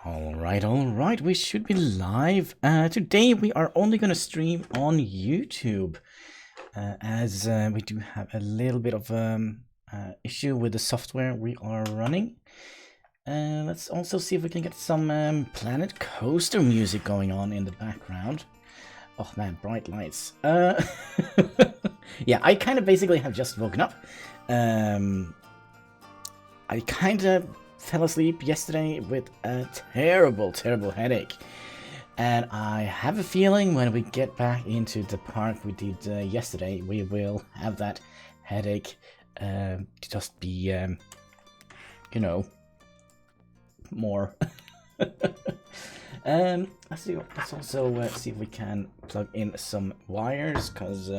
All right, we should be live. Today we are only going to stream on YouTube, as we do have a little bit of issue with the software we are running. Let's also see if we can get some Planet Coaster music going on in the background. Oh man, bright lights. Yeah, I kind of basically have just woken up. I kind of fell asleep yesterday with a terrible headache. And I have a feeling when we get back into the park we did yesterday, we will have that headache just be, you know, more. Let's also see if we can plug in some wires, because,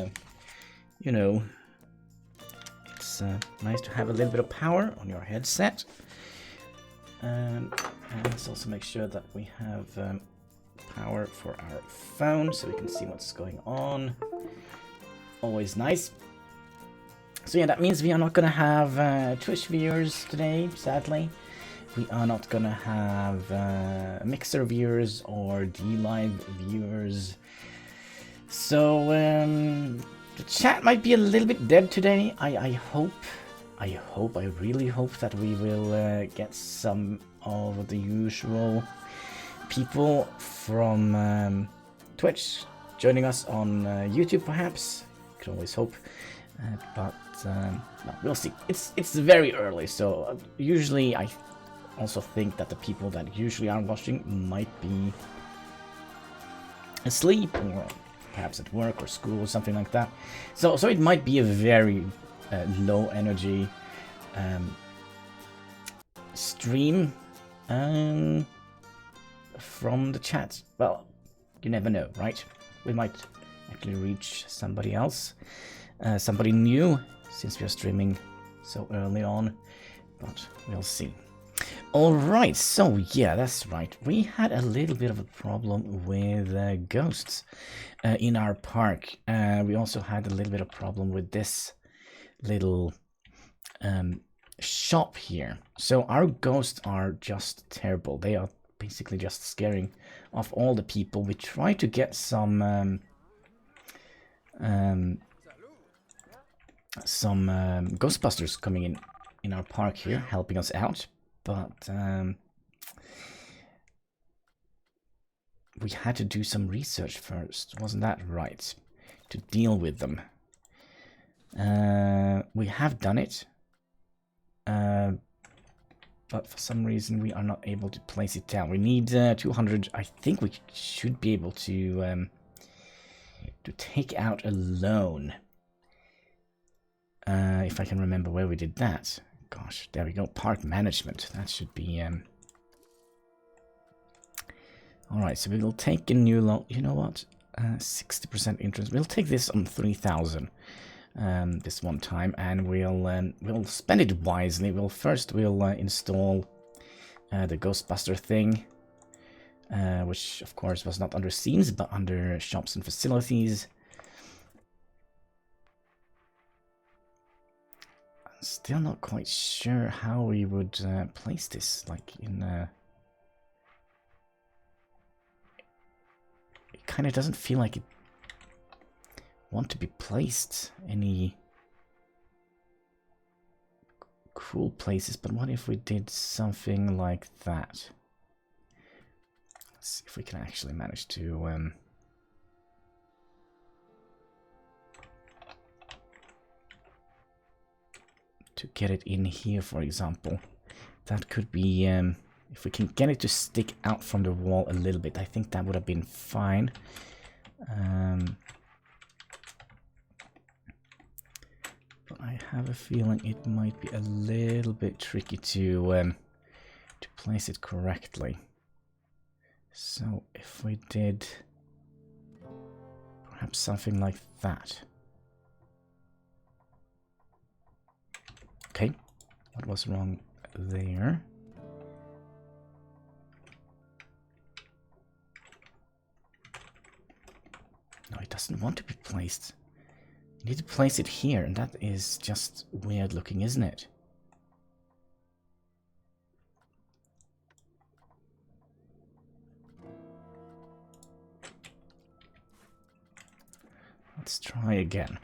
you know, it's nice to have a little bit of power on your headset. And let's also make sure that we have power for our phone so we can see what's going on. Always nice. So yeah, that means we are not gonna have Twitch viewers today, sadly. We are not gonna have Mixer viewers or D-Live viewers. So the chat might be a little bit dead today. I really hope that we will get some of the usual people from Twitch joining us on YouTube, perhaps. You can always hope, but no, we'll see. It's very early, so usually I also think that the people that usually are watching might be asleep, or perhaps at work or school or something like that. So it might be a very low energy stream from the chat. Well, you never know, right? We might actually reach somebody else, somebody new, since we are streaming so early on, but we'll see. Alright, so yeah, that's right. We had a little bit of a problem with ghosts in our park. We also had a little bit of problem with this little shop here. So our ghosts are just terrible. They are basically just scaring off all the people. We try to get some Ghostbusters coming in our park here, helping us out, but we had to do some research first, wasn't that right, to deal with them. We have done it, but for some reason we are not able to place it down. We need 200. I think we should be able to take out a loan. If I can remember where we did that. Gosh, there we go. Park management. That should be. All right, so we will take a new loan. You know what? 60% interest. We'll take this on 3,000. This one time, and we'll spend it wisely. We'll install the Ghostbuster thing, which of course was not under scenes but under shops and facilities. I'm still not quite sure how we would place this, like in it kind of doesn't feel like it want to be placed any cool places, but what if we did something like that? Let's see if we can actually manage to get it in here, for example. That could be if we can get it to stick out from the wall a little bit, I think that would have been fine. But I have a feeling it might be a little bit tricky to place it correctly. So if we did perhaps something like that. Okay, what was wrong there? No, it doesn't want to be placed. You need to place it here, and that is just weird looking, isn't it? Let's try again.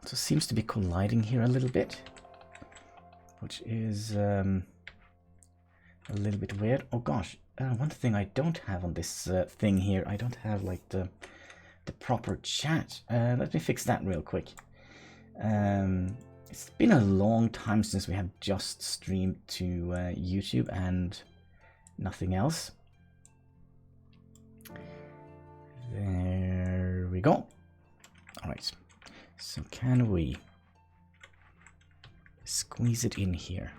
Also seems to be colliding here a little bit, which is a little bit weird. Oh gosh, one thing I don't have on this thing here, I don't have like the proper chat. Let me fix that real quick. It's been a long time since we have just streamed to YouTube and nothing else. There we go. Alright, so can we squeeze it in here?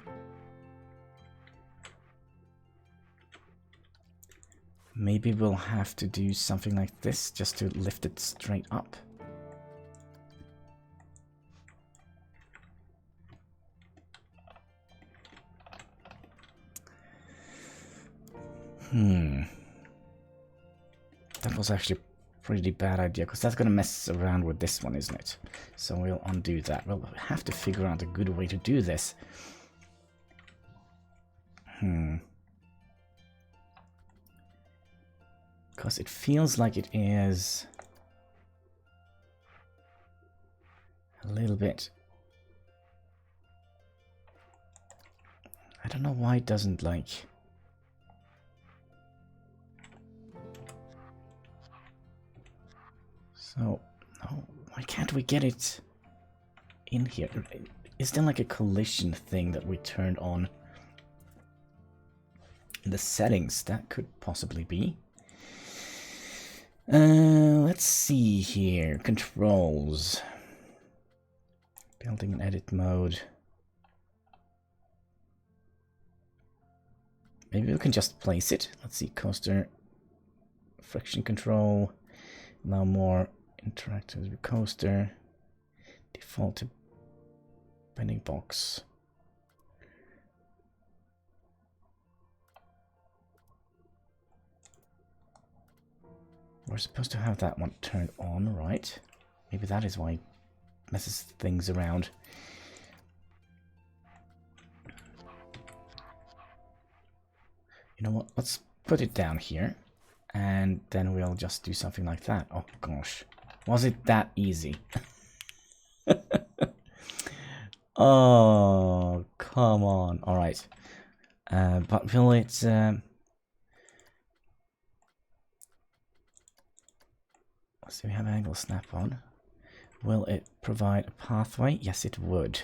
Maybe we'll have to do something like this just to lift it straight up. That was actually a pretty bad idea, because that's going to mess around with this one, isn't it? So we'll undo that. We'll have to figure out a good way to do this. Because it feels like it is a little bit... I don't know why it doesn't like... So, no, why can't we get it in here? Is there like a collision thing that we turned on in the settings? That could possibly be. Let's see here. Controls. Building and edit mode. Maybe we can just place it. Let's see. Coaster. Friction control. Now more interactive with the coaster. Default to bending box. We're supposed to have that one turned on, right? Maybe that is why it messes things around. You know what? Let's put it down here. And then we'll just do something like that. Oh gosh. Was it that easy? Oh, come on. Alright. But will it... so we have angle snap on. Will it provide a pathway? Yes, it would.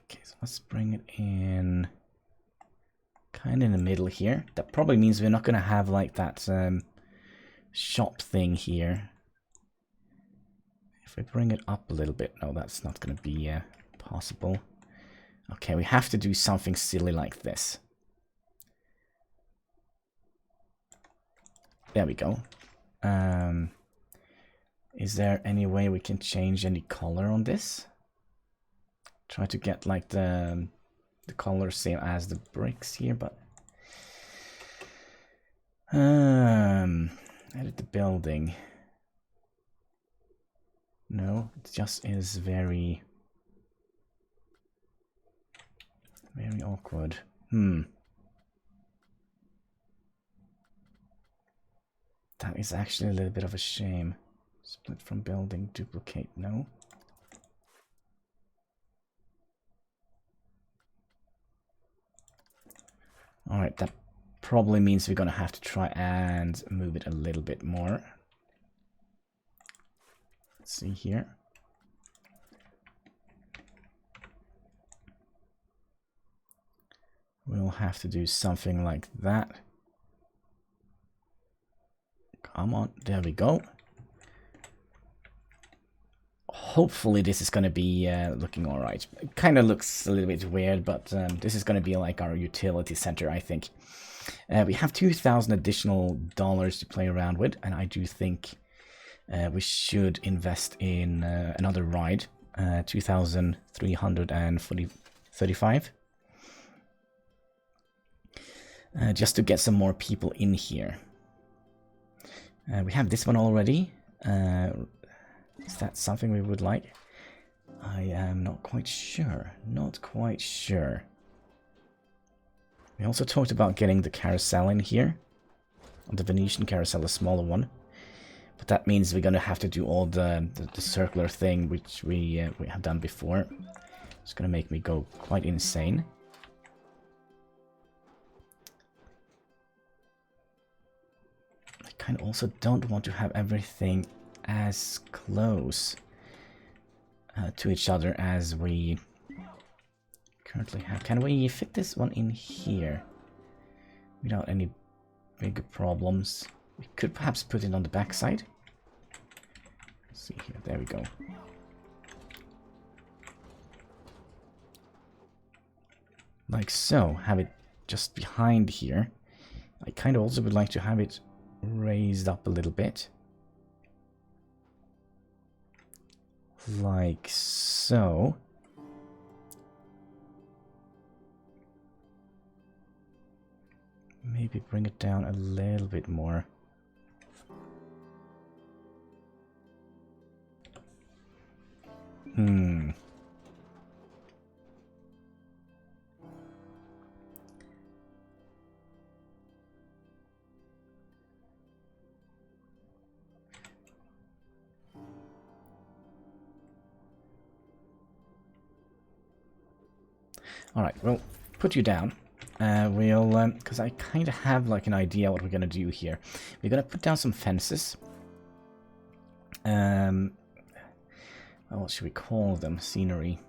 Okay, so let's bring it in kind of in the middle here. That probably means we're not going to have like that shop thing here. If we bring it up a little bit, no, that's not going to be possible. Okay, we have to do something silly like this. There we go. Is there any way we can change any color on this? Try to get like the color same as the bricks here, but edit the building. No, it just is very awkward. That is actually a little bit of a shame. Split from building, duplicate, no. Alright, that probably means we're gonna have to try and move it a little bit more. Let's see here. We'll have to do something like that. Come on, there we go. Hopefully this is going to be looking alright. It kind of looks a little bit weird, but this is going to be like our utility center, I think. We have 2,000 additional dollars to play around with, and I do think we should invest in another ride. 2,335. Just to get some more people in here. We have this one already. Is that something we would like? I am not quite sure. Not quite sure. We also talked about getting the carousel in here. The Venetian carousel, the smaller one. But that means we're gonna have to do all the circular thing, which we have done before. It's gonna make me go quite insane. I kind of also don't want to have everything as close to each other as we currently have. Can we fit this one in here without any big problems? We could perhaps put it on the back side. Let's see here, there we go. Like so, have it just behind here. I kind of also would like to have it raised up a little bit. Like so. Maybe bring it down a little bit more. Alright, we'll put you down. We'll, because I kind of have like an idea what we're going to do here. We're going to put down some fences. Well, what should we call them? Scenery.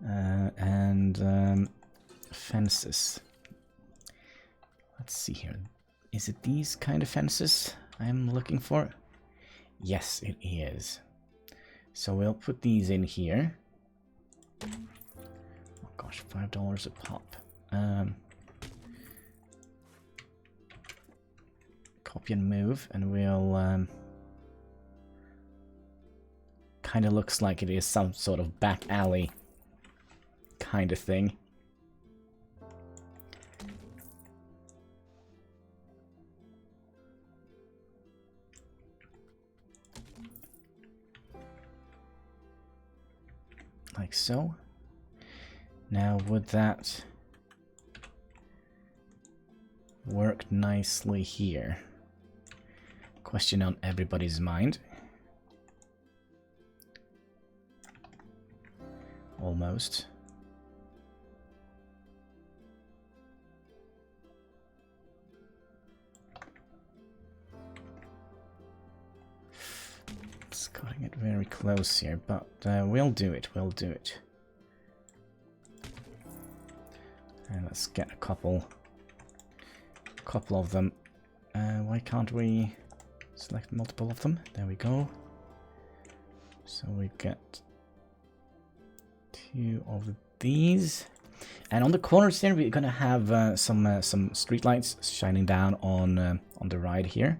And fences. Let's see here. Is it these kind of fences I'm looking for? Yes, it is. So we'll put these in here. Oh gosh, $5 a pop. Copy and move, and we'll kind of looks like it is some sort of back alley kind of thing. Like so. Now would that work nicely here? Question on everybody's mind. Almost. It's cutting it very close here, but we'll do it, we'll do it. And let's get a couple of them. Why can't we select multiple of them? There we go. So we get 2 of these, and on the corners there we're gonna have some street lights shining down on the ride here.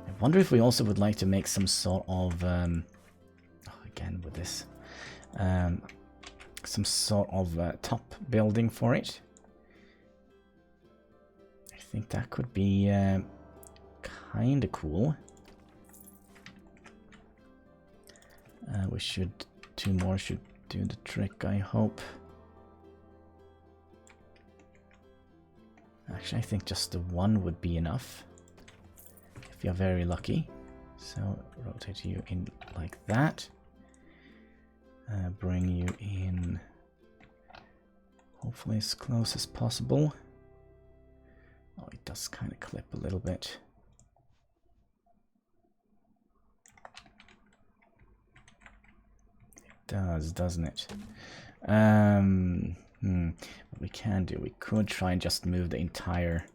I wonder if we also would like to make some sort of again with this some sort of top building for it. I think that could be kind of cool. We should 2 more should do the trick, I hope. Actually, I think just the 1 would be enough if you're very lucky. So rotate you in like that. Bring you in hopefully as close as possible. Oh, it does kind of clip a little bit. Does, doesn't it? What we can do, we could try and just move the entire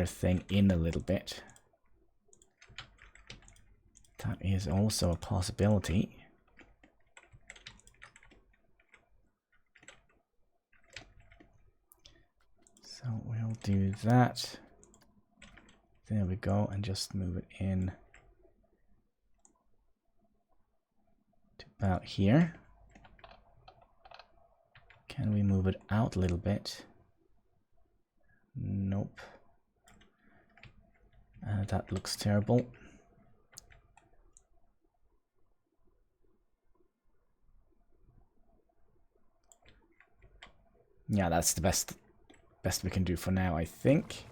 thing in a little bit. That is also a possibility. So we'll do that. There we go, and just move it in to about here. Can we move it out a little bit? Nope. That looks terrible. Yeah, that's the best we can do for now, I think.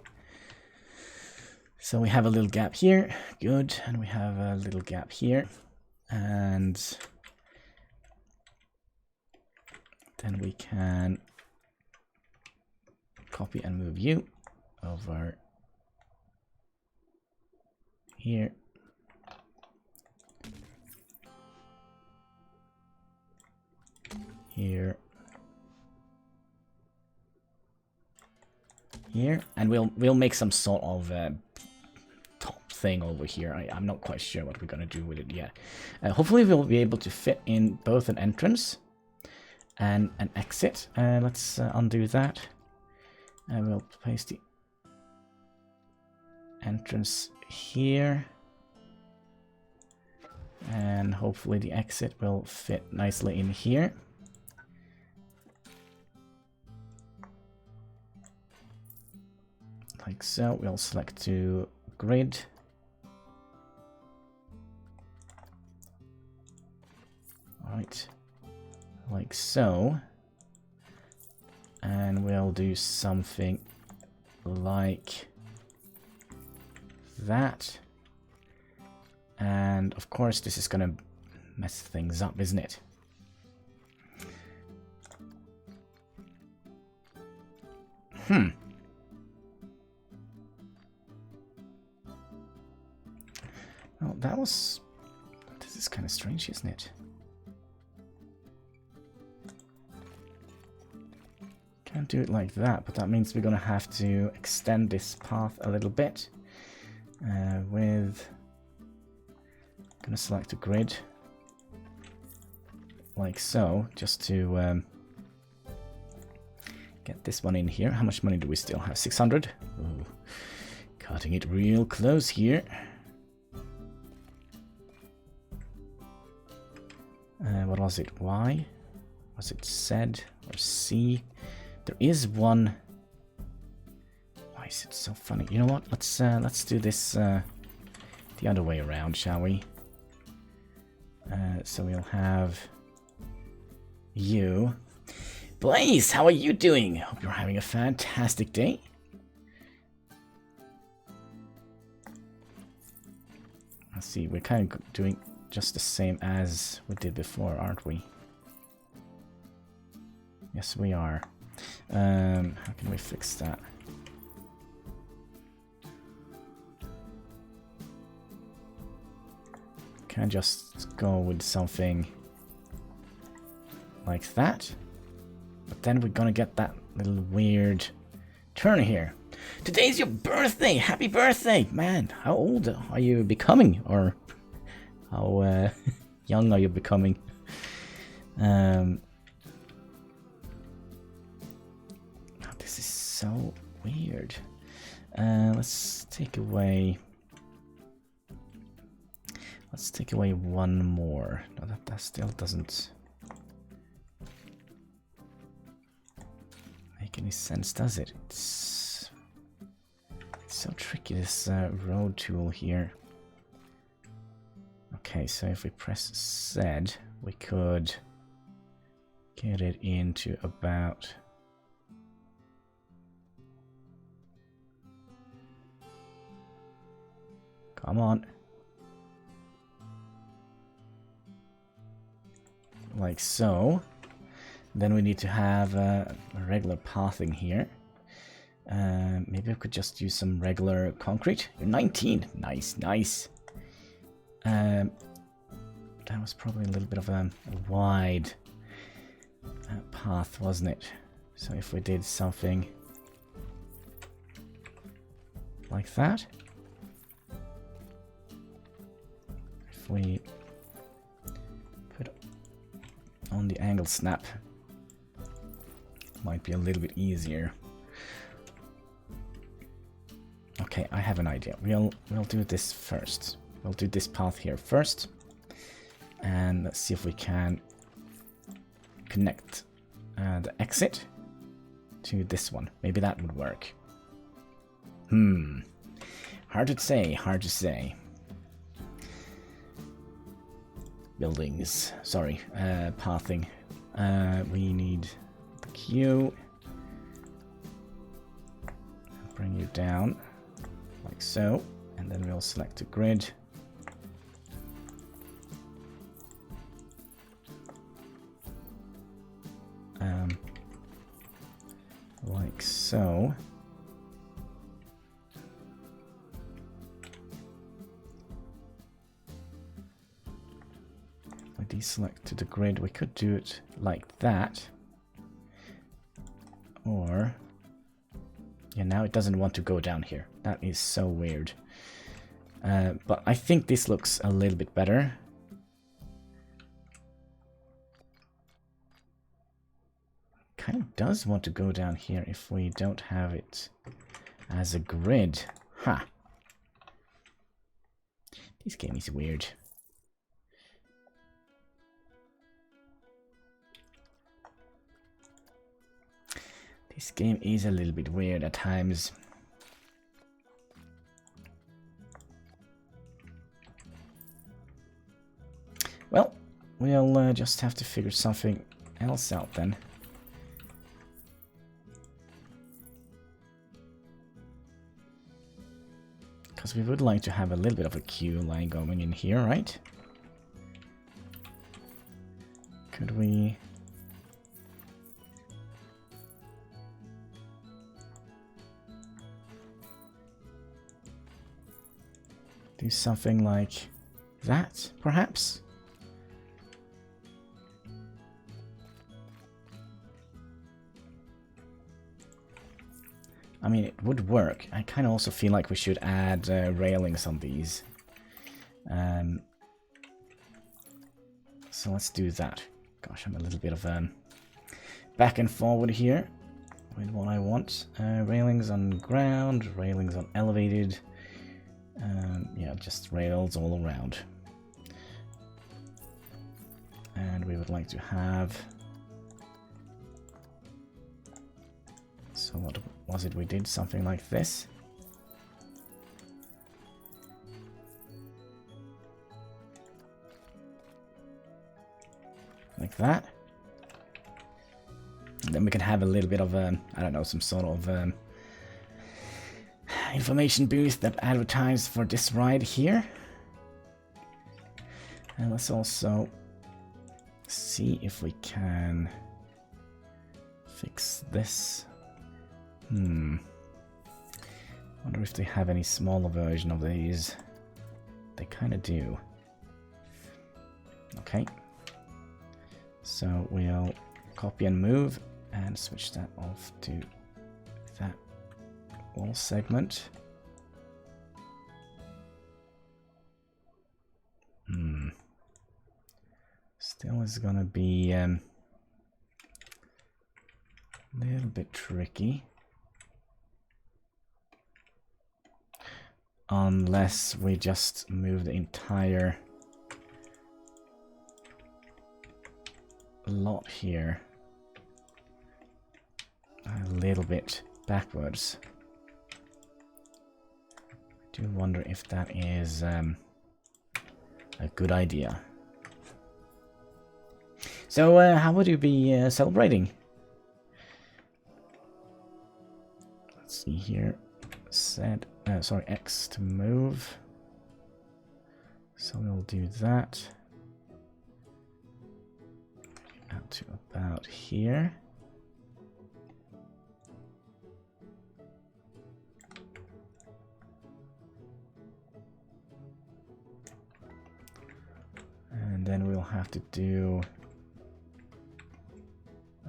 So we have a little gap here, good, and we have a little gap here, and then we can copy and move you over here. Here. Here, and we'll make some sort of top thing over here. I'm not quite sure what we're gonna do with it yet. Hopefully we'll be able to fit in both an entrance and an exit. Let's undo that, and we'll place the entrance here, and hopefully the exit will fit nicely in here. Like so. We'll select to grid. Alright, like so. And we'll do something like that. And of course this is gonna mess things up, isn't it? Well, this is kind of strange, isn't it? Can't do it like that, but that means we're gonna have to extend this path a little bit. Gonna select a grid like so, just to get this one in here. How much money do we still have? 600. Ooh, cutting it real close here. What was it? Y? Was it Z or C? There is one. Why is it so funny? You know what? Let's do this the other way around, shall we? So we'll have you. Blaze, how are you doing? Hope you're having a fantastic day. Let's see, we're kind of doing just the same as we did before, aren't we? Yes, we are. How can we fix that? Can I just go with something like that? But then we're gonna get that little weird turn here. Today's your birthday! Happy birthday! Man, how old are you becoming? Or how young are you becoming? This is so weird. Let's take away one more. No, that still doesn't make any sense, does it? It's so tricky, this road tool here. Okay, so if we press Z, we could get it into about... Come on. Like so. Then we need to have a regular pathing here. Maybe I could just use some regular concrete. You're 19. Nice, nice. That was probably a little bit of a wide path, wasn't it? So if we did something like that. If we put on the angle snap, might be a little bit easier. Okay, I have an idea. We'll do this first. We'll do this path here first, and let's see if we can connect the exit to this one. Maybe that would work. Hard to say, hard to say. Buildings, sorry, pathing. We need the queue. bring you down like so, and then we'll select a grid. Like so. If I deselect the grid, we could do it like that. Or, yeah, now it doesn't want to go down here. That is so weird. But I think this looks a little bit better. Kind of does want to go down here if we don't have it as a grid. Ha! This game is weird. This game is a little bit weird at times. Well, we'll just have to figure something else out then. Because we would like to have a little bit of a queue line going in here, right? Could we... do something like that, perhaps? I mean, it would work. I kind of also feel like we should add railings on these. So let's do that. Gosh, I'm a little bit of back and forward here with what I want. Railings on ground, railings on elevated. Yeah, just rails all around. And we would like to have... So what was it we did? Something like this. Like that. And then we can have a little bit of, I don't know, some sort of information booth that advertises for this ride here. And let's also see if we can fix this. Wonder if they have any smaller version of these. They kind of do. Okay. So we'll copy and move and switch that off to that wall segment. Still is gonna be a little bit tricky. Unless we just move the entire lot here a little bit backwards. I do wonder if that is a good idea. So, how would you be celebrating? Let's see here. Set, sorry, X to move. So we'll do that. Out to about here. And then we'll have to do...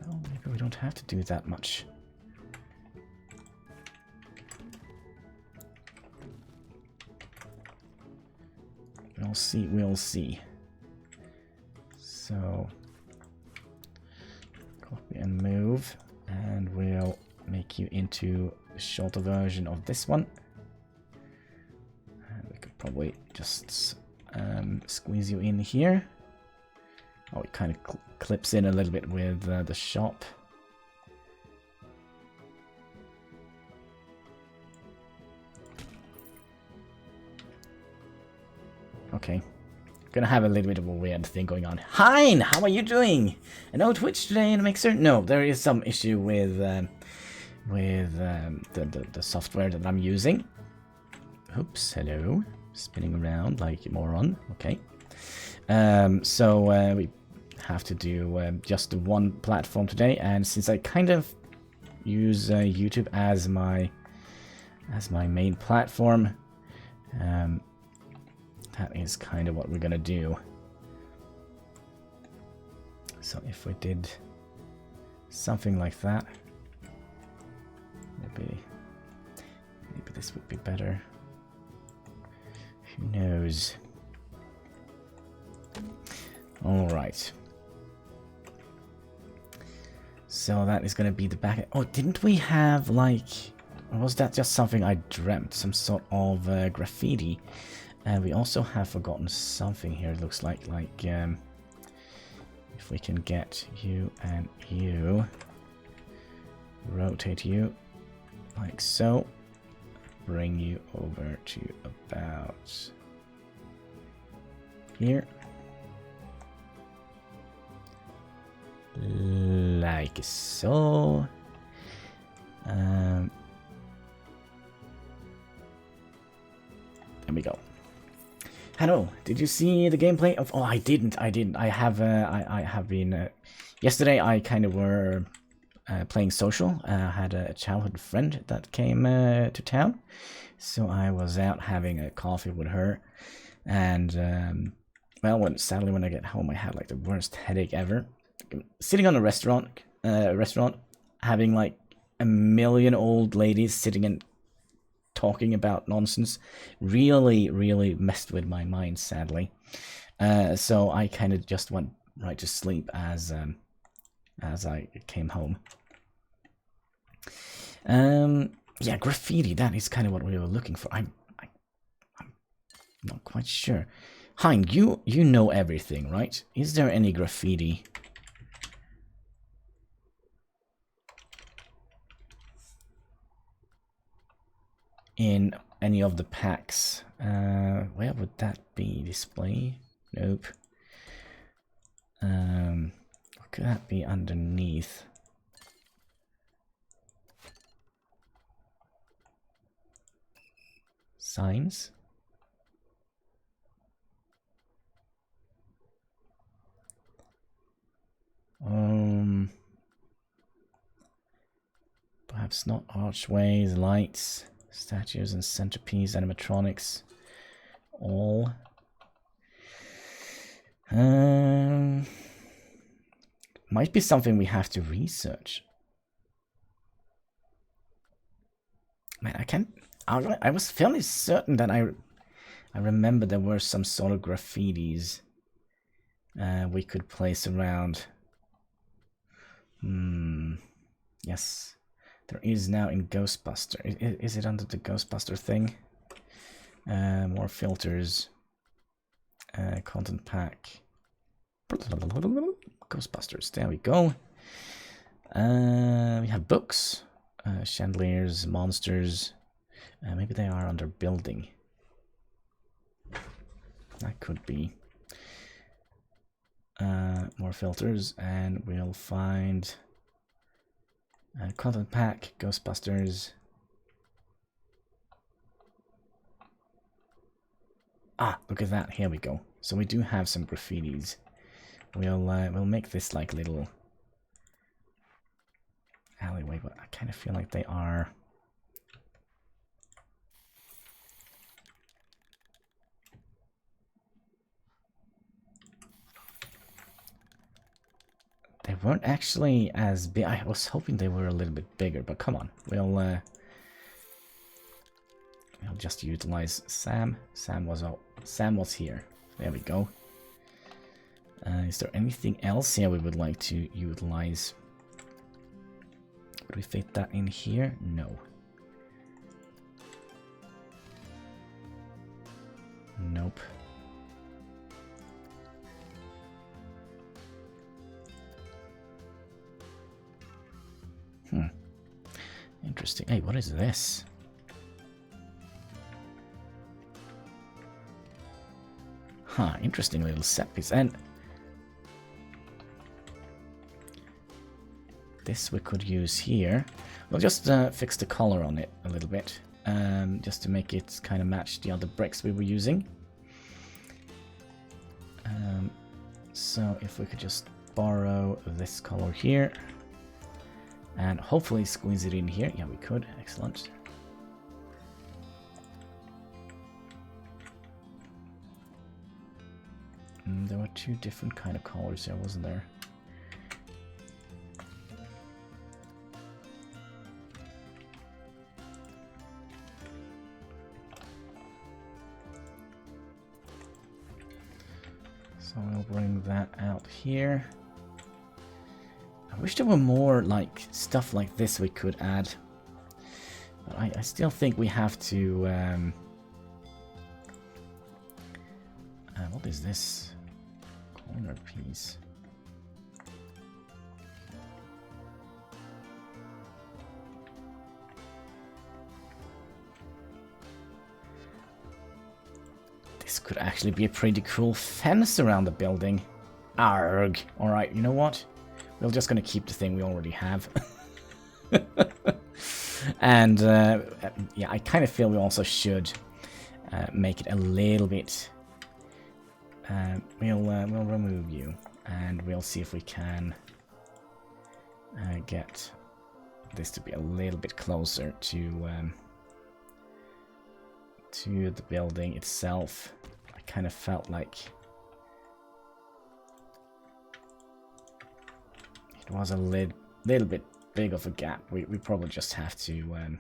well, maybe we don't have to do that much. We'll see. So, copy and move, and we'll make you into a shorter version of this one. And we could probably just squeeze you in here. Oh, it kind of clips in a little bit with the shop. Okay. Gonna have a little bit of a weird thing going on. Hein, how are you doing? No Twitch today in Mixer? No, there is some issue with with the software that I'm using. Oops, hello. Spinning around like a moron. Okay. So we have to do just one platform today, and since I kind of use YouTube as my main platform, that is kind of what we're gonna do. So if we did something like that, maybe this would be better. Who knows? All right. So that is going to be the back. Oh, didn't we have like, or was that just something I dreamt? Some sort of graffiti. And we also have forgotten something here. It looks like if we can get you and you, rotate you like so, bring you over to about here. Like so. There we go. Hello. Did you see the gameplay of? Oh, I didn't. I have. I have been. Yesterday, I kind of were playing social. I had a childhood friend that came to town, so I was out having a coffee with her, and well, sadly when I get home, I had like the worst headache ever. Sitting on a restaurant, having like a million old ladies sitting and talking about nonsense, really messed with my mind, sadly. So I kind of just went right to sleep as I came home. Yeah, graffiti. That is kind of what we were looking for. I'm not quite sure. Hein, you know everything, right? Is there any graffiti? In any of the packs? Where would that be? Display? Nope. What could that be underneath? Signs? Perhaps not archways, lights, statues and centerpiece, animatronics, all. Might be something we have to research. Man, I can't. I was fairly certain that I remember there were some sort of graffitis we could place around. Yes. There is now in Ghostbuster. Is it under the Ghostbuster thing? More filters. Content pack. Ghostbusters. There we go. We have books. Chandeliers, monsters. Maybe they are under building. That could be. More filters, and we'll find content pack, Ghostbusters. Ah, look at that. Here we go. So we do have some graffitis. We'll make this like little alleyway, but I kind of feel like they are. They weren't actually as big. I was hoping they were a little bit bigger, but come on. We'll just utilize Sam. Sam was here. There we go. Is there anything else here we would like to utilize? Would we fit that in here? No. Nope. Interesting. Hey, what is this? Huh, interesting little set piece. And this we could use here. We'll just fix the color on it a little bit, just to make it kind of match the other bricks we were using. So if we could just borrow this color here, and hopefully squeeze it in here. Yeah, we could. Excellent. There were two different kind of colors there, wasn't there? So we'll bring that out here. I wish there were more like stuff like this we could add. But I still think we have to... what is this? Corner piece. This could actually be a pretty cool fence around the building. Arg. Alright, you know what? We're just gonna keep the thing we already have. And yeah, I kind of feel we also should make it a little bit... we'll remove you, and we'll see if we can get this to be a little bit closer to the building itself. I kind of felt like it was a little bit big of a gap. We probably just have to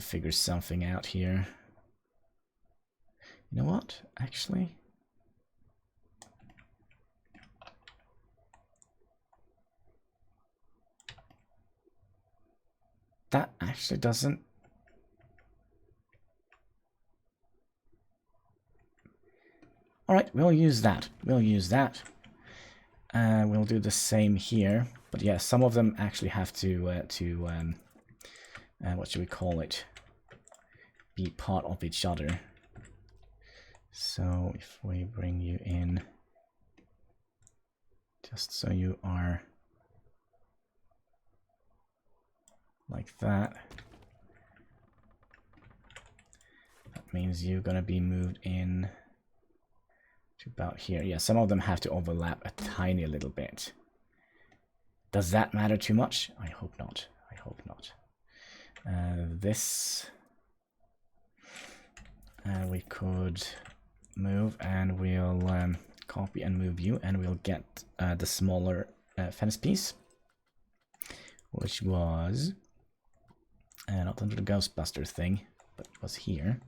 figure something out here. You know what? Actually, that actually doesn't. All right, we'll use that. We'll use that. We'll do the same here. But yeah, some of them actually have to what should we call it? Be part of each other. So if we bring you in, just so you are like that, that means you're gonna be moved in to about here. Yeah, some of them have to overlap a tiny little bit. Does that matter too much? I hope not. I hope not. This we could move, and we'll copy and move you, and we'll get the smaller fence piece, which was not under the Ghostbuster thing, but was here.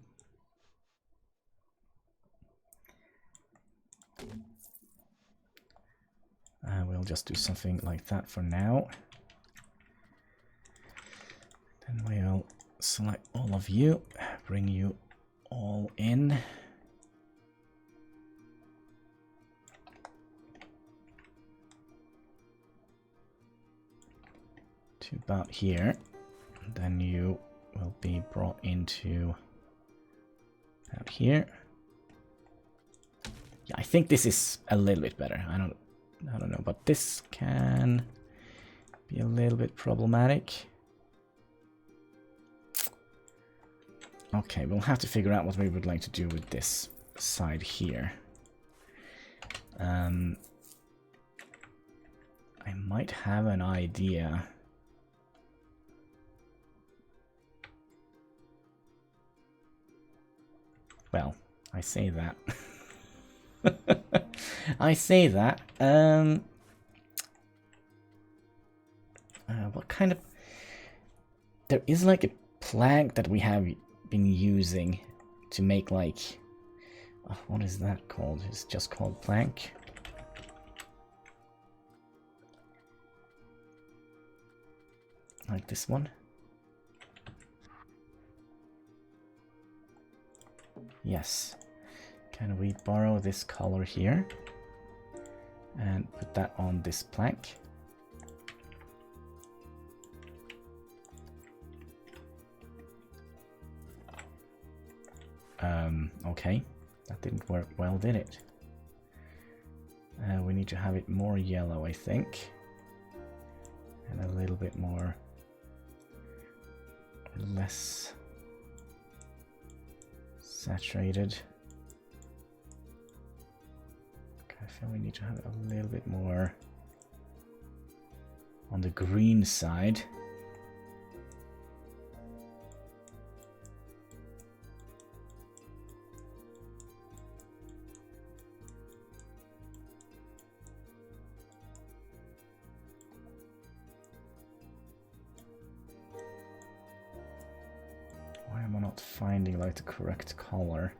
We'll just do something like that for now. Then we'll select all of you, bring you all in. To about here. Then you will be brought into out here. Yeah, I think this is a little bit better. I don't know, but this can be a little bit problematic. Okay, we'll have to figure out what we would like to do with this side here. I might have an idea. Well, I say that. I say that. What kind of... There is like a plank that we have been using to make like... what is that called? It's just called plank. Like this one. Yes. Can we borrow this color here and put that on this plank? Okay, that didn't work well, did it? We need to have it more yellow, I think. And a little bit more... less saturated. Okay, I feel we need to have it a little bit more on the green side. Why am I not finding like the correct color?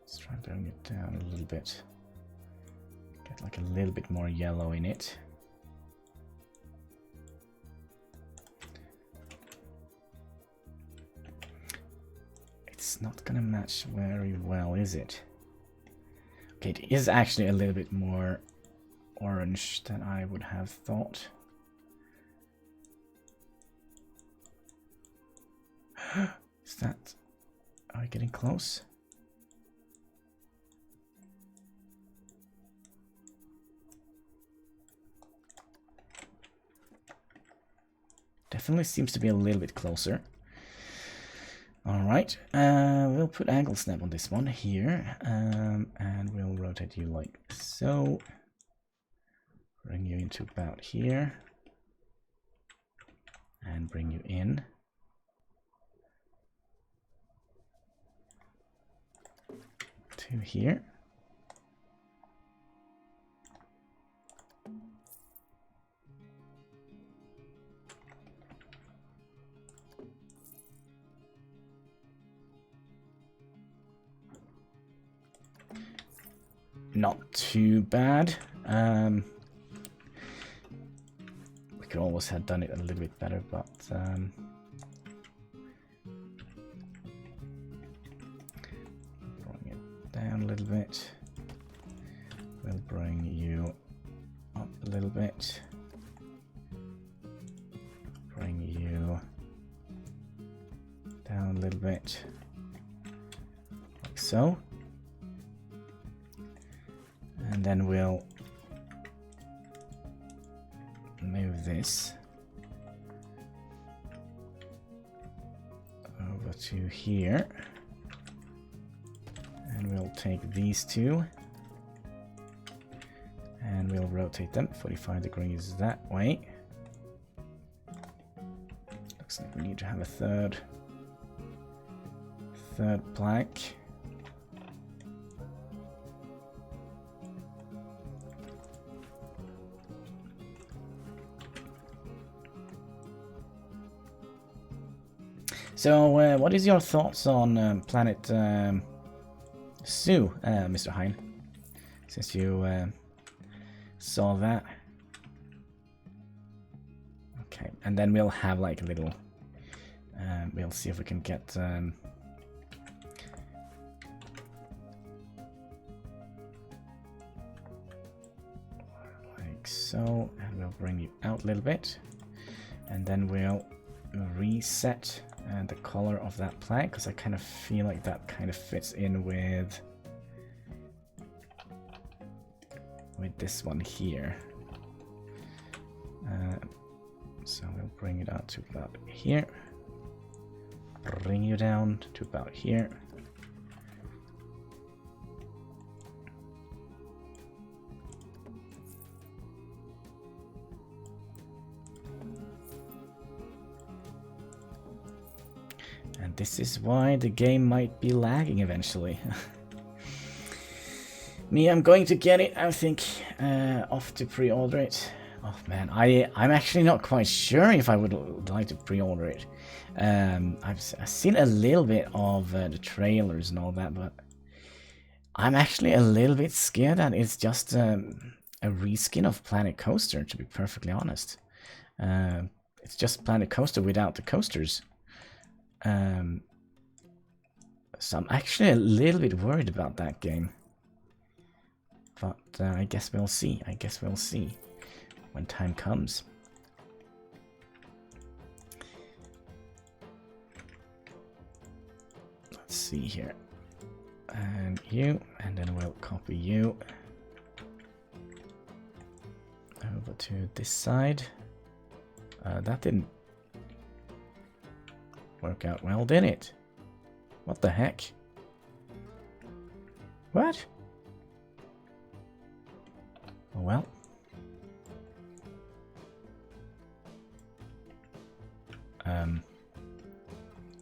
Let's try and bring it down a little bit. Get like a little bit more yellow in it. It's not gonna match very well, is it? Okay, it is actually a little bit more orange than I would have thought. Is that... Are we getting close? Definitely seems to be a little bit closer. Alright, we'll put angle snap on this one here, and we'll rotate you like so. Bring you into about here. And bring you in. To here. Not too bad. We could always have done it a little bit better, but bring it down a little bit. We'll bring you up a little bit. Bring you down a little bit, like so. And then we'll move this over to here. And we'll take these two. And we'll rotate them 45 degrees that way. Looks like we need to have a third plank. So, what is your thoughts on Planet Zoo, Mr. Hein? Since you saw that. Okay, and then we'll have like a little... we'll see if we can get... like so, and we'll bring you out a little bit. And then we'll reset the color of that plank, because I kind of feel like that kind of fits in with this one here. So we'll bring it out to about here. Bring you down to about here. And this is why the game might be lagging eventually. Me, I'm going to get it, I think, off to pre-order it. Oh man, I'm actually not quite sure if I would like to pre-order it. I've seen a little bit of the trailers and all that, but I'm actually a little bit scared that it's just a reskin of Planet Coaster, to be perfectly honest. It's just Planet Coaster without the coasters. So I'm actually a little bit worried about that game. But I guess we'll see. I guess we'll see when time comes. let's see here. And you, and then we'll copy you over to this side. That didn't work out well, did it? What the heck? What? Oh well.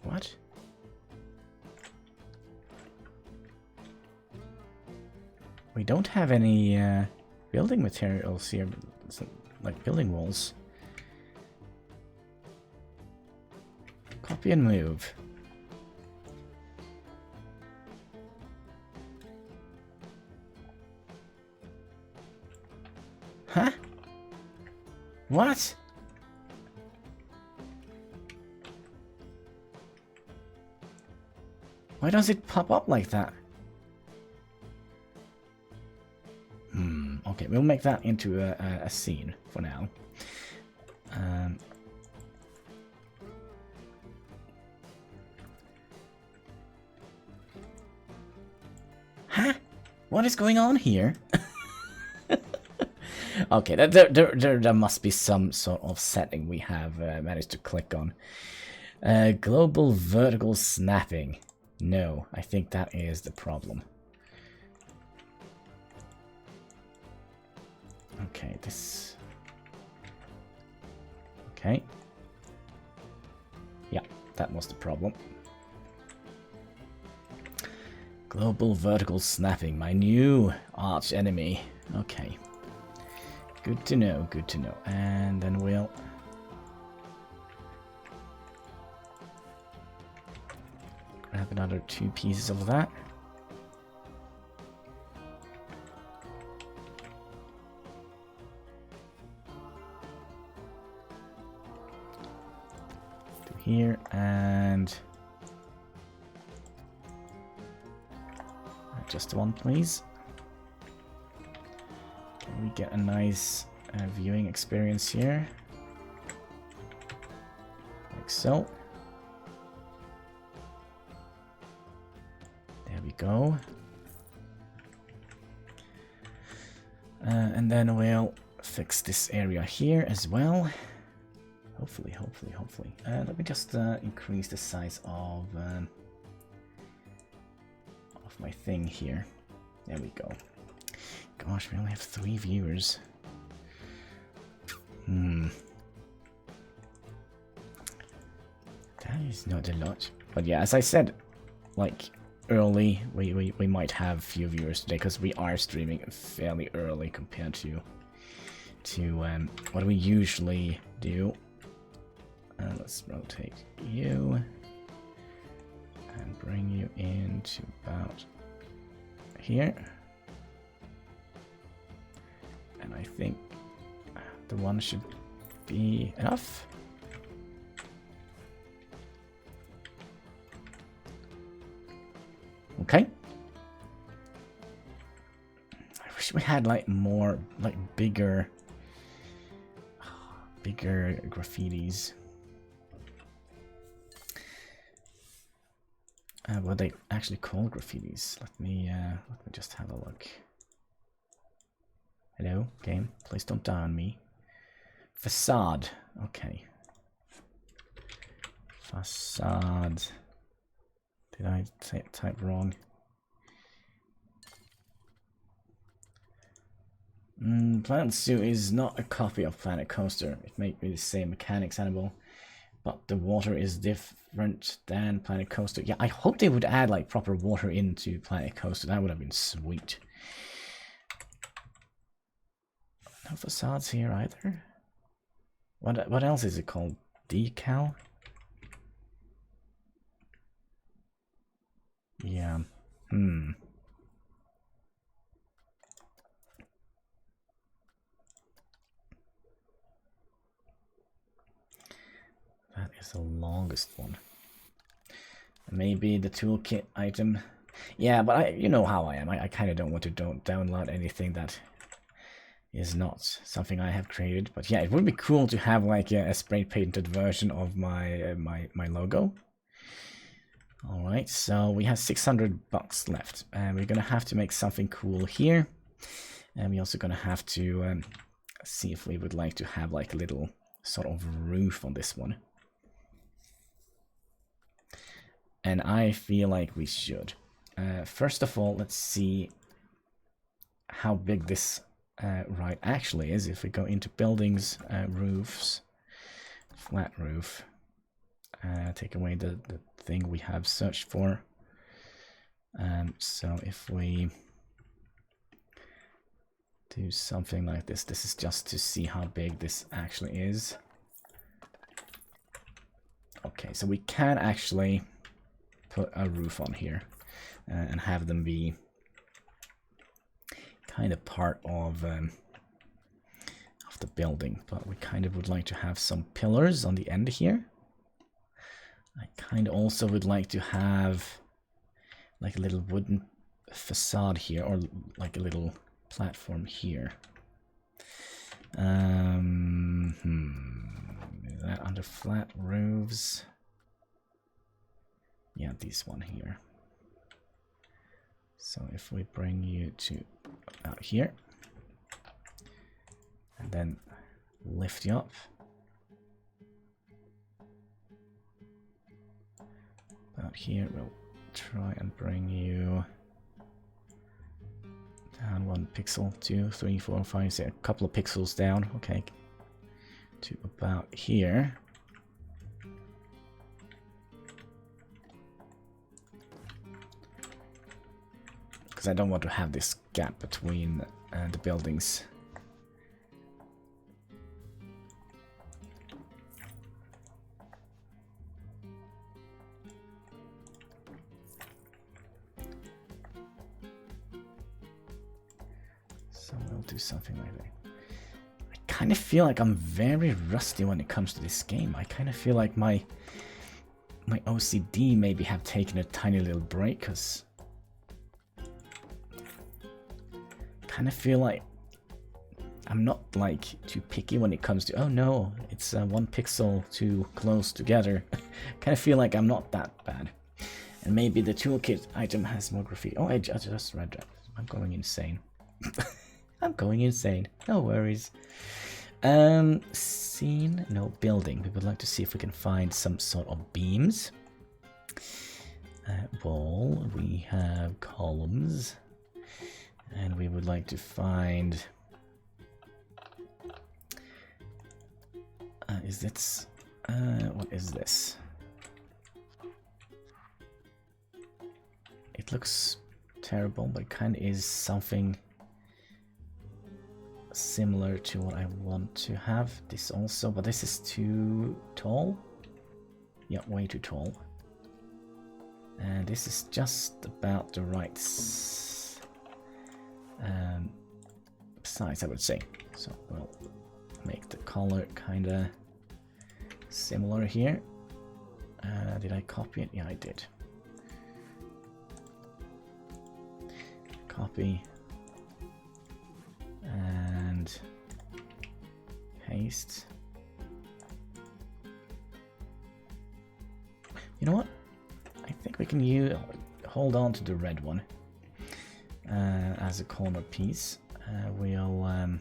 What? We don't have any building materials here, like building walls. Copy and move. Huh? What? Why does it pop up like that? Okay, we'll make that into a scene for now. Huh? What is going on here? Okay, there must be some sort of setting we have managed to click on. Global vertical snapping. No, I think that is the problem. Okay, this... Okay. Yeah, that was the problem. Global vertical snapping, my new arch enemy. Okay. Good to know, good to know. And then we'll... grab another 2 pieces of that. To here and just one, please. Can we get a nice viewing experience here? Like so. Go. And then we'll fix this area here as well. Hopefully. Let me just increase the size of my thing here. There we go. Gosh, we only have 3 viewers. That is not a lot. But yeah, as I said, like... early, we might have few viewers today because we are streaming fairly early compared to what we usually do. Let's rotate you and bring you into about here. And I think the one should be enough. Okay. I wish we had like more, like bigger graffitis. What they actually call graffitis? Let me just have a look. Hello, game. Please don't die on me. Facade. Okay. Facade. Did I type wrong? Planet Zoo is not a copy of Planet Coaster. It may be the same mechanics, Hannibal, but the water is different than Planet Coaster. Yeah, I hope they would add like proper water into Planet Coaster. That would have been sweet. No facades here either. What else is it called? Decal? Yeah. That is the longest one. Maybe the toolkit item. Yeah, but you know how I am. I kind of don't want to download anything that is not something I have created. But yeah, it would be cool to have like a spray painted version of my my logo. All right, so we have 600 bucks left, and we're gonna have to make something cool here, and we're also gonna have to see if we would like to have like a little sort of roof on this one. And I feel like we should. First of all, let's see how big this right actually is. If we go into buildings, roofs, flat roof, take away the thing we have searched for. So if we do something like this, this is just to see how big this actually is. Okay, so we can actually put a roof on here and have them be kind of part of the building, but we kind of would like to have some pillars on the end here. I kind of also would like to have like a little wooden facade here, or like a little platform here. Is that under flat roofs? Yeah, this one here. So if we bring you to about here, and then lift you up about here, we'll try and bring you down 1 pixel, 2, 3, 4, 5, 6, a couple of pixels down, okay, to about here. Because I don't want to have this gap between the buildings. So we'll do something like that. I kind of feel like I'm very rusty when it comes to this game. I kind of feel like my OCD maybe have taken a tiny little break, because kind of feel like I'm not like too picky when it comes to, oh no, it's 1 pixel too close together. Kind of feel like I'm not that bad. And maybe the toolkit item has more graffiti. Oh, I just read that. I'm going insane. I'm going insane. No worries. Scene, no, building. We would like to see if we can find some sort of beams. Wall, we have columns. And we would like to find... is this... what is this? It looks terrible, but it kind of is something similar to what I want to have. This also, but this is too tall. Yeah, way too tall. And this is just about the right size, I would say. So we'll make the color kind of similar here. Did I copy it? Yeah, I did. Copy and paste. You know what? I think we can hold on to the red one as a corner piece. We'll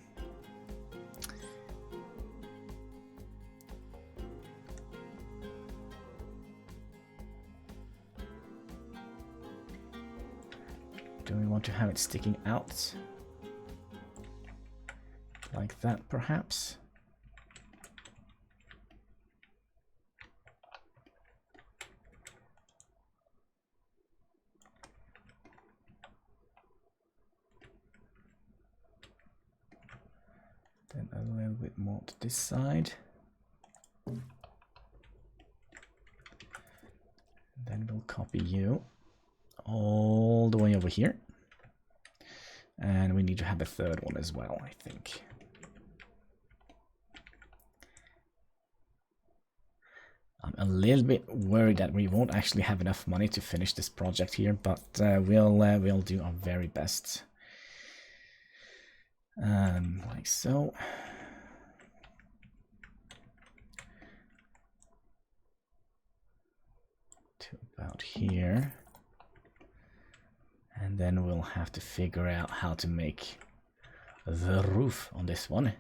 do we want to have it sticking out like that, perhaps? Then a little bit more to this side. And then we'll copy you all the way over here. And we need to have a third one as well, I think. I'm a little bit worried that we won't actually have enough money to finish this project here, but we'll do our very best. Like so. To about out here. And then we'll have to figure out how to make the roof on this one.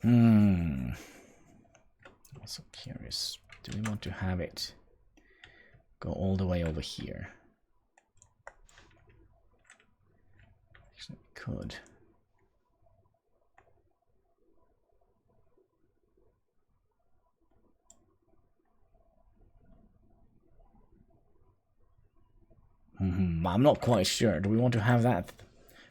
I'm also curious. Do we want to have it go all the way over here? Actually, we could. I'm not quite sure. Do we want to have that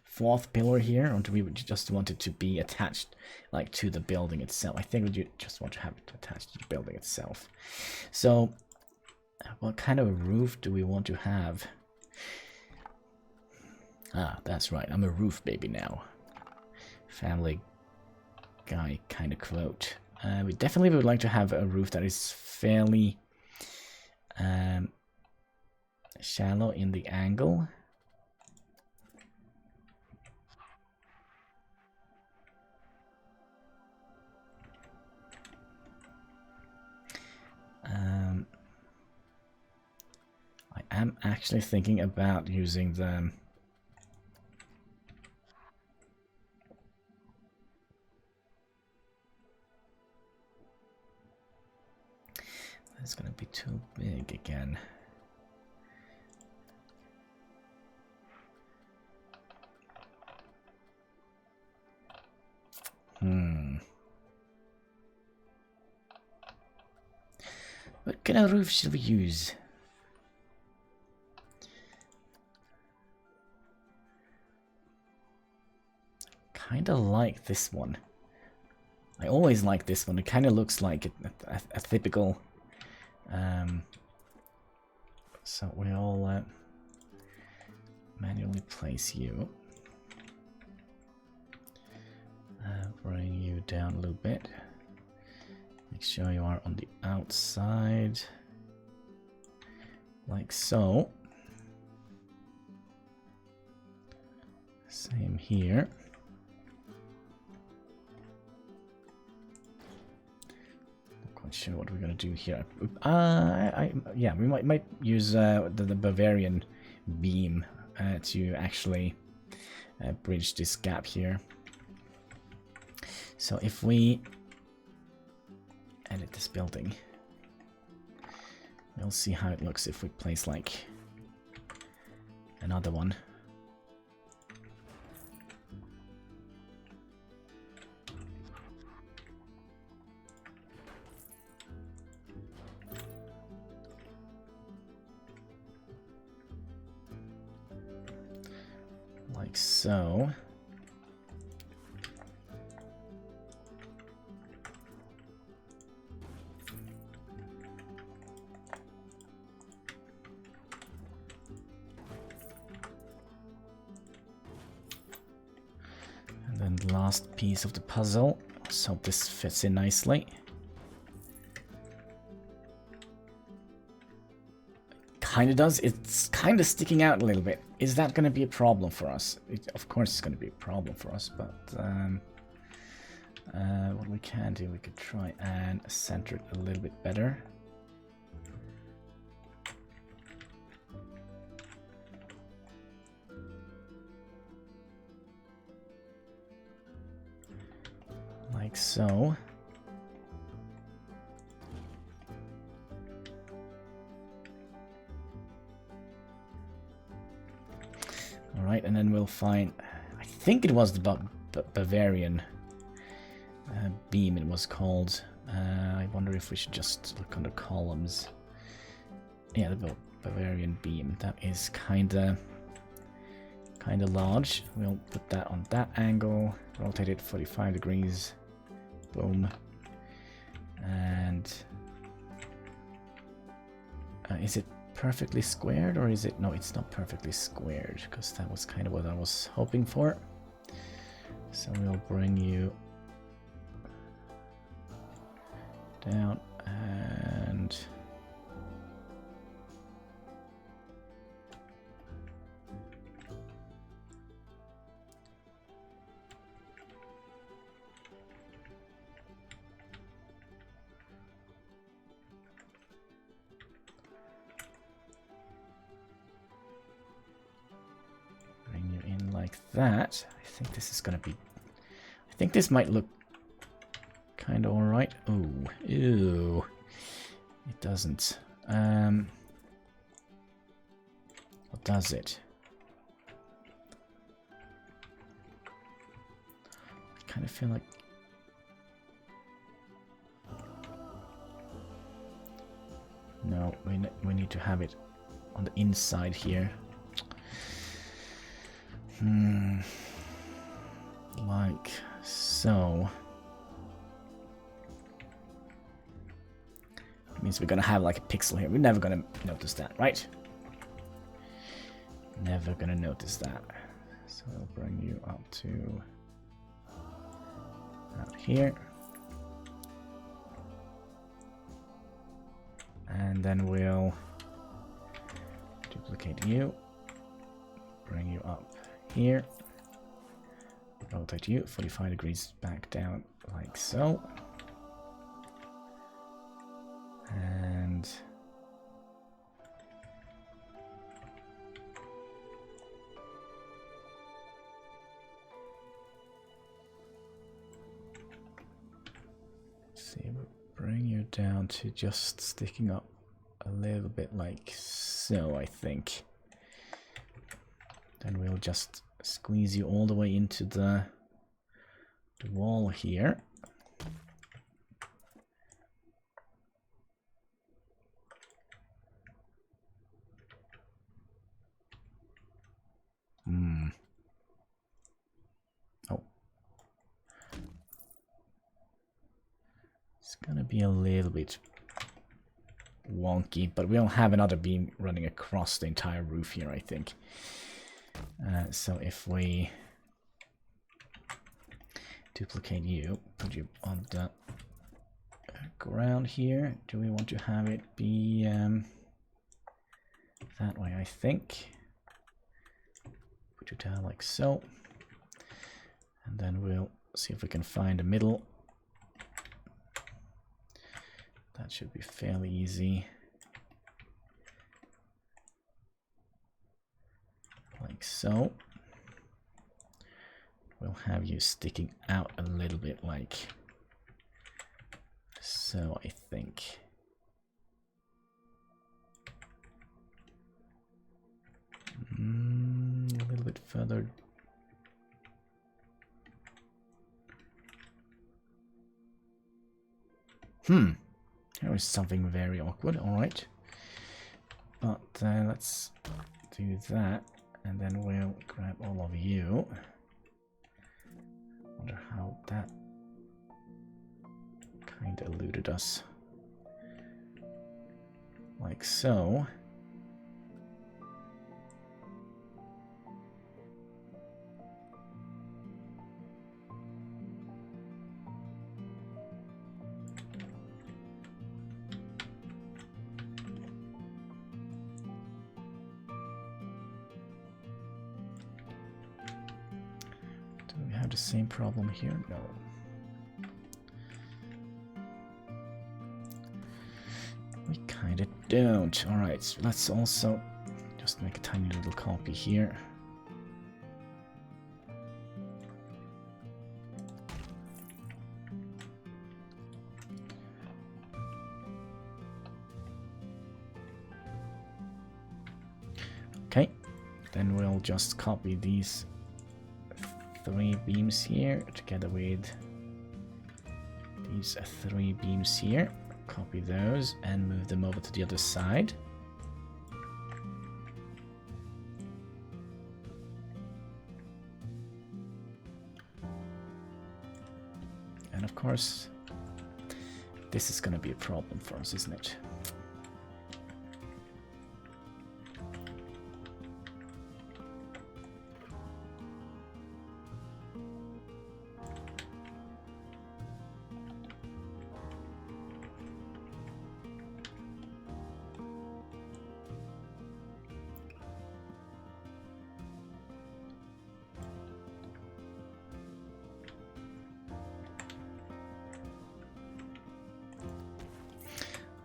fourth pillar here, or do we just want it to be attached, like, to the building itself? I think we just want to have it attached to the building itself. So, what kind of roof do we want to have? Ah, that's right. I'm a roof baby now. Family Guy kind of quote. We definitely would like to have a roof that is fairly shallow in the angle. I am actually thinking about using the it's gonna be too big again. What kind of roof should we use? Kinda like this one. I always like this one. It kind of looks like a typical. So we'll manually place you. Bring you down a little bit. Make sure you are on the outside. Like so. Same here. Not quite sure what we're gonna do here. Yeah, we might use the Bavarian beam to actually bridge this gap here. So if we edit this building, we'll see how it looks if we place like another one. Like so. Last piece of the puzzle. Let's hope this fits in nicely. Kinda does. It's kinda sticking out a little bit. Is that gonna be a problem for us? Of course it's gonna be a problem for us, but what we can do, we could try and center it a little bit better. Like so. Alright, and then we'll find, I think it was the Bavarian beam it was called. I wonder if we should just look on the columns. Yeah, the Bavarian beam. That is kinda large. We'll put that on that angle, rotate it 45 degrees. Boom. And is it perfectly squared, or is it? No, it's not perfectly squared, because that was kind of what I was hoping for. So we'll bring you down and that. I think this is gonna be... I think this might look kind of alright. Oh, ew. It doesn't. What does it? I kind of feel like... No, we need to have it on the inside here. Like so. It means we're gonna have like a pixel here. We're never gonna notice that, right? Never gonna notice that. So I'll bring you up to out here. And then we'll duplicate you, bring you up here, rotate you 45 degrees back down like so. And see, we'll bring you down to just sticking up a little bit like so, I think. Then we'll just squeeze you all the way into the wall here. Oh. It's gonna be a little bit wonky, but we don't have another beam running across the entire roof here, I think. So if we duplicate you, put you on the ground here, do we want to have it be that way? I think. Put you down like so, and then we'll see if we can find a middle. That should be fairly easy. Like so. We'll have you sticking out a little bit like so, I think. A little bit further. Here is something very awkward, alright. But let's do that, and then we'll grab all of you. Wonder how that kind of eluded us. Like so. The same problem here? No. We kind of don't. Alright, so let's also just make a tiny little copy here. Okay, then we'll just copy these 3 beams here together with these 3 beams here. Copy those and move them over to the other side. And of course, this is going to be a problem for us, isn't it?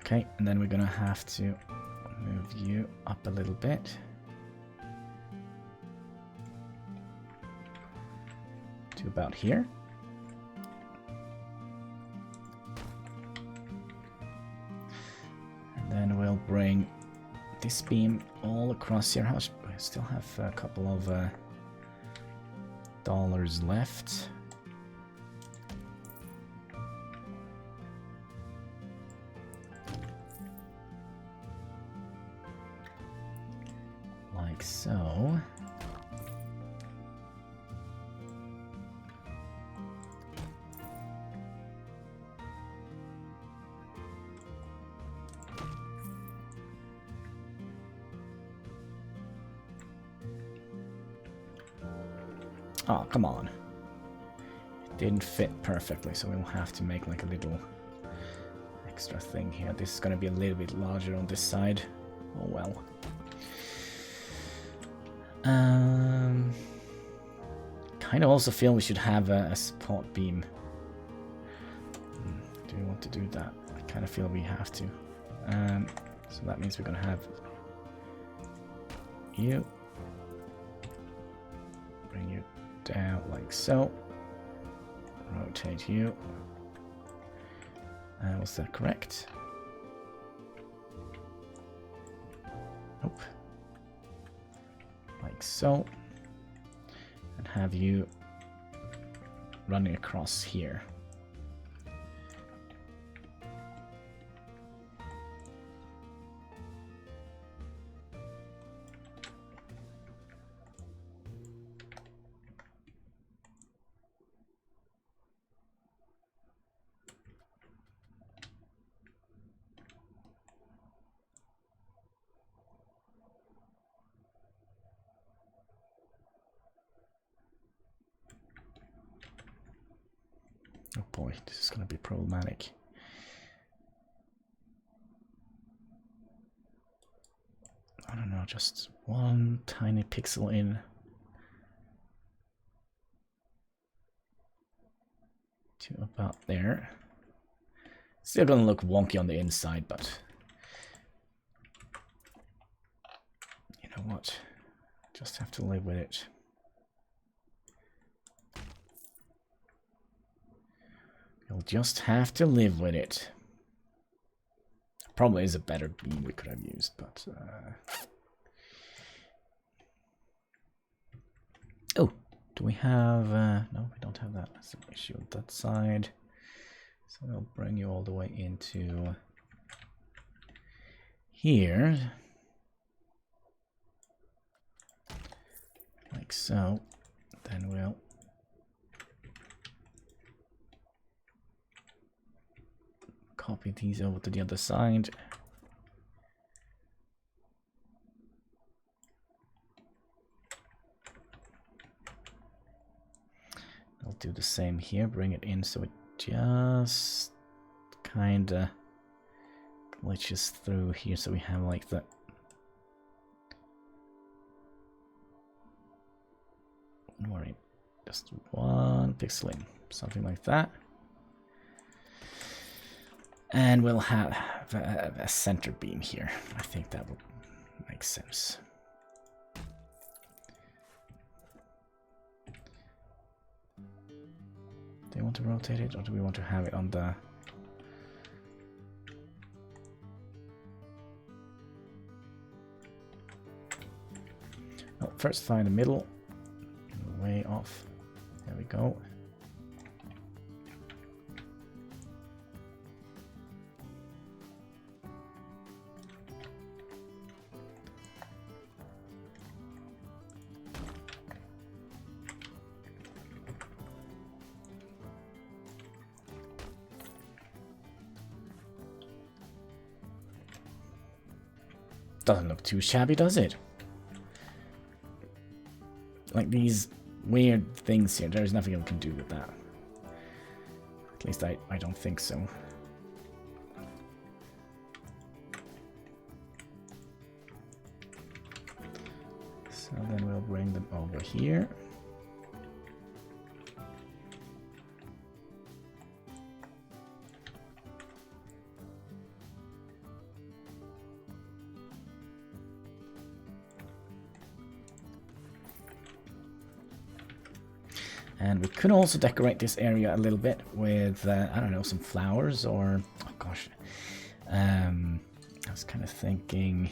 Okay, and then we're gonna have to move you up a little bit. to about here. And then we'll bring this beam all across here. I still have a couple of dollars left. Like so. Oh, come on. It didn't fit perfectly, so we'll have to make like a little extra thing here. This is going to be a little bit larger on this side. Oh well. Kind of also feel we should have a support beam. Do we want to do that? I kind of feel we have to. So that means we're going to have you. Bring you down like so. Rotate you. Was that correct? Nope. Like so. And have you running across here. Oh boy, this is going to be problematic. I don't know, just one tiny pixel in. To about there. Still going to look wonky on the inside, but you know what? Just have to live with it. You'll just have to live with it. Probably is a better beam we could have used, but oh, do we have no, we don't have that. That's an issue on that side. So we'll bring you all the way into here. Like so. Then we'll copy these over to the other side. I'll do the same here, bring it in so it just kinda glitches through here, so we have like the don't worry, just one pixel in, something like that. And we'll have a center beam here. I think that would make sense. Do you want to rotate it, or do we want to have it on the... Oh, first find the middle. Way off. There we go. Doesn't look too shabby, does it? Like these weird things here, there's nothing we can do with that. At least I don't think so. So then we'll bring them over here. And we could also decorate this area a little bit with, I don't know, some flowers or... Oh gosh. I was kind of thinking...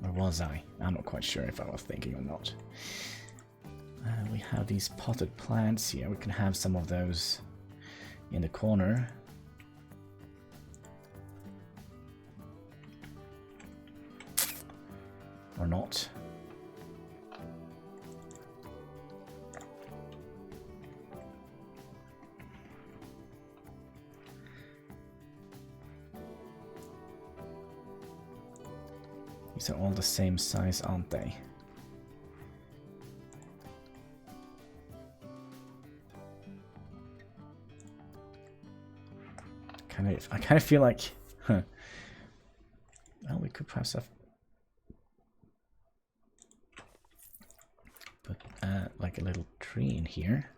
Where was I? I'm not quite sure if I was thinking or not. We have these potted plants here. We can have some of those in the corner. Or not. These are all the same size, aren't they? I kind of feel like, well, we could perhaps have put like a little tree in here.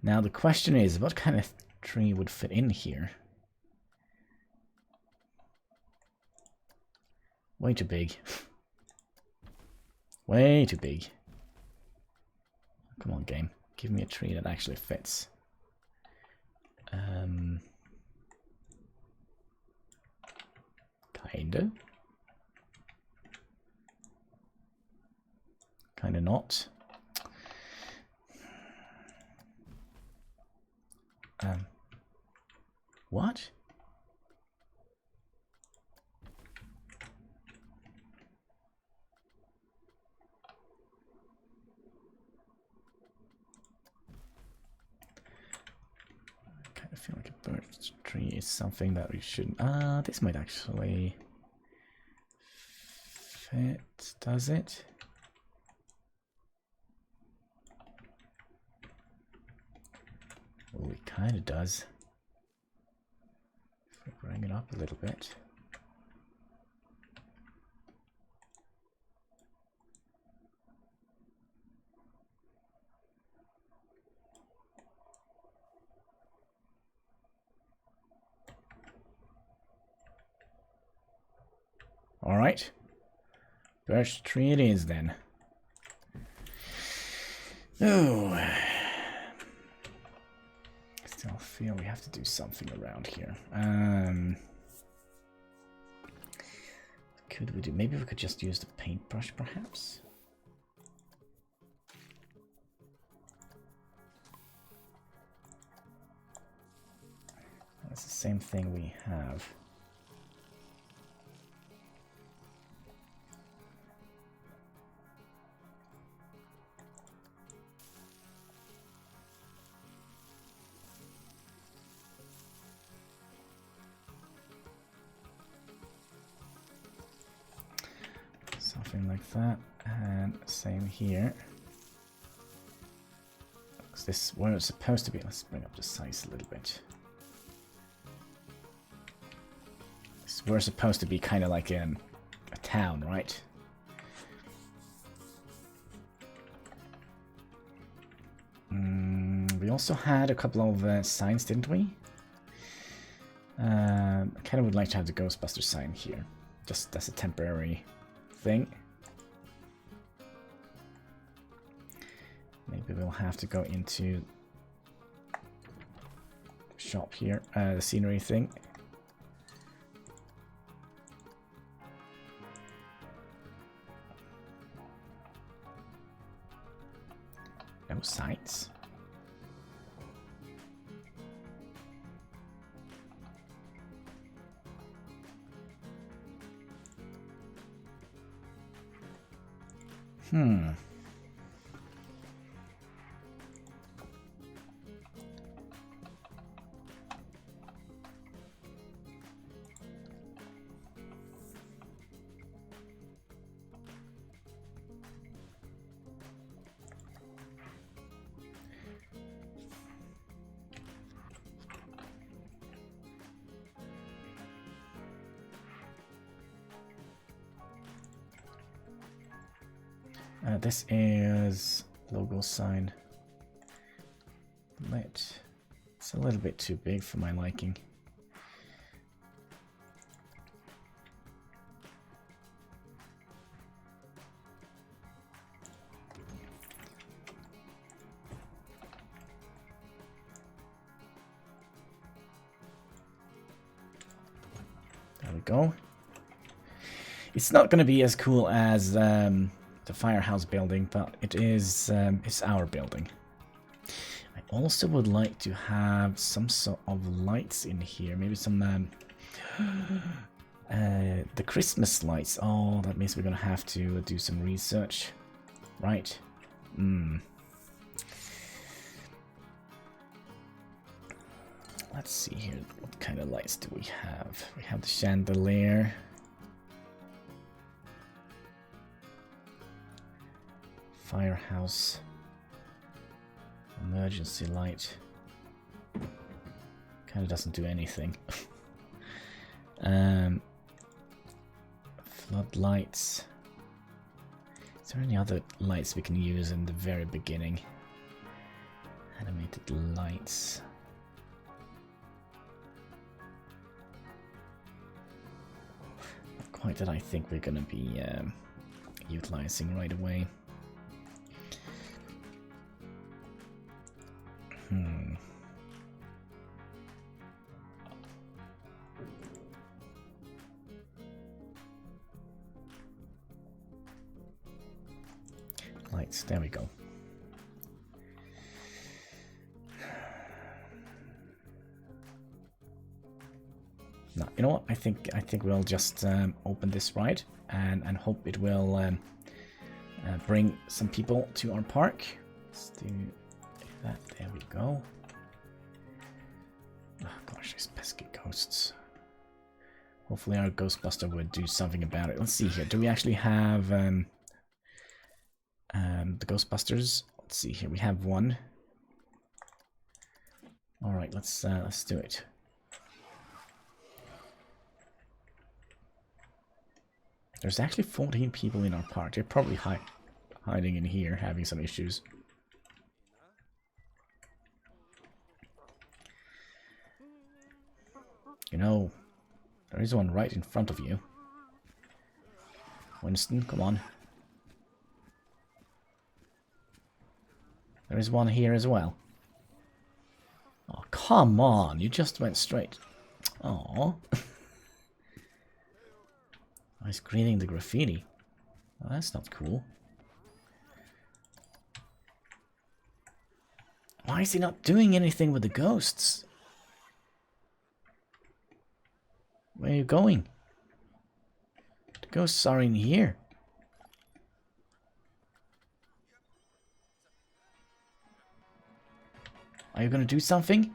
Now the question is, what kind of tree would fit in here? Way too big. Way too big. Come on, game. Give me a tree that actually fits. Kinda. Kinda not. What? I kind of feel like a birch tree is something that we should... this might actually fit, does it? Well, it kind of does. If we bring it up a little bit. All right. Birch tree it is then. Oh. Still feel we have to do something around here. Could we do? Maybe we could just use the paintbrush, perhaps. That's the same thing we have. Something like that, and same here. Is this where it's supposed to be? Let's bring up the size a little bit. We're supposed to be kind of like in a town, right? We also had a couple of signs, didn't we? I kind of would like to have the Ghostbuster sign here, just as a temporary thing. Maybe we'll have to go into shop here, the scenery thing. No sights. This is logo sign. Lit. It's a little bit too big for my liking. we go. It's not going to be as cool as the firehouse building, but it is it's our building. I also would like to have some sort of lights in here. Maybe some the Christmas lights. Oh, that means we're going to have to do some research. Right. Let's see here. What kind of lights do we have? We have the chandelier. Firehouse. Emergency light. Kind of doesn't do anything. Floodlights. Is there any other lights we can use in the very beginning? Animated lights. Not quite that I think we're going to be utilizing right away. Lights, there we go. Now, you know what? I think we'll just open this ride and hope it will bring some people to our park. Let's do that. There we go. Oh gosh, these pesky ghosts. Hopefully our Ghostbuster would do something about it. Let's see here. Do we actually have the Ghostbusters? Let's see here. We have one. All right, let's do it. There's actually 14 people in our park. They're probably hiding in here, having some issues. You know, there is one right in front of you. Winston, come on. There is one here as well. Oh, come on. You just went straight. Oh. He's cleaning the graffiti. Well, that's not cool. Why is he not doing anything with the ghosts? Where are you going? The ghosts are in here. Are you going to do something?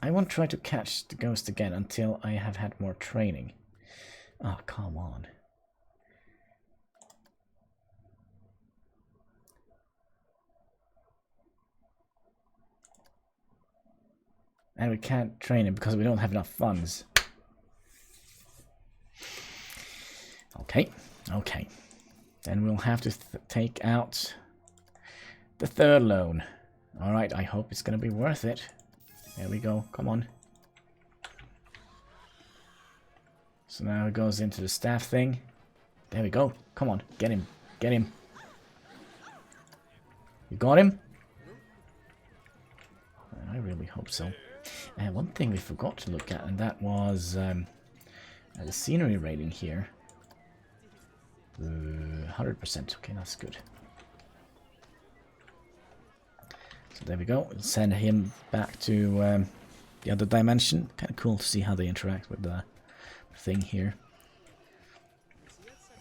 I won't try to catch the ghost again until I have had more training. Oh, come on. And we can't train him because we don't have enough funds. Okay, okay. Then we'll have to take out the third loan. Alright, I hope it's going to be worth it. There we go, come on. So now it goes into the staff thing. There we go, come on, get him, get him. You got him? I really hope so. One thing we forgot to look at, and that was the scenery rating here. 100%, okay, that's good. So there we go, we'll send him back to the other dimension. Kind of cool to see how they interact with the thing here.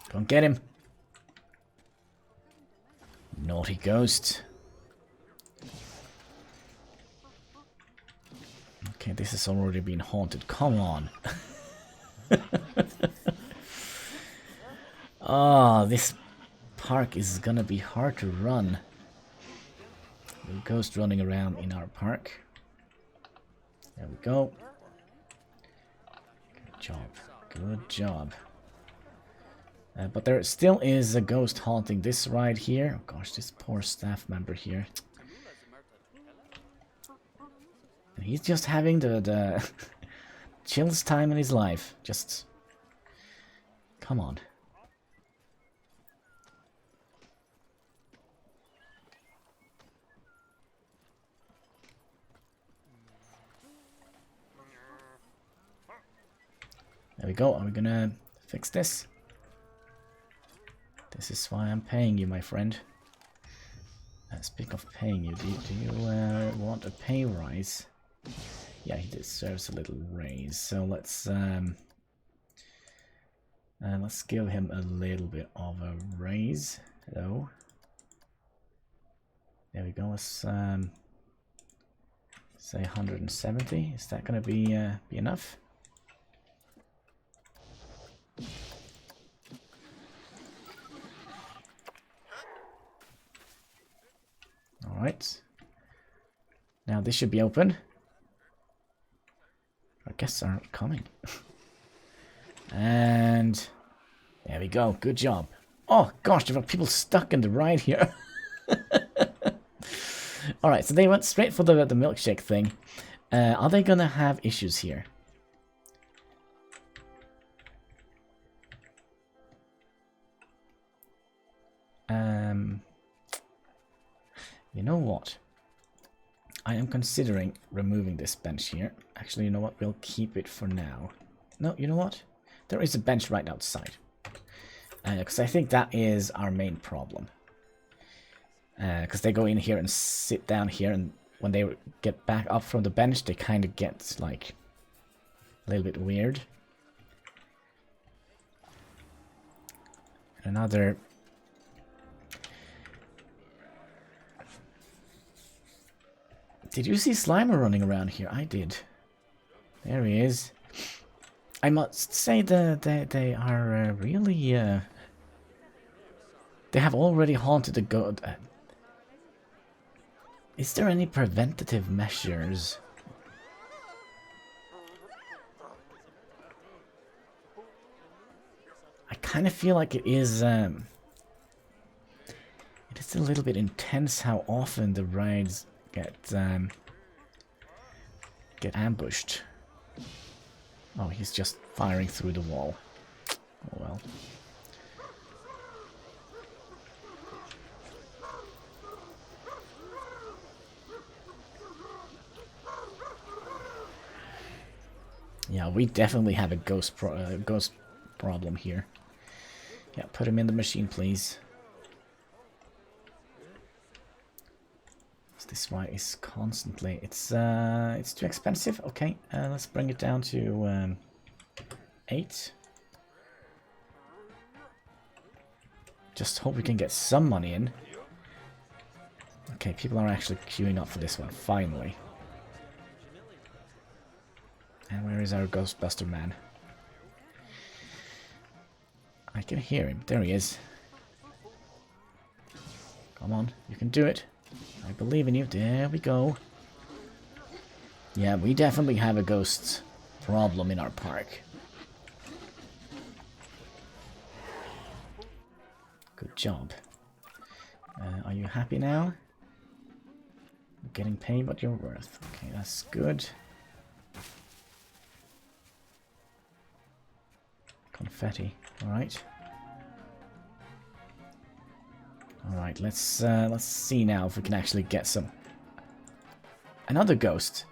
Go and get him. Naughty ghost. Okay, this has already been haunted. Come on. Oh, this park is gonna be hard to run. The ghost running around in our park. There we go. Good job. Good job. But there still is a ghost haunting this ride here. Oh gosh, this poor staff member here. And he's just having the chillest time in his life. Just... come on. There we go. Are we gonna fix this? This is why I'm paying you, my friend. Speak of paying you, do you want a pay rise? Yeah, he deserves a little raise. So let's give him a little bit of a raise. Hello. There we go. Let's say 170. Is that gonna be enough? All right. Now this should be open. Our guests aren't coming. And there we go. Good job. Oh gosh, there are people stuck in the ride here. All right, so they went straight for the milkshake thing. Are they gonna have issues here? You know what? I am considering removing this bench here. Actually, you know what? We'll keep it for now. No, you know what? There is a bench right outside. Because I think that is our main problem. Because they go in here and sit down here, and when they get back up from the bench, they kind of get, like, a little bit weird. And another... Did you see Slimer running around here? I did. There he is. I must say that they are really... they have already haunted the god. Is there any preventative measures? I kind of feel like it is a little bit intense how often the rides get ambushed. Oh, he's just firing through the wall. Oh well. Yeah, we definitely have a ghost problem here. Yeah, put him in the machine, please. This why is constantly... It's too expensive. Okay, let's bring it down to 8. Just hope we can get some money in. Okay, people are actually queuing up for this one, finally. And where is our Ghostbuster man? I can hear him. There he is. Come on, you can do it. I believe in you. There we go. Yeah, we definitely have a ghost problem in our park. Good job. Are you happy now? You're getting paid what you're worth. Okay, that's good. Confetti. Alright. Alright, let's see now if we can actually get some... Another ghost.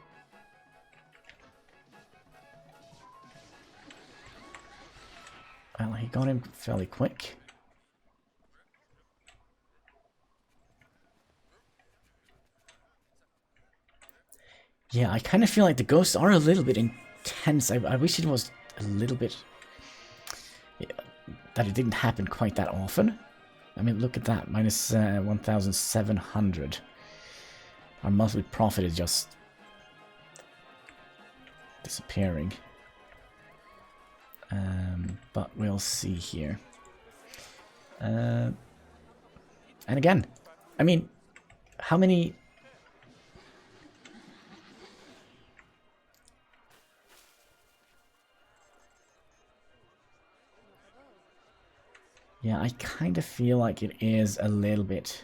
Well, he got him fairly quick. Yeah, I kind of feel like the ghosts are a little bit intense. I wish it was a little bit... Yeah, that it didn't happen quite that often. I mean, look at that. Minus 1,700. Our monthly profit is just... disappearing. But we'll see here. And again, I mean, how many... Yeah, I kind of feel like it is a little bit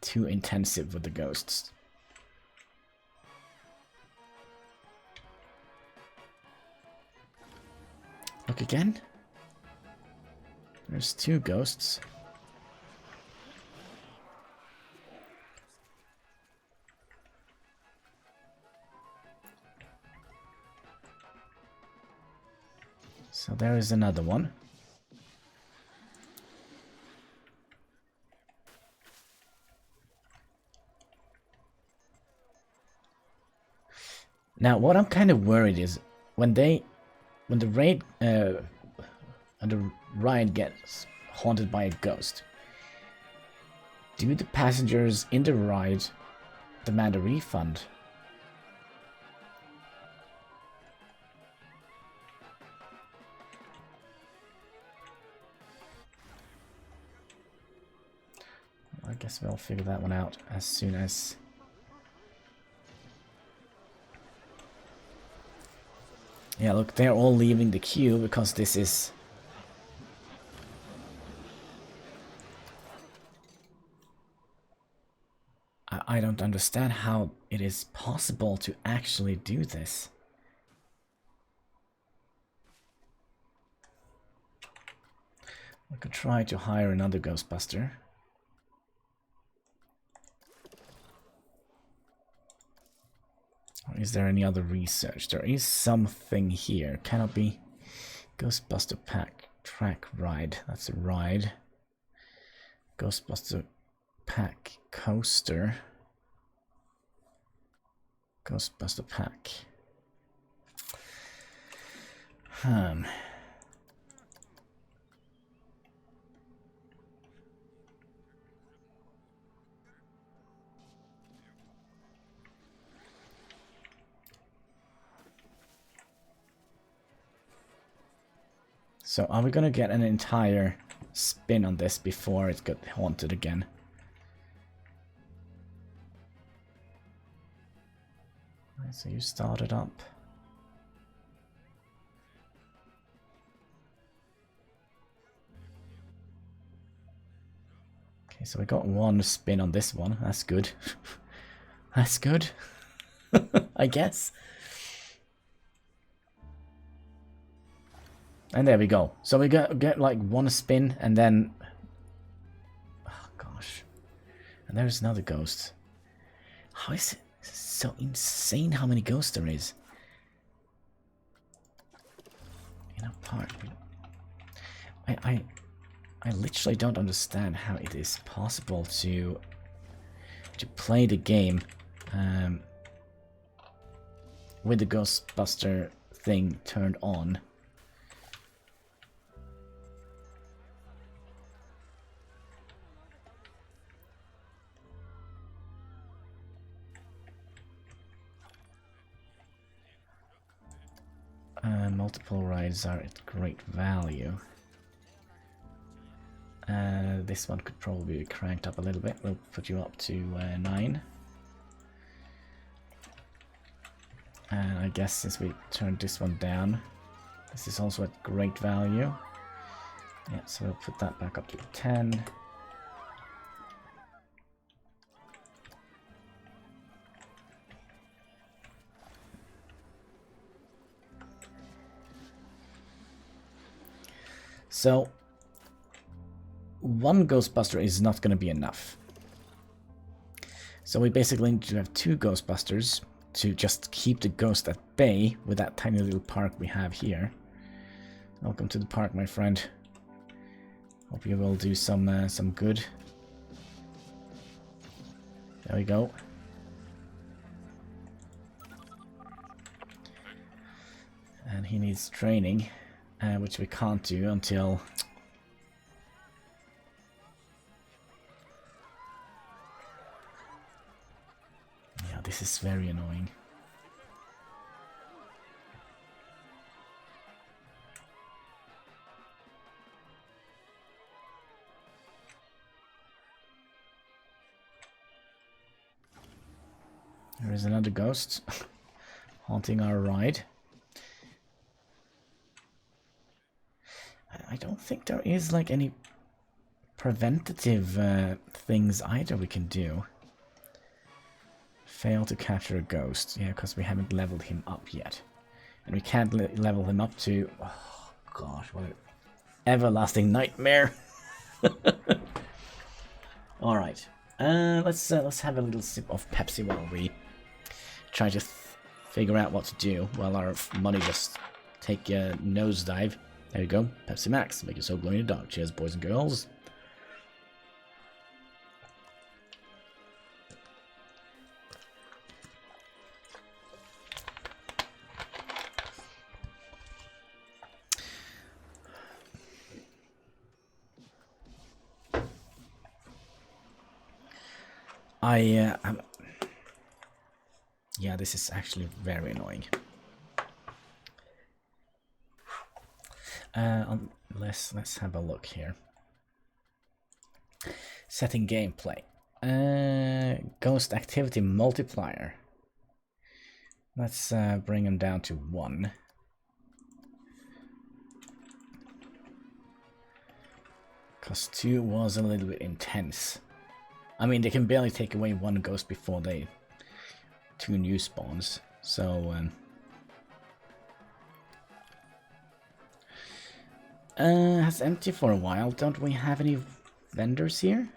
too intensive with the ghosts. Look again. There's 2 ghosts. So there is another one. Now, what I'm kind of worried is when the ride gets haunted by a ghost, do the passengers in the ride demand a refund? I guess we'll figure that one out as soon as... Yeah, look, they're all leaving the queue because this is... I don't understand how it is possible to actually do this. I could try to hire another Ghostbuster. Or is there any other research? There is something here. Cannot be Ghostbuster Pack Track Ride. That's a ride. Ghostbuster Pack Coaster. Ghostbuster Pack. So are we gonna get an entire spin on this before it got haunted again? Right, so you started up. Okay, so we got one spin on this one. That's good. That's good. I guess. And there we go. So we get like one spin and then... Oh gosh. And there's another ghost. How is it so insane how many ghosts there is? In a park. I literally don't understand how it is possible to play the game with the Ghostbuster thing turned on. Multiple rides are at great value. This one could probably be cranked up a little bit. We'll put you up to 9. And I guess since we turned this one down, this is also at great value. Yeah, so we'll put that back up to 10. So, one Ghostbuster is not going to be enough. So we basically need to have 2 Ghostbusters to just keep the ghost at bay with that tiny little park we have here. Welcome to the park, my friend. Hope you will do some good. There we go. And he needs training. Which we can't do until... Yeah, this is very annoying. There is another ghost haunting our ride. I don't think there is like any preventative things either we can do. Fail to capture a ghost. Yeah, because we haven't leveled him up yet. And we can't level him up to... Oh gosh, what an everlasting nightmare. Alright. Let's have a little sip of Pepsi while we try to figure out what to do while our money just take a nosedive. There you go. Pepsi Max. Make your soul glow in the dark. Cheers, boys and girls. Yeah, this is actually very annoying. Let's have a look here. Setting gameplay. Ghost activity multiplier. Let's bring them down to 1. Because 2 was a little bit intense. I mean, they can barely take away 1 ghost before 2 new spawns. So, it's empty for a while. Don't we have any vendors here?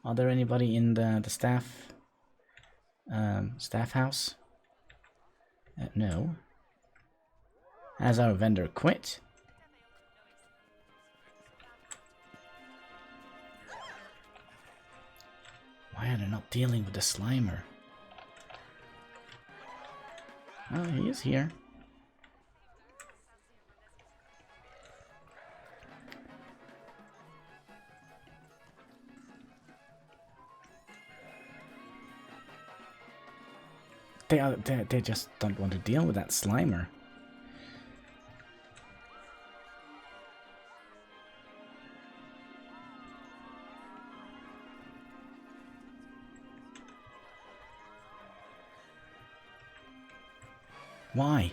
Are there anybody in the staff house? No. Has our vendor quit? Why are they not dealing with the Slimer? Oh, he is here. They just don't want to deal with that Slimer. Why?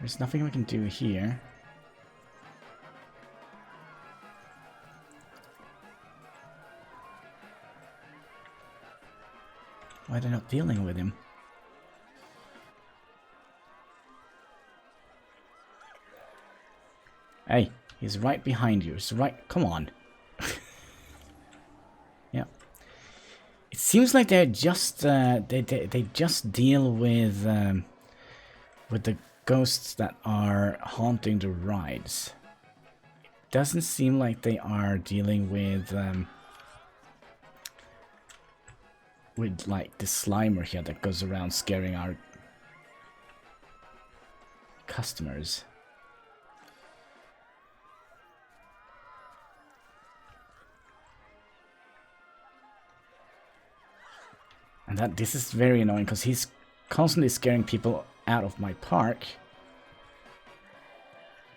There's nothing we can do here. Why are they not dealing with him? Hey, he's right behind you. He's right. Come on. Yeah. It seems like they're just they just deal with the ghosts that are haunting the rides. It doesn't seem like they are dealing with like the Slimer here that goes around scaring our customers. And this is very annoying because he's constantly scaring people out of my park.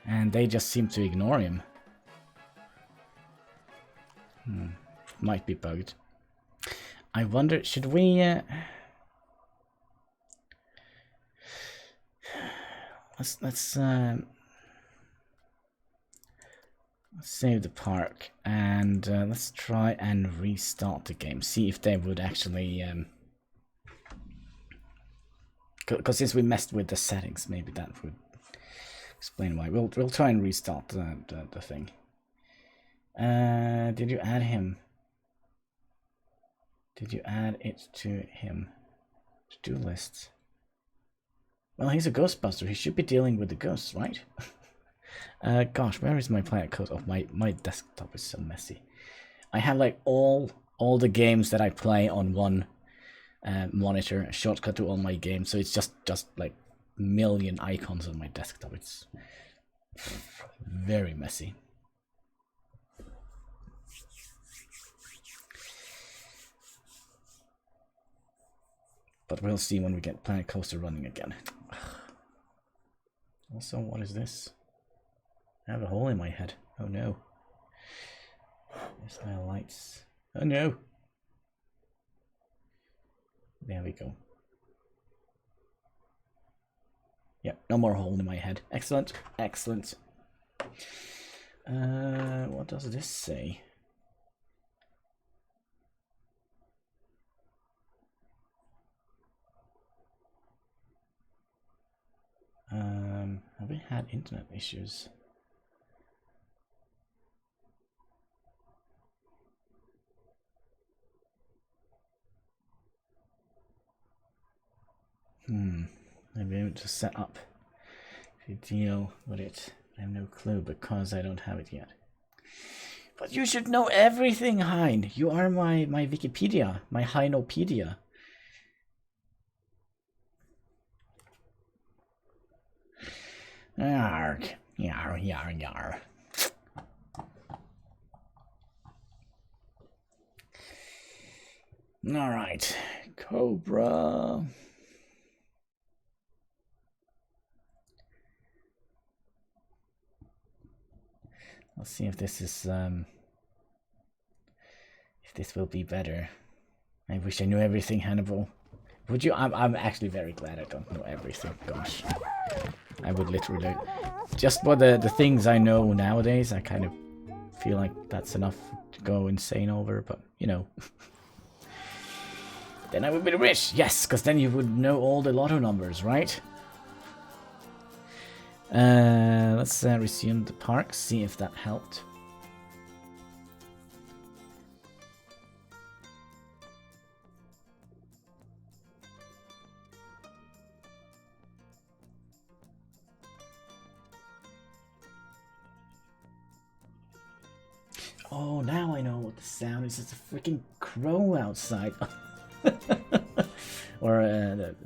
And they just seem to ignore him. Might be bugged. I wonder, should we... Let's save the park and let's try and restart the game. See if they would actually... Because since we messed with the settings, maybe that would explain why. We'll try and restart the thing. Did you add him? Did you add it to him? To-do list. Well, he's a Ghostbuster. He should be dealing with the ghosts, right? Gosh, where is my player code? Oh, my desktop is so messy. I have like all the games that I play on one monitor, a shortcut to all my games. So it's just like million icons on my desktop. It's very messy. But we'll see when we get Planet Coaster running again. Also, what is this? I have a hole in my head. Oh no. There's my lights. Oh no. There we go. Yep, no more hole in my head. Excellent. Excellent. What does this say? Have we had internet issues? Maybe to set up to deal with it. I have no clue because I don't have it yet. But you should know everything, Hein. You are my Wikipedia, my Heinopedia. Yarg, yar, yar, yar. All right, Cobra. Let's see if this is if this will be better. I wish I knew everything, Hannibal. Would you? I'm actually very glad I don't know everything. Gosh, I would literally just for the things I know nowadays. I kind of feel like that's enough to go insane over. But you know, then I would be rich. Yes, because then you would know all the lotto numbers, right? Let's resume the park, see if that helped. Oh, now I know what the sound is. It's a freaking crow outside. Or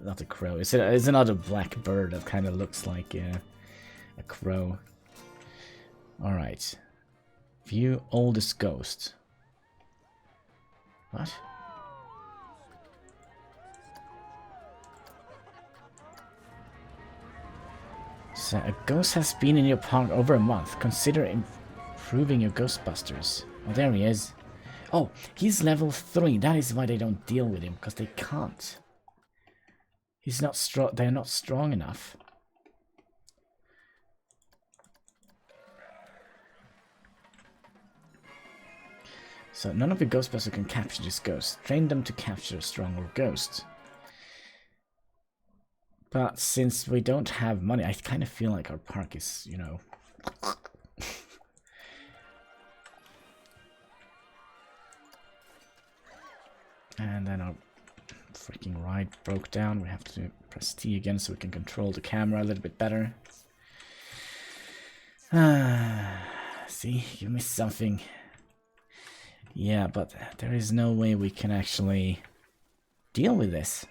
not a crow. It's another black bird that kind of looks like a crow. All right. View oldest ghost. What? So a ghost has been in your park over a month. Consider improving your Ghostbusters. Oh, there he is. Oh, he's level 3. That is why they don't deal with him, because they can't. He's not strong. They're not strong enough. So none of the Ghostbusters can capture this ghost. Train them to capture a stronger ghost. But since we don't have money, I kind of feel like our park is, you know... And then our freaking ride broke down. We have to press T again so we can control the camera a little bit better. See, you missed something. Yeah, but there is no way we can actually deal with this.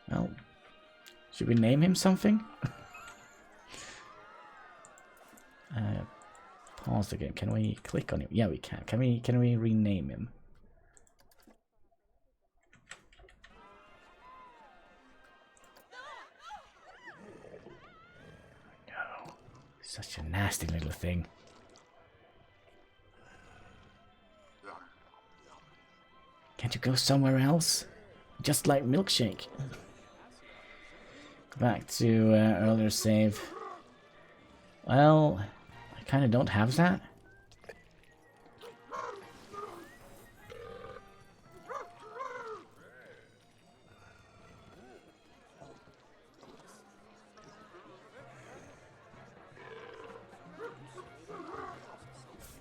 Well, should we name him something? Pause the game. Can we click on him? Yeah, we can. Can we rename him? No. Such a nasty little thing. Can't you go somewhere else? Just like Milkshake. Back to earlier save. Well, I kind of don't have that.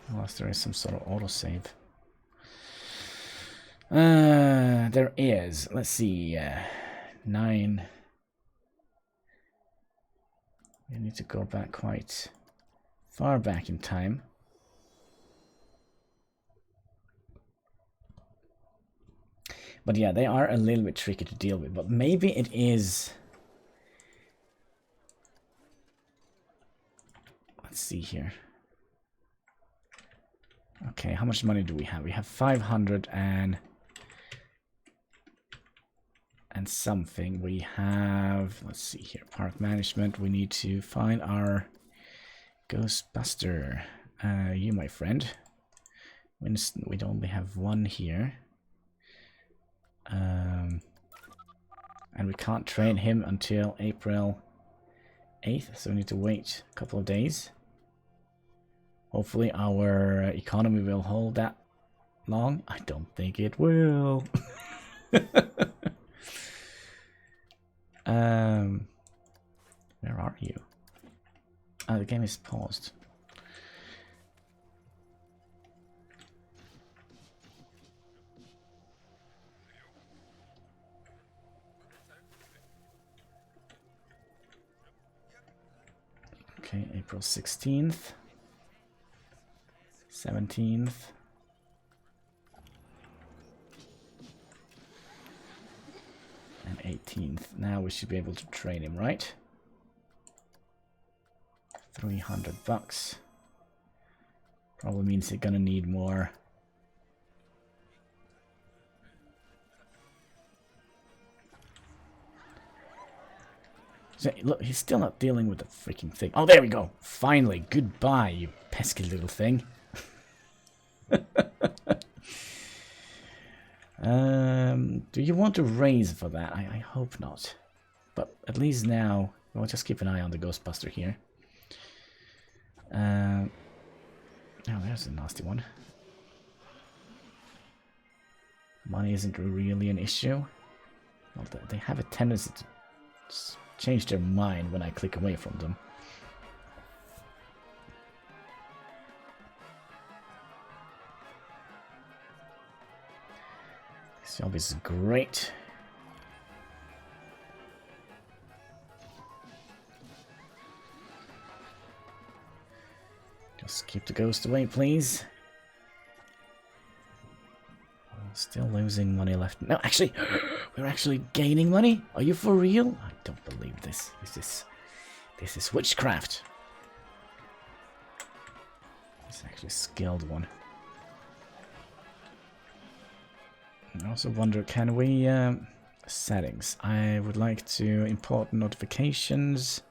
Unless there is some sort of autosave. There is. Let's see. 9. We need to go back quite far back in time. But yeah, they are a little bit tricky to deal with. But maybe it is... Let's see here. Okay, how much money do we have? We have 500 and something. We have, let's see here, park management. We need to find our Ghostbuster. You, my friend. Winston, we'd only have one here. And we can't train him until April 8th, so we need to wait a couple of days. Hopefully our economy will hold that long. I don't think it will. Where are you? The game is paused. Okay, April 16th. 17th. And 18th. Now we should be able to trade him, right? 300 bucks. Probably means he's gonna need more. So, look, he's still not dealing with the freaking thing. Oh, there we go. Finally, goodbye, you pesky little thing. Do you want to raise for that? I hope not. But at least now, we'll just keep an eye on the Ghostbuster here. Oh, there's a nasty one. Money isn't really an issue. Well, they have a tendency to change their mind when I click away from them. This job is great. Just keep the ghost away, please. Still losing money left. No, actually, we're actually gaining money. Are you for real? I don't believe this. This is witchcraft. It's actually a skilled one. I also wonder, can we settings? I would like to import notifications.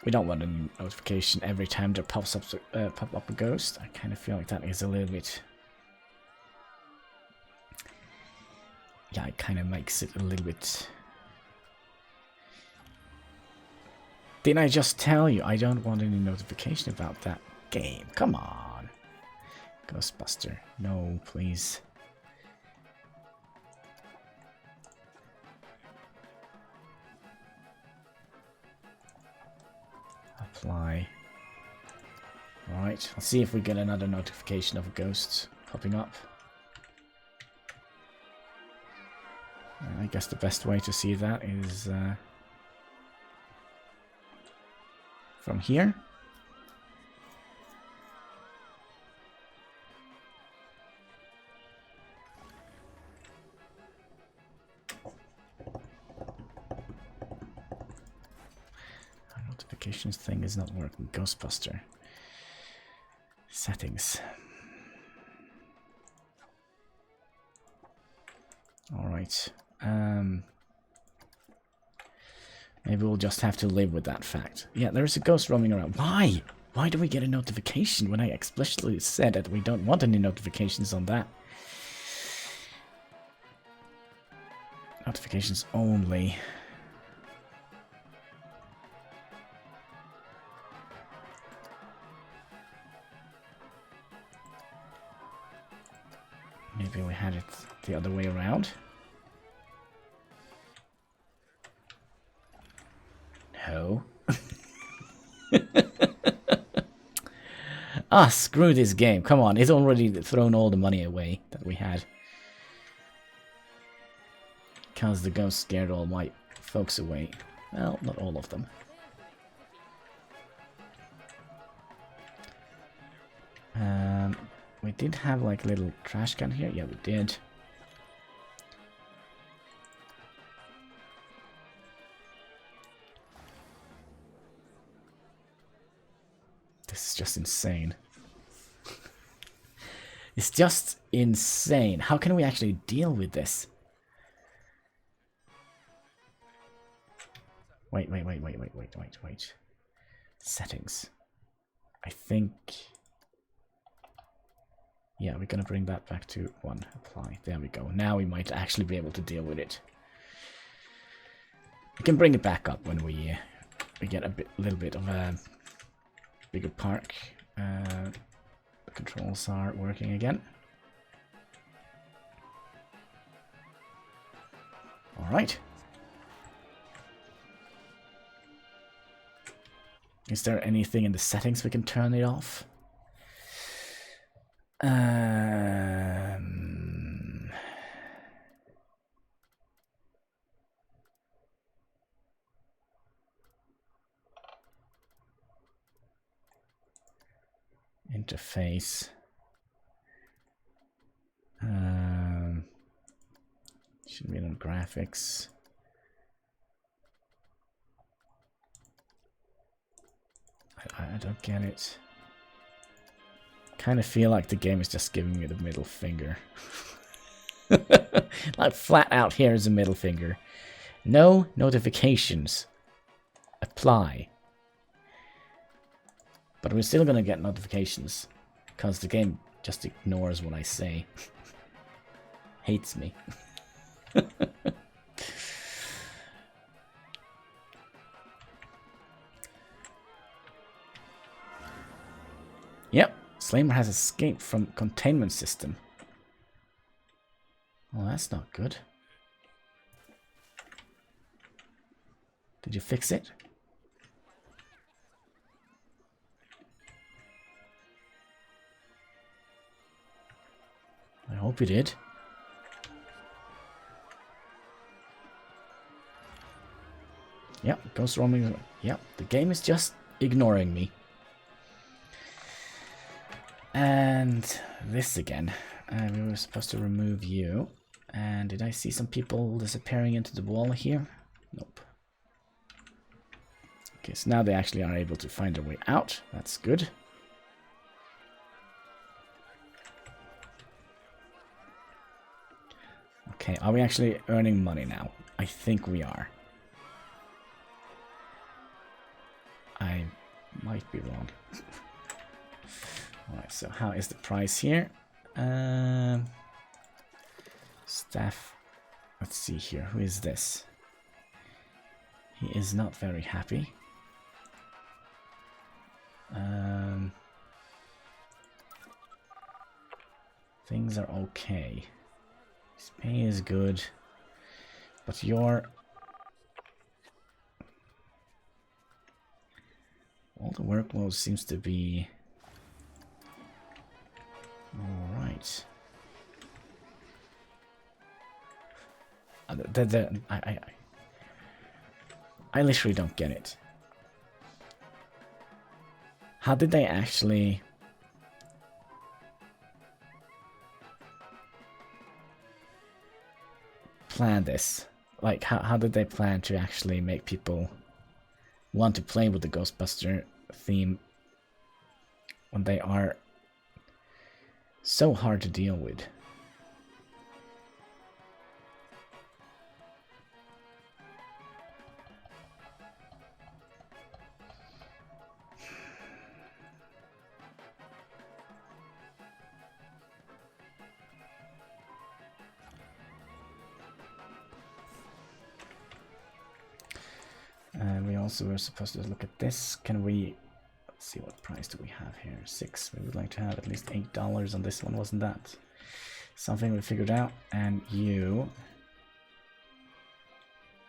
We don't want a notification every time there pops up a ghost. I kind of feel like that is a little bit... Yeah, it kind of makes it a little bit... Didn't I just tell you I don't want any notification about that game? Come on. Ghostbuster. No, please. Apply. Alright, let's see if we get another notification of a ghost popping up. I guess the best way to see that is from here. Notifications thing is not working. Ghostbuster. Settings. Alright. Maybe we'll just have to live with that fact. Yeah, there's a ghost roaming around. Why? Why do we get a notification when I explicitly said that we don't want any notifications on that? Notifications only. Maybe we had it the other way around. No. Ah, screw this game. Come on, it's already thrown all the money away that we had. Because the ghost scared all my folks away. Well, not all of them. We did have like a little trash can here. Yeah, we did. This is just insane. It's just insane. How can we actually deal with this? Wait. Settings. I think... Yeah, we're gonna bring that back to 1. Apply. There we go. Now we might actually be able to deal with it. We can bring it back up when we get a little bit of a bigger park. The controls are working again. All right. Is there anything in the settings we can turn it off? interface. Should be on graphics. I don't get it. Kind of feel like the game is just giving me the middle finger. Like flat out, here's a middle finger. No notifications. Apply. But we're still gonna get notifications because the game just ignores what I say. Hates me. Yep, Slamer has escaped from containment system. Well, that's not good. Did you fix it? I hope you did. Yep, ghost roaming. Yep, the game is just ignoring me. And this again. We were supposed to remove you. And did I see some people disappearing into the wall here? Nope. Okay, so now they actually are able to find their way out. That's good. Okay, are we actually earning money now? I think we are. I might be wrong. Alright, so how is the price here? Staff. Let's see here. Who is this? He is not very happy. Things are okay. His pay is good. But your... all the workload seems to be... alright. I literally don't get it. How did they actually... plan this? Like, how did they plan to actually make people want to play with the Ghostbuster theme when they are so hard to deal with? We also were supposed to look at this. Can we... let's see, what price do we have here? 6. We would like to have at least $8 on this one, wasn't that? Something we figured out. And you...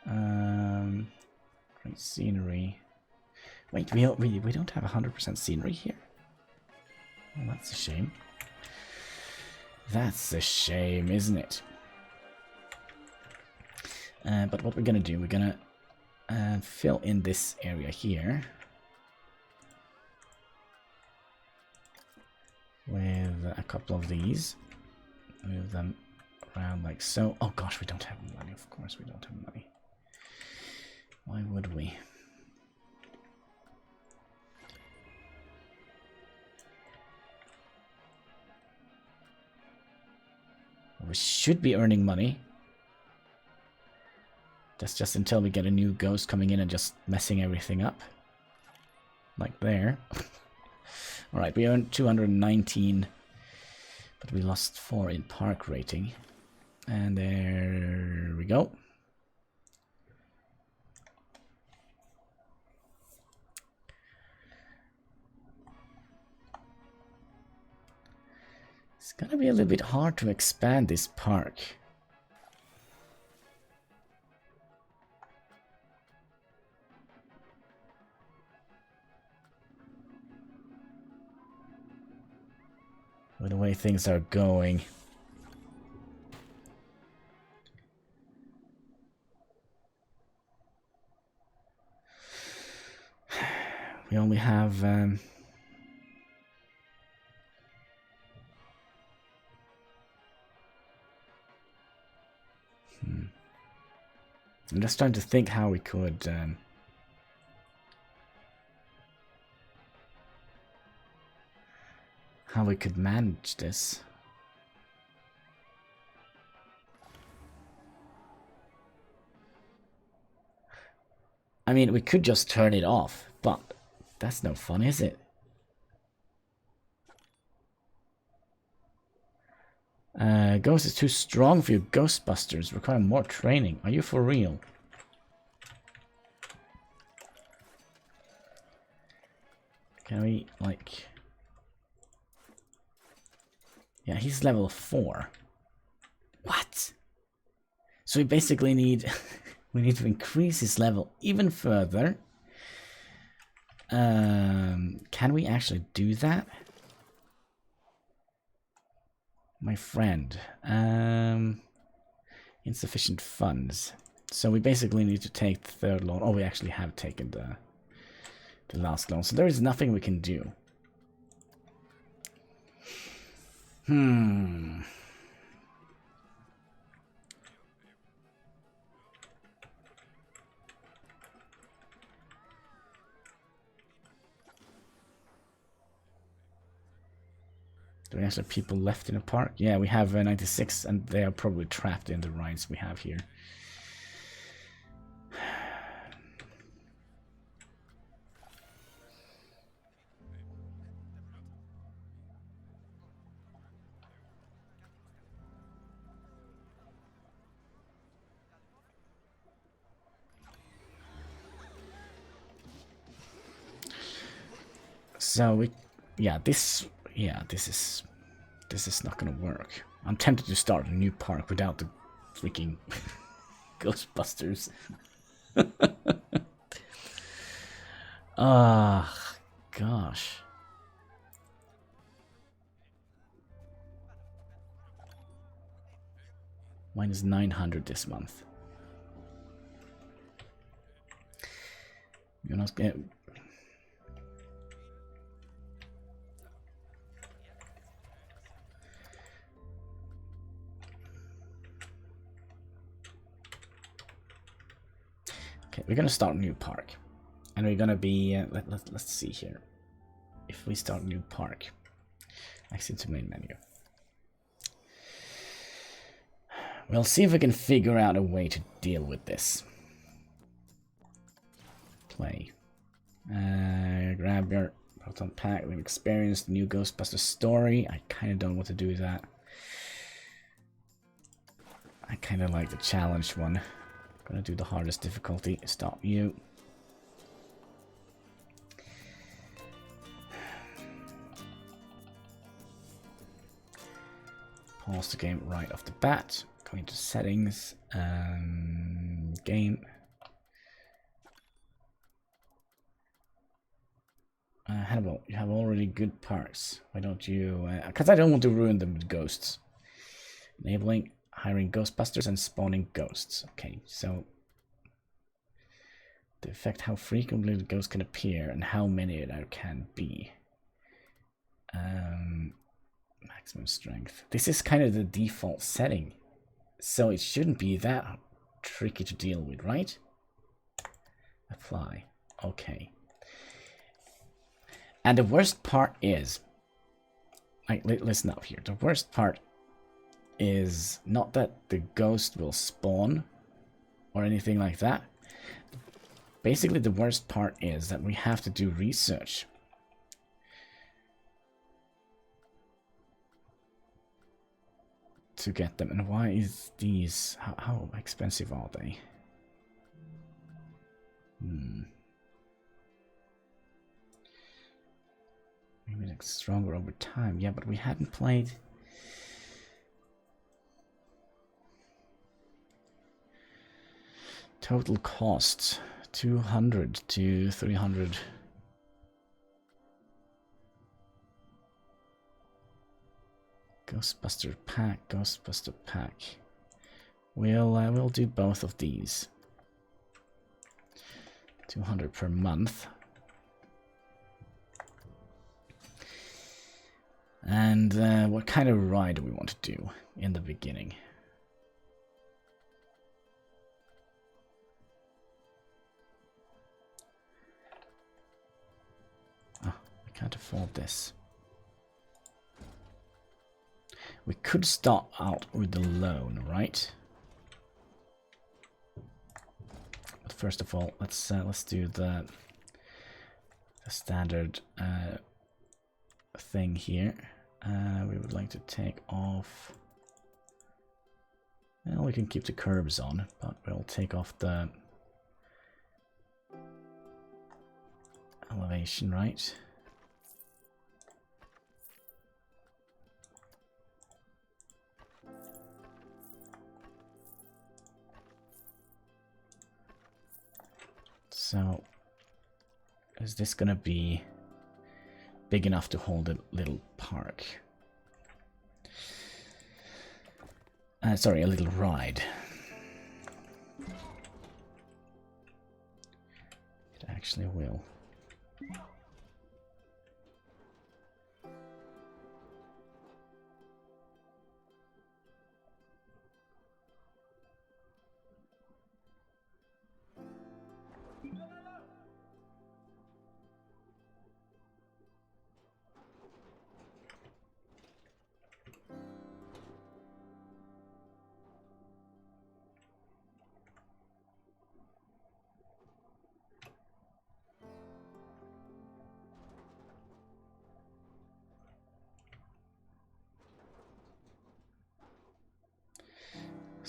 great scenery. Wait, we don't have 100% scenery here? Well, that's a shame. That's a shame, isn't it? But what we're gonna do, we're gonna fill in this area here with a couple of these. Move them around like so. Oh gosh, we don't have money. Of course we don't have money. Why would we? We should be earning money. That's just until we get a new ghost coming in and just messing everything up. Like there. Alright, we earned 219. But we lost 4 in park rating. And there we go. It's gonna be a little bit hard to expand this park. With the way things are going. We only have I'm just trying to think how we could... how we could manage this. I mean, we could just turn it off, but that's no fun, is it? Ghost is too strong for you. Ghostbusters require more training. Are you for real? Can we, like... Yeah, he's level 4. What? So we basically need... we need to increase his level even further. Can we actually do that? My friend. Insufficient funds. So we basically need to take the third loan. Oh, we actually have taken the last loan. So there is nothing we can do. Do we actually have people left in the park? Yeah, we have 96, and they are probably trapped in the rides we have here. So this is not gonna work. I'm tempted to start a new park without the freaking Ghostbusters. Ah, gosh. Mine is 900 this month. You're not gonna... Okay, we're gonna start a new park, and we're gonna be let's see here. If we start a new park, exit to main menu. We'll see if we can figure out a way to deal with this. Play. Grab your proton pack and experience the new Ghostbuster story. I kind of don't know what to do with that. I kind of like the challenge one. Gonna do the hardest difficulty. Stop you. Pause the game right off the bat. Go into settings. Game. Hannibal, you have already good parts. Why don't you... Because I don't want to ruin them with ghosts. Enabling hiring Ghostbusters and spawning ghosts. Okay, so... to affect how frequently the ghosts can appear and how many there can be. Maximum strength. This is kind of the default setting. So it shouldn't be that tricky to deal with, right? Apply. Okay. And the worst part is... listen up here. The worst part is not that the ghost will spawn or anything like that. Basically, the worst part is that we have to do research. To get them. And why is these... How expensive are they? Maybe it's stronger over time. Yeah, but we hadn't played... Total cost 200 to 300. Ghostbuster pack. We'll do both of these. 200 per month. And what kind of ride do we want to do in the beginning? can't afford this. We could start out with the loan, right? But first of all, let's do the standard thing here. We would like to take off. Well, we can keep the curbs on, but we'll take off the elevation, right? So, is this gonna be big enough to hold a little park? Sorry, a little ride. It actually will.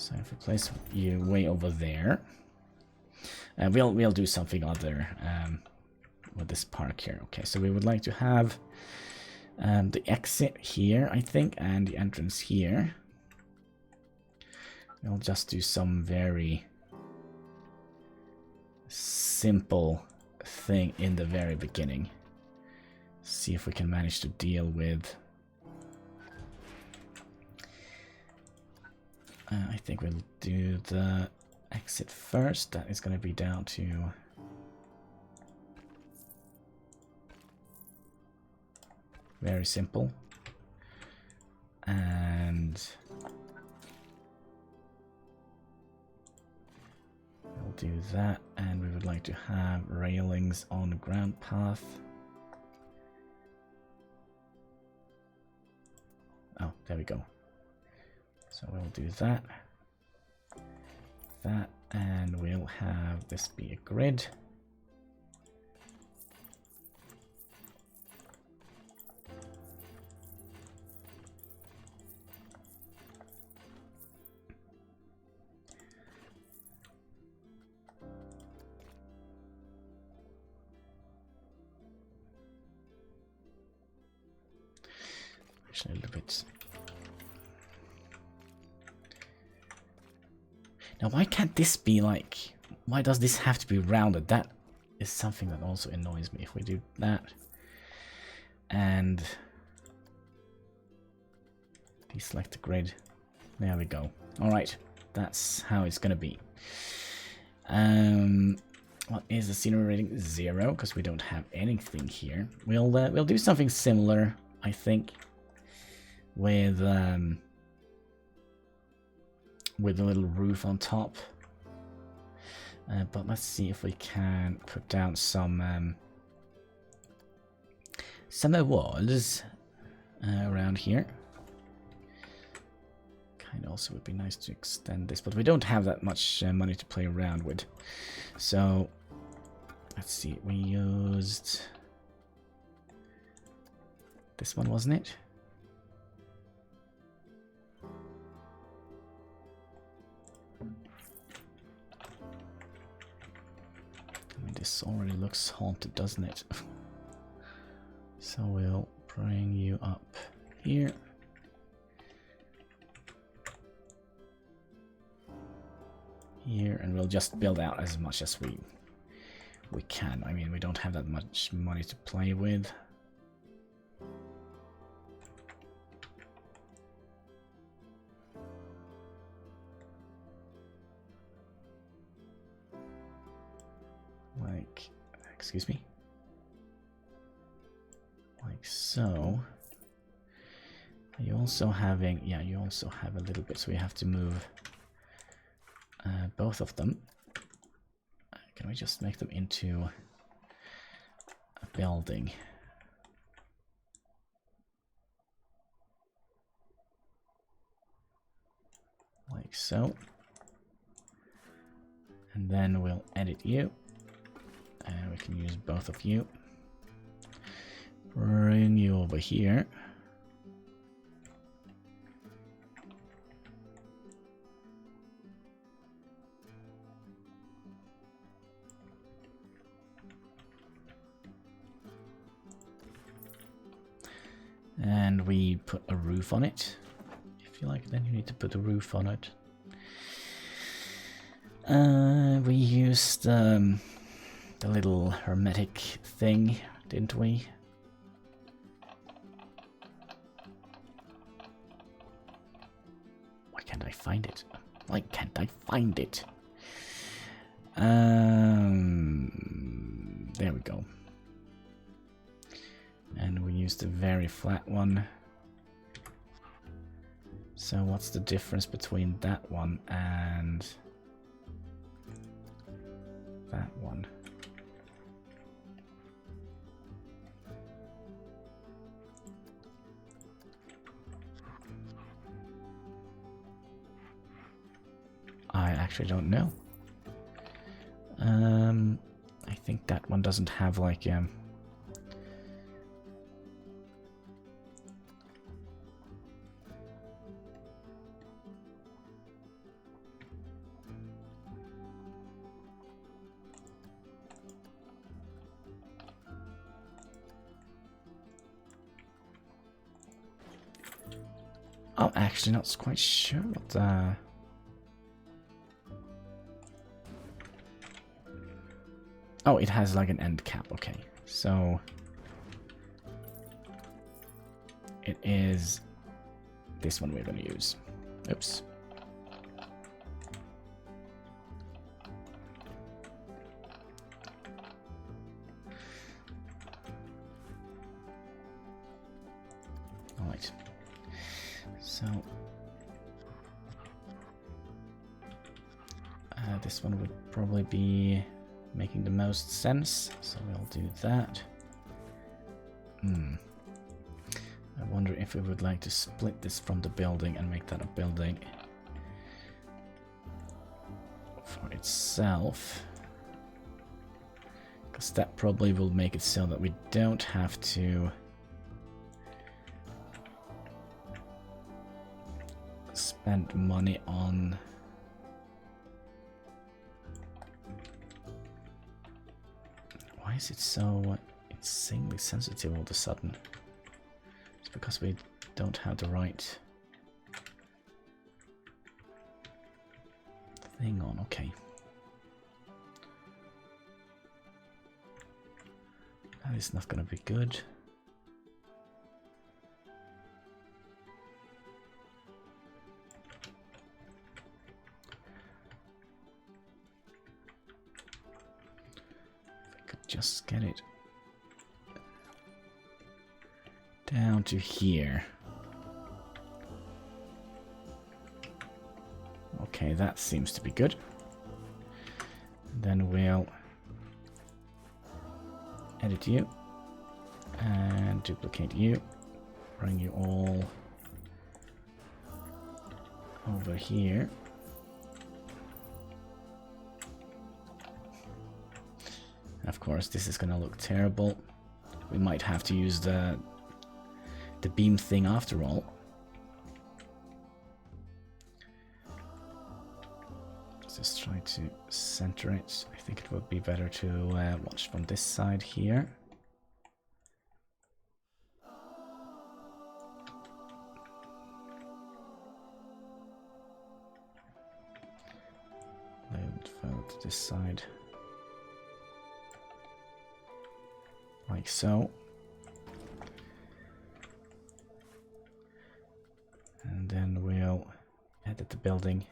So if we place you way over there, we'll do something other with this park here. Okay, so we would like to have the exit here, I think, and the entrance here. We'll just do some very simple thing in the very beginning. See if we can manage to deal with. I think we'll do the exit first. That is going to be down to very simple. And we'll do that. And we would like to have railings on the ground path. Oh, there we go. So we'll do that, and we'll have this be a grid. Actually, a little bit. Now, why can't this be like... Why does this have to be rounded? That is something that also annoys me. If we do that... And... deselect the grid. There we go. Alright. That's how it's gonna be. What is the scenery rating? 0, because we don't have anything here. We'll do something similar, I think. With a little roof on top, but let's see if we can put down some walls around here. Kind of also would be nice to extend this, but we don't have that much money to play around with. So let's see, we used this one, wasn't it? This already looks haunted, doesn't it? So we'll bring you up here. Here, and we'll just build out as much as we can. I mean, we don't have that much money to play with. Like, excuse me? Like so. You also having, yeah, you also have a little bit, so we have to move both of them. Can we just make them into a building? like so. And then we'll edit you. And we can use both of you. Bring you over here. And we put a roof on it. If you like, then you need to put a roof on it. We used the little hermetic thing, didn't we? Why can't I find it? Why can't I find it? There we go. And we used a very flat one. So what's the difference between that one and that one? I actually don't know. I think that one doesn't have like I'm actually not quite sure what Oh, it has like an end cap, okay. So it is this one we're gonna use. Oops. Alright. So this one would probably be making the most sense, so we'll do that. I wonder if we would like to split this from the building and make that a building for itself, because that probably will make it so that we don't have to spend money on Why is it so insanely sensitive all of a sudden? It's because we don't have the right thing on, okay. That is not gonna be good. Just get it down to here. Okay, that seems to be good. Then we'll edit you and duplicate you, bring you all over here. Of course, this is gonna look terrible. We might have to use the beam thing after all. Let's just try to center it. I think it would be better to watch from this side here. Load file to this side. Like so. And then we'll edit the building.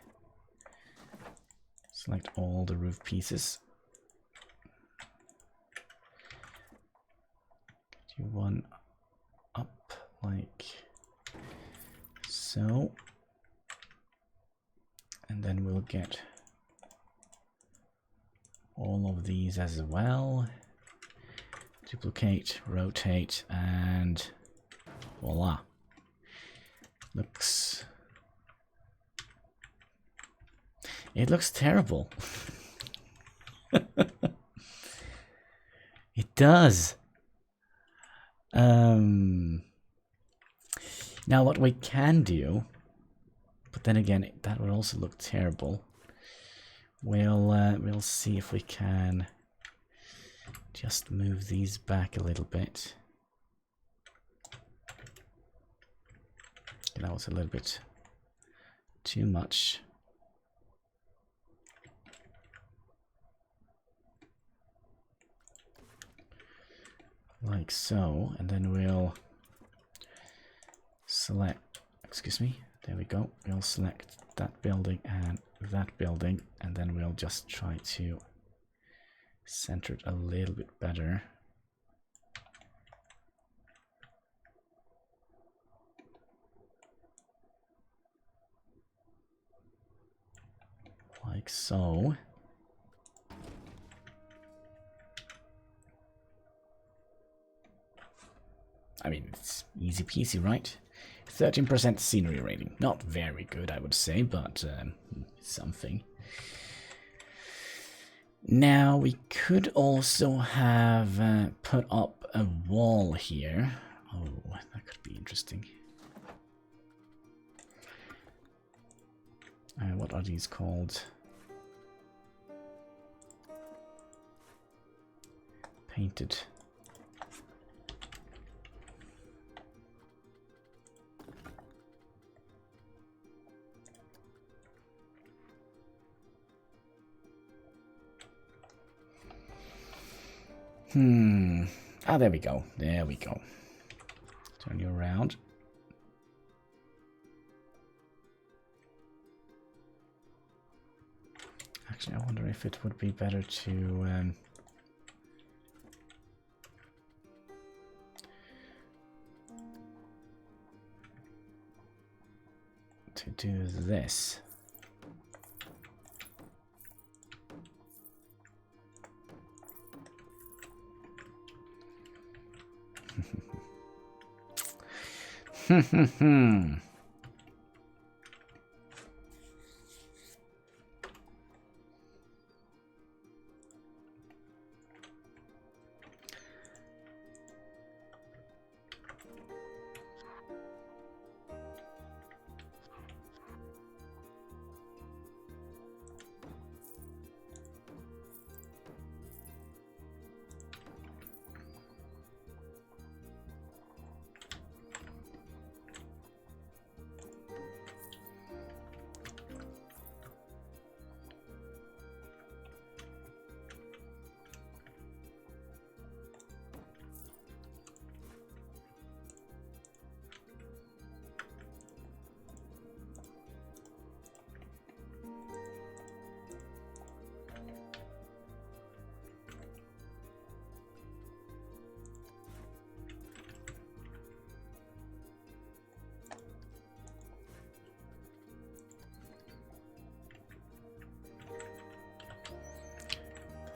Select all the roof pieces. Do one up like so. And then we'll get all of these as well. Duplicate, rotate, and voila. Looks It looks terrible. It does. Now what we can do, but then again, that would also look terrible. We'll see if we can just move these back a little bit. That was a little bit too much. Like so, and then we'll select, excuse me, there we go. We'll select that building and that building, and then we'll just try to center it a little bit better. Like so. I mean, it's easy peasy, right? 13% scenery rating. Not very good, I would say, but something. Now, we could also have put up a wall here. Oh, that could be interesting. What are these called? Painted. Ah, there we go. There we go. Turn you around. Actually, I wonder if it would be better to do this.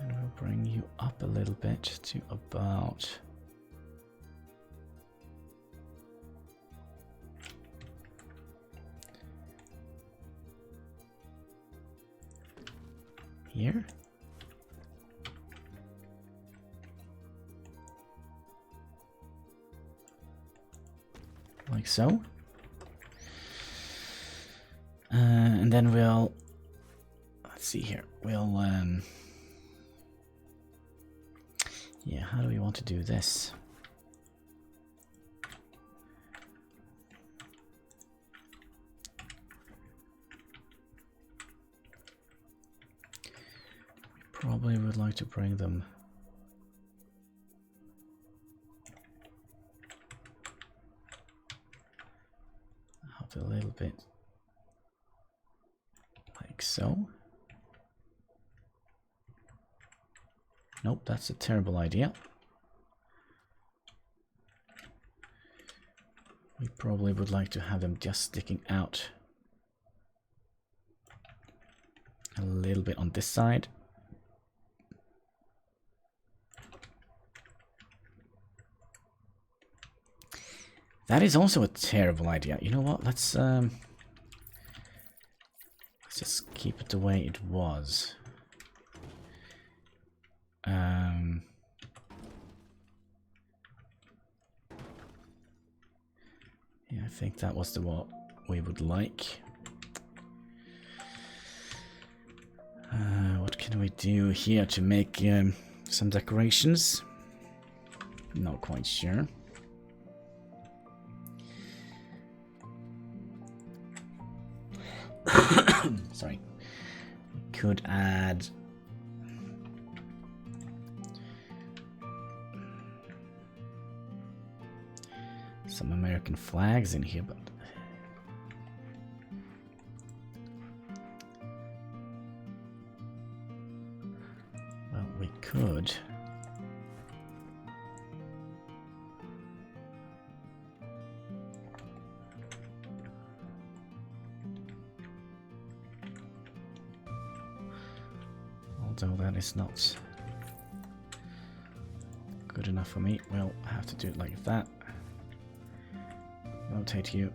And we'll bring you up a little bit to about here. Like so. And then we'll, let's see here, we'll, yeah, how do we want to do this? We probably would like to bring them out a little bit, like so. Nope, that's a terrible idea. We probably would like to have them just sticking out a little bit on this side. That is also a terrible idea. You know what? Let's just keep it the way it was. Yeah, I think that was what we would like. What can we do here to make some decorations? Not quite sure. Sorry. We could add some American flags in here, but well, we could. Although that is not good enough for me, we'll have to do it like that. Rotate you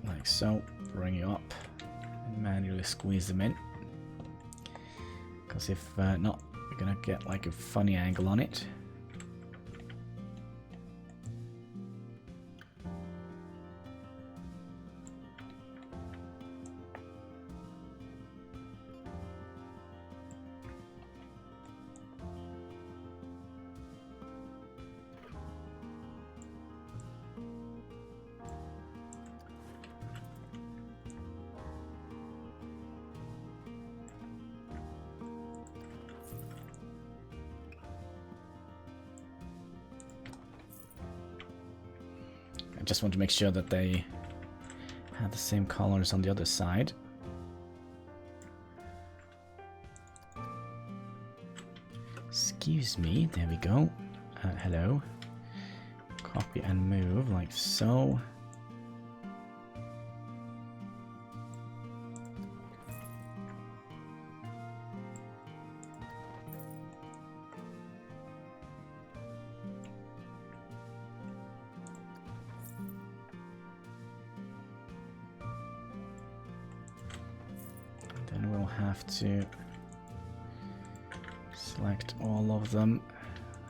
like so, bring you up, and manually squeeze them in. Because if not, we're gonna get like a funny angle on it. I just want to make sure that they have the same colors on the other side. Excuse me, there we go. Hello. Copy and move like so. Then we'll have to select all of them.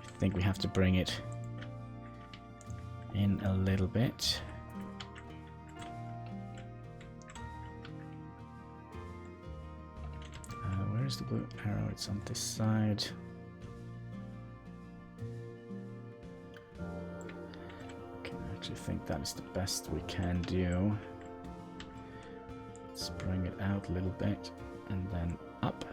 I think we have to bring it in a little bit. Where's the blue arrow? It's on this side. Okay, I actually think that is the best we can do. Let's bring it out a little bit and then up.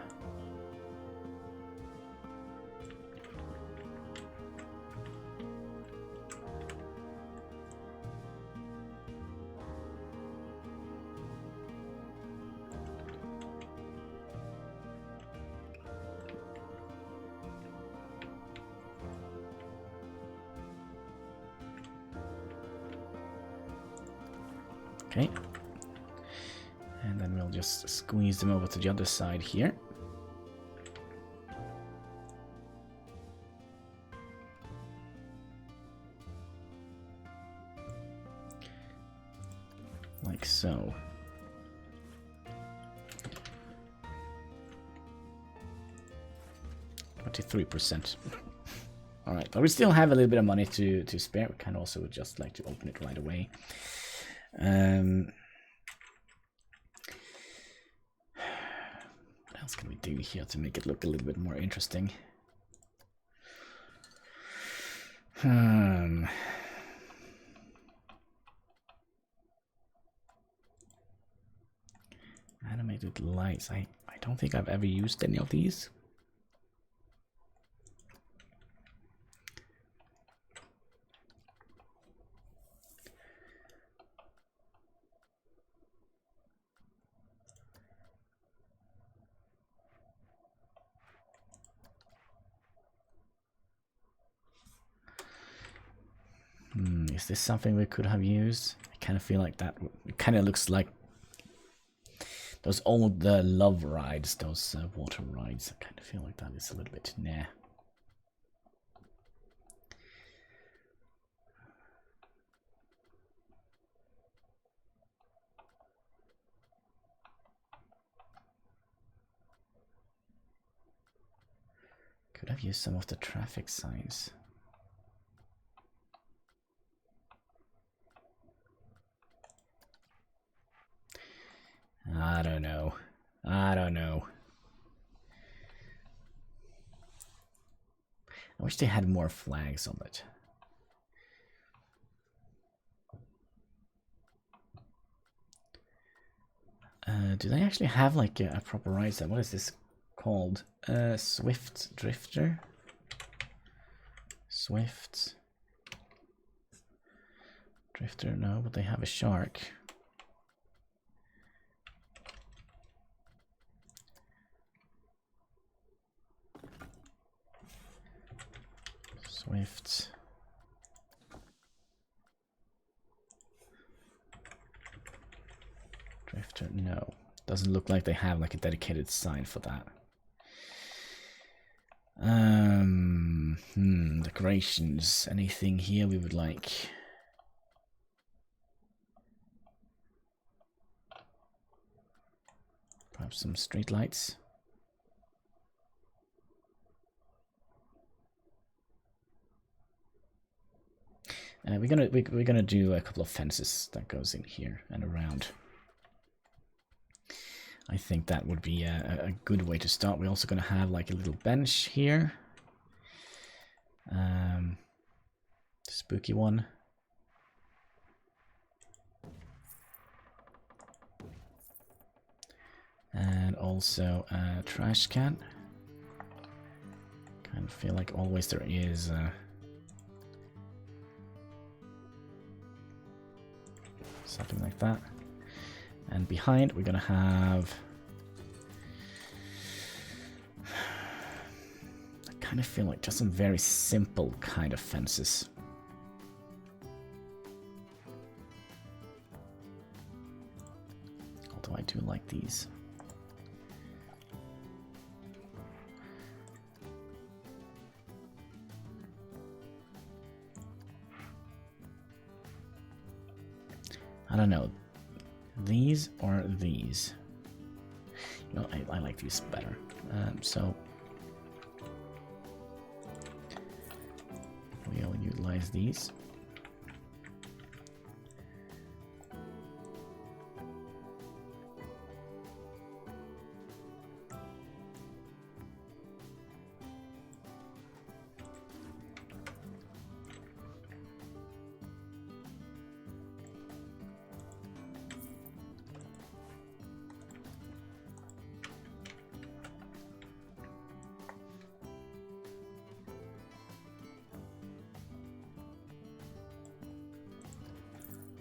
Okay, and then we'll just squeeze them over to the other side here. Like so. $23%. Alright, but we still have a little bit of money to spare. We can also just like to open it right away. What else can we do here to make it look a little bit more interesting? Animated lights. I don't think I've ever used any of these. Is this something we could have used? I kind of feel like that. It kind of looks like those old love rides, those water rides. I kind of feel like that is a little bit nah. Could have used some of the traffic signs. I don't know. I don't know. I wish they had more flags on it. Do they actually have like a proper ride set? What is this called? Swift Drifter? Swift Drifter, no, but they have a shark. Swift. Drifter, no. Doesn't look like they have like a dedicated sign for that. Decorations. Anything here we would like? Perhaps some street lights. We're gonna do a couple of fences that goes in here and around. I think that would be a good way to start. We're also gonna have like a little bench here. Spooky one. And also a trash can. Kind of feel like always there is something like that. And behind we're gonna have, I kind of feel like just some very simple kind of fences. Although I do like these. I don't know, these or these. You know, I like these better. So we'll utilize these.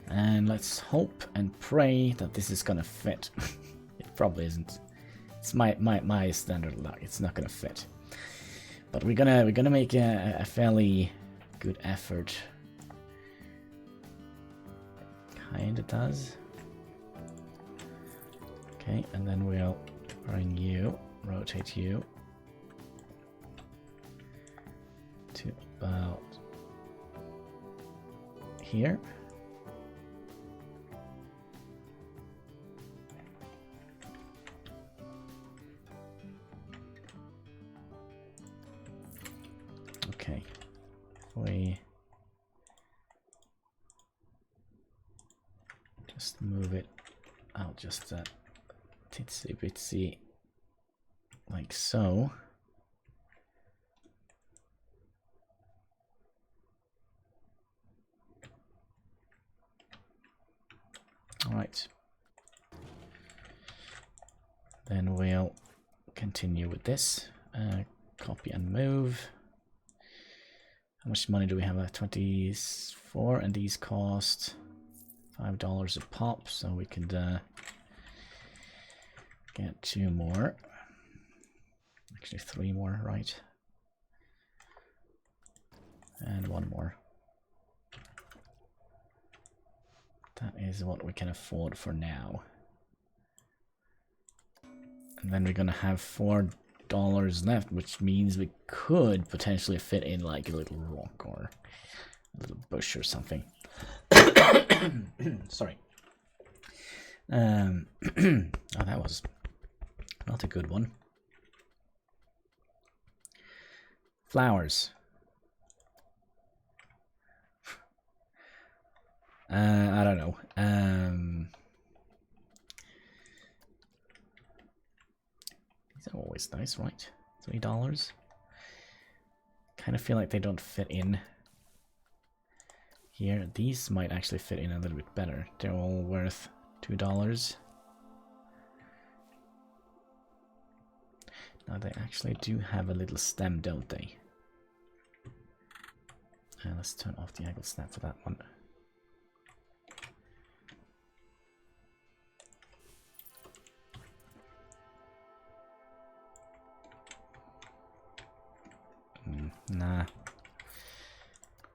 And let's hope and pray that this is gonna fit. It probably isn't. It's my standard luck. It's not gonna fit. But we're gonna make a fairly good effort. Kinda does. Okay, and then we'll bring you, rotate you to about here. Okay, we just move it out just a titsy bitsy like so. All right, then we'll continue with this. Copy and move. How much money do we have left? 24, and these cost $5 a pop, so we could get 2 more. Actually 3 more, right? And 1 more. That is what we can afford for now. And then we're gonna have $4 left, which means we could potentially fit in like a little rock or a little bush or something. Sorry. Oh, that was not a good one. Flowers. I don't know. These are always nice, right? $3. Kind of feel like they don't fit in here. These might actually fit in a little bit better. They're all worth $2. Now they actually do have a little stem, don't they? Let's turn off the angle snap for that one. Nah.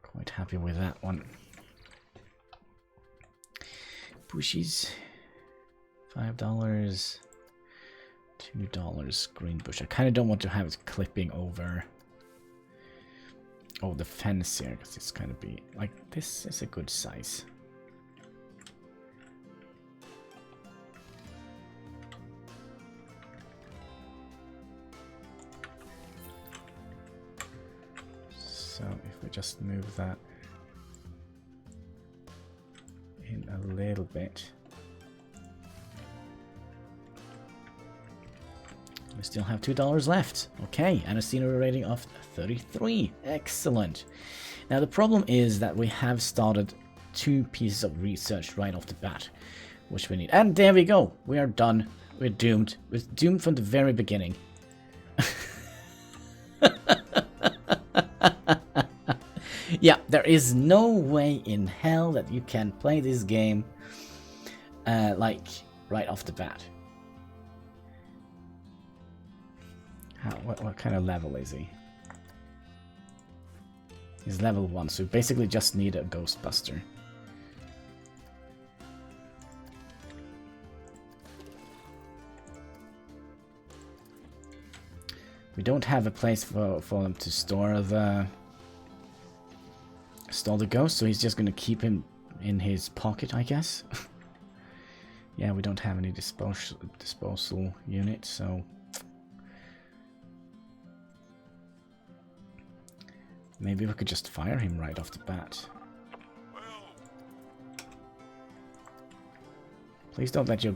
Quite happy with that one. Bushies. $5. $2 green bush. I kind of don't want to have it clipping over the fence here, because it's kind of be like, this is a good size. So if we just move that in a little bit. We still have $2 left. Okay, and a scenery rating of 33. Excellent. Now the problem is that we have started 2 pieces of research right off the bat, which we need. And there we go. We are done. We're doomed. We're doomed from the very beginning. Yeah, there is no way in hell that you can play this game like right off the bat. What kind of level is he? He's level 1, so we basically just need a Ghostbuster. We don't have a place for him to store the ghost, so he's just gonna keep him in his pocket, I guess. Yeah, we don't have any disposal unit, so maybe we could just fire him right off the bat. Please don't let your...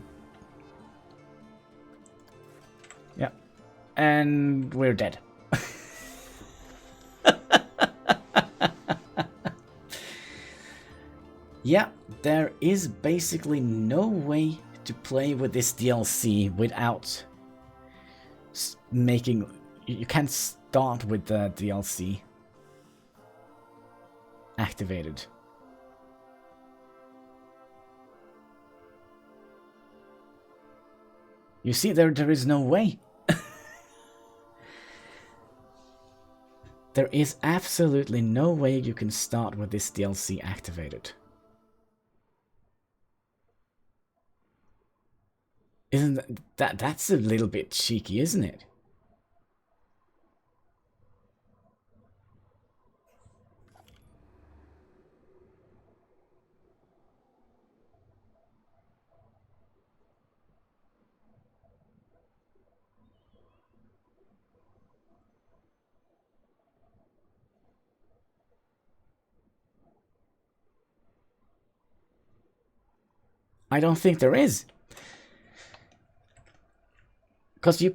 Yeah. And we're dead. Yeah, there is basically no way to play with this DLC without making... You can't start with the DLC activated. You see, there is no way. There is absolutely no way you can start with this DLC activated. Isn't that's a little bit cheeky, isn't it? I don't think there is. Because you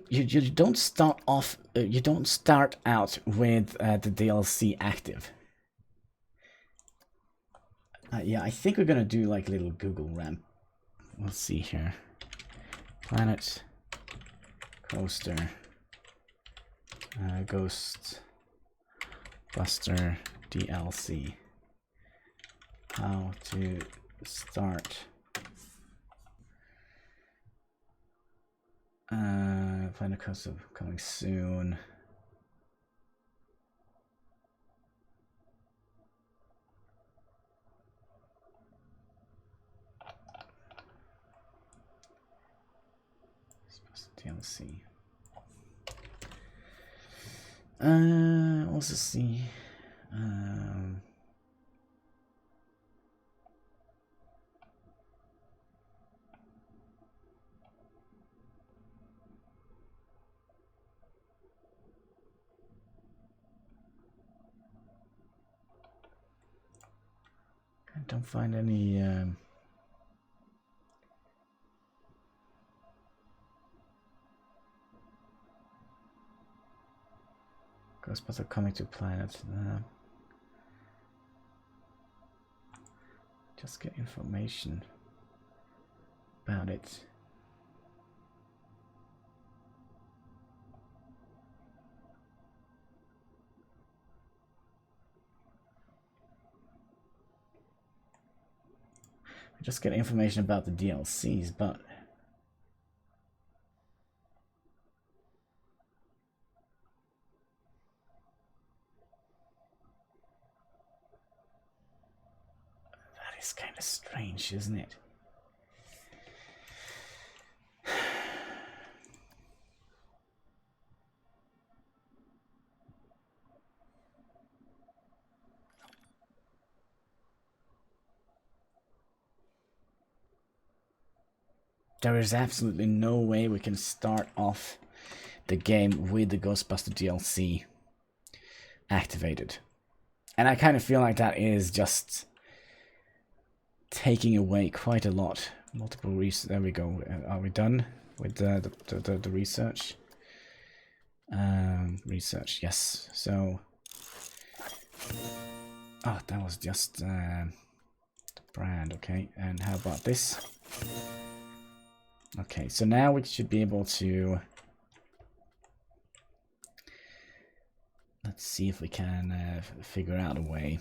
don't start off, you don't start out with the DLC active. Yeah, I think we're gonna do like a little Google ramp. Let's see here. Planet Coaster Ghost Buster DLC. How to start. Planet Coaster coming soon. DLC. Also see. don't find any... Ghostbusters coming to planet. Just get information about it. Just get information about the DLCs, but that is kind of strange, isn't it? There is absolutely no way we can start off the game with the Ghostbuster DLC activated. And I kind of feel like that is just taking away quite a lot. Multiple research. There we go. Are we done with the research? Research, yes. So, oh, that was just the brand. Okay, and how about this? Okay, so now we should be able to... Let's see if we can figure out a way.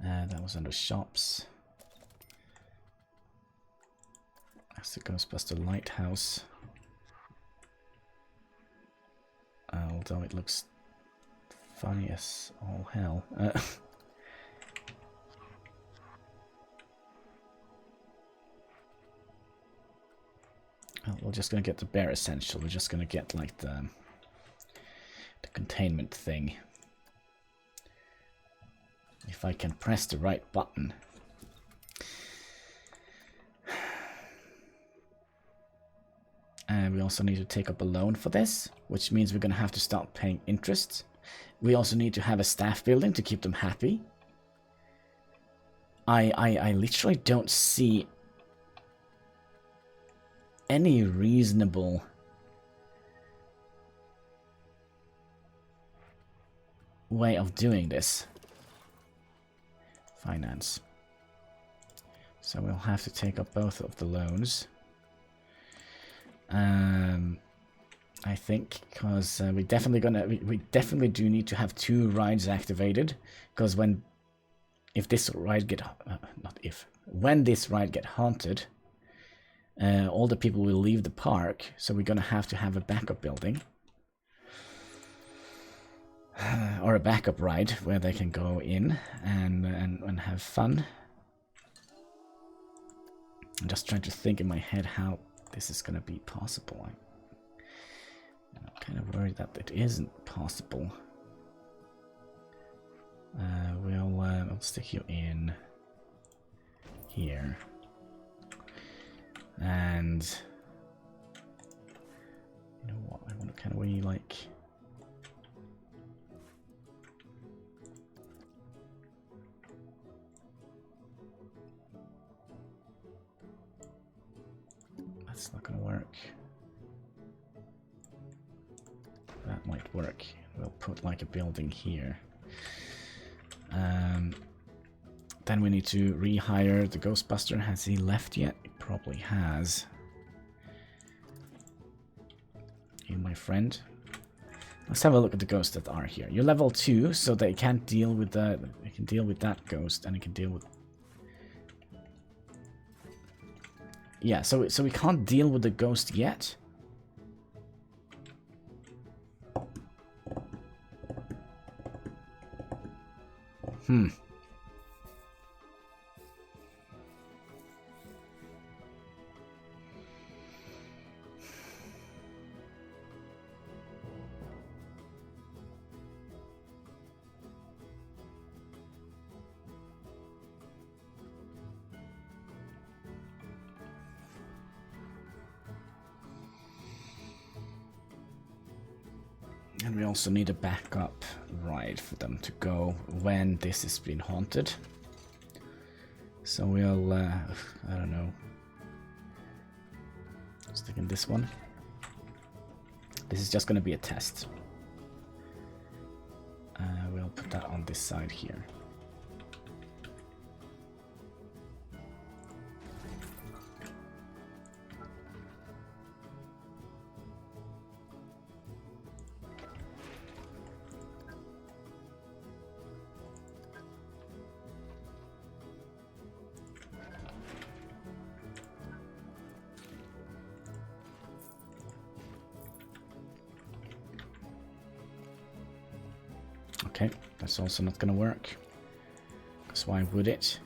That was under shops. That's the Ghostbuster Lighthouse. Although it looks funny as all hell. We're just gonna get the bare essential. We're just gonna get like the containment thing. If I can press the right button. And we also need to take up a loan for this, which means we're gonna have to start paying interest. We also need to have a staff building to keep them happy. I literally don't see any reasonable way of doing this. Finance. So we'll have to take up both of the loans. I think because we definitely do need to have 2 rides activated, because when this ride get haunted, all the people will leave the park, so we're gonna have to have a backup building. Or a backup ride where they can go in and have fun. I'm just trying to think in my head how this is gonna be possible. I'm kind of worried that it isn't possible. We'll stick you in here. And you know what? I want to kind of really like. That's not going to work. That might work. We'll put like a building here. Then we need to rehire the Ghostbuster. Has he left yet? He probably has. You, my friend. Let's have a look at the ghosts that are here. You're level 2, so they can't deal with the. They can deal with that ghost, and it can deal with. Yeah, so we can't deal with the ghost yet. And we also need a backup ride for them to go when this has been haunted. So we'll, I don't know, stick in this one. This is just going to be a test. We'll put that on this side here. Okay, that's also not gonna work. Because why would it?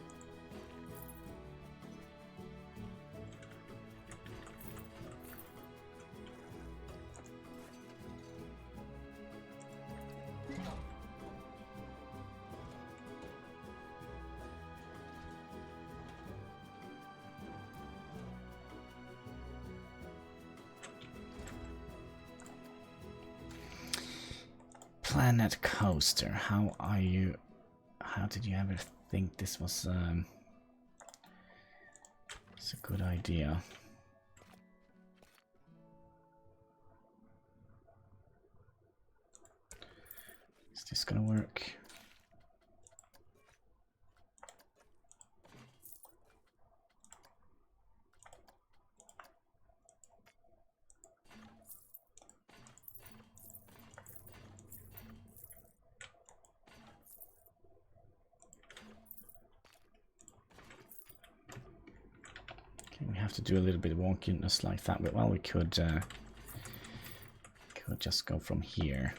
Planet Coaster, how are you? How did you ever think this was it's a good idea? Is this gonna work? We have to do a little bit of wonkiness like that, but well, we could just go from here.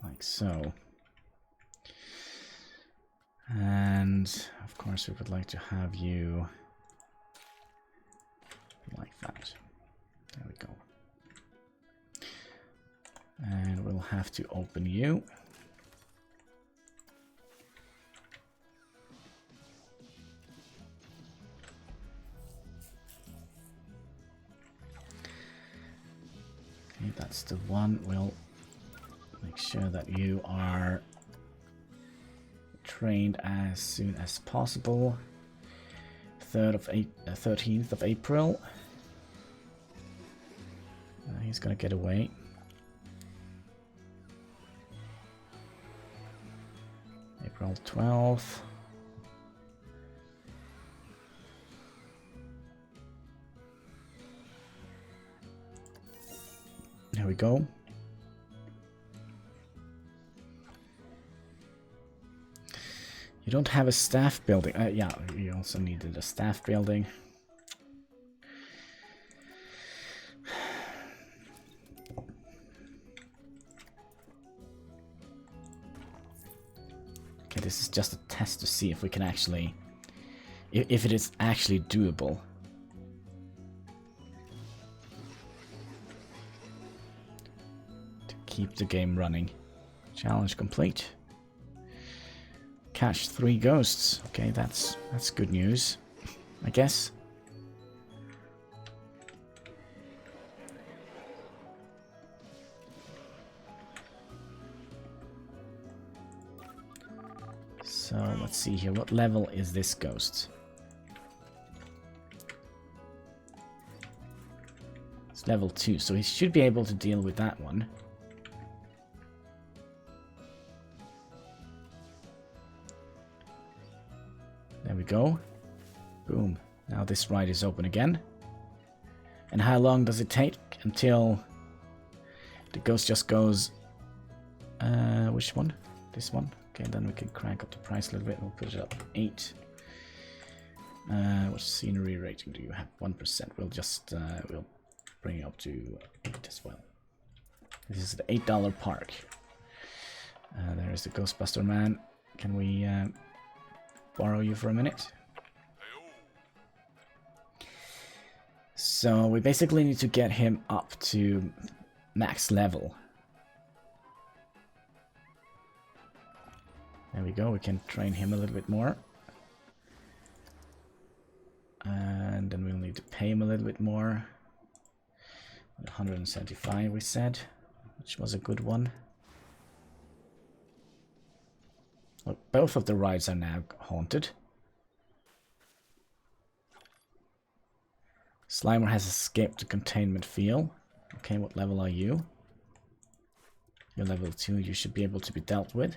Like so. And of course we would like to have you like that. There we go. And we'll have to open you. Okay, that's the one. We'll make sure that you are trained as soon as possible. 13th of April. He's gonna get away. April 12th. There we go. You don't have a staff building. Yeah, you also needed a staff building. Okay, this is just a test to see if we can actually, if it is actually doable. To keep the game running. Challenge complete. Catch 3 ghosts. Okay, that's good news, I guess. So let's see here. What level is this ghost? It's level 2, so he should be able to deal with that one. There we go. Boom. Now this ride is open again. And how long does it take until the ghost just goes... which one? This one? Okay, then we can crank up the price a little bit. We'll put it up to 8. What scenery rating do you have? 1%. We'll just we'll bring it up to 8 as well. This is the $8 park. There is the Ghostbuster man. Can we borrow you for a minute? So we basically need to get him up to max level. There we go, we can train him a little bit more. And then we'll need to pay him a little bit more. 175 we said, which was a good one. Look, both of the rides are now haunted. Slimer has escaped the containment field. Okay, what level are you? You're level 2, you should be able to be dealt with.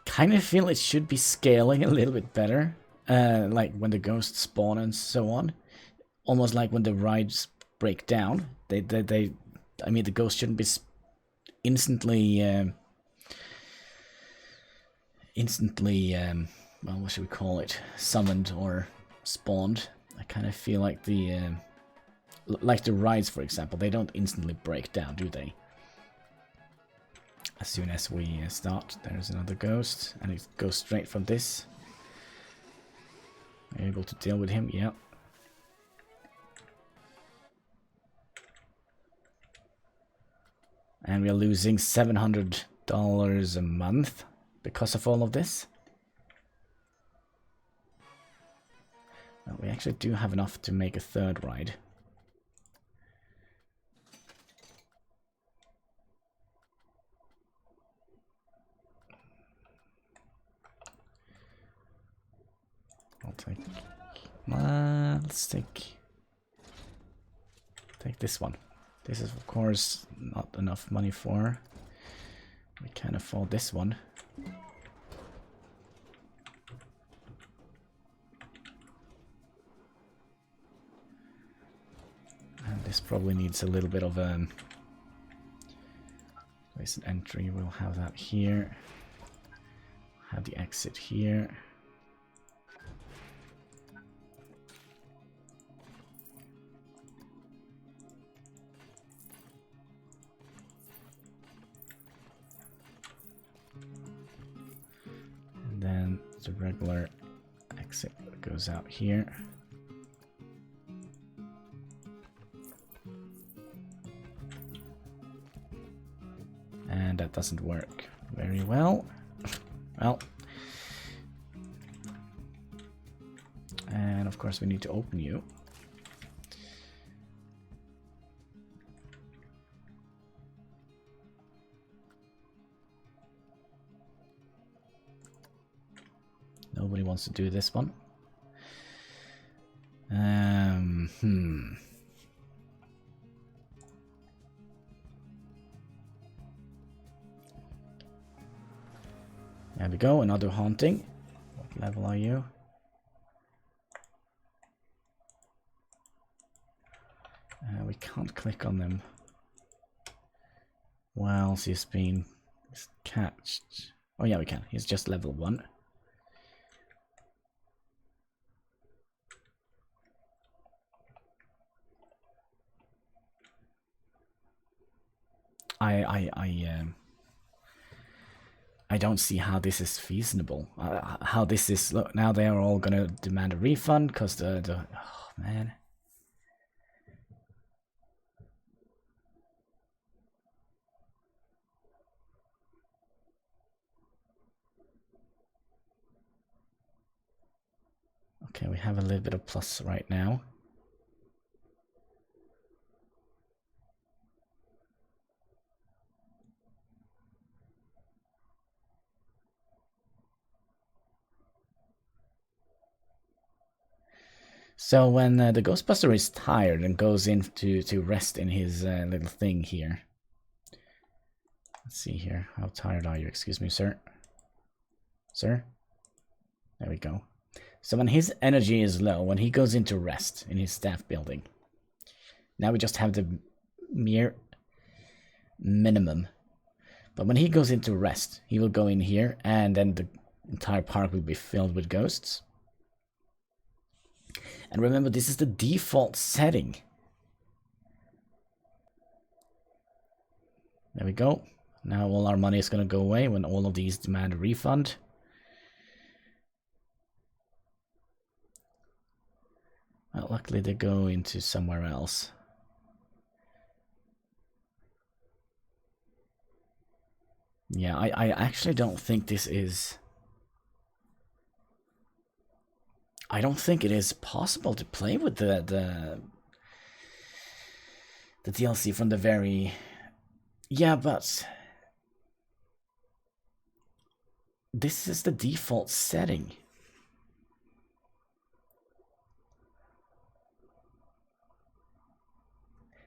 Kind of feel it should be scaling a little bit better, like when the ghosts spawn and so on. Almost like when the rides break down, I mean, the ghost shouldn't be instantly, well, what should we call it? Summoned or spawned. I kind of feel like the rides, for example, they don't instantly break down, do they? As soon as we start, there's another ghost, and it goes straight from this. Are you able to deal with him? Yeah. And we're losing $700 a month because of all of this. Well, we actually do have enough to make a third ride. I'll take. Let's take this one. This is, of course, not enough money for. We can afford this one. And this probably needs a little bit of place an entry. We'll have that here. Have the exit here. Then the regular exit goes out here. And that doesn't work very well. Well. And of course we need to open you. Nobody wants to do this one. There we go, another haunting. What level are you? We can't click on them. Whilst he's been catched. Oh yeah, we can. He's just level 1. I don't see how this is feasible. How this is. Look, now they are all gonna demand a refund because the oh man. Okay, we have a little bit of plus right now. So when the Ghostbuster is tired and goes in to rest in his little thing here. Let's see here. How tired are you? Excuse me, sir. Sir? There we go. So when his energy is low, when he goes into rest in his staff building. Now we just have the mere minimum. But when he goes into rest, he will go in here and then the entire park will be filled with ghosts. And remember, this is the default setting. There we go. Now all our money is going to go away when all of these demand a refund. Well, luckily they go into somewhere else. Yeah, I actually don't think this is... I don't think it is possible to play with the DLC from the very... Yeah, but... This is the default setting.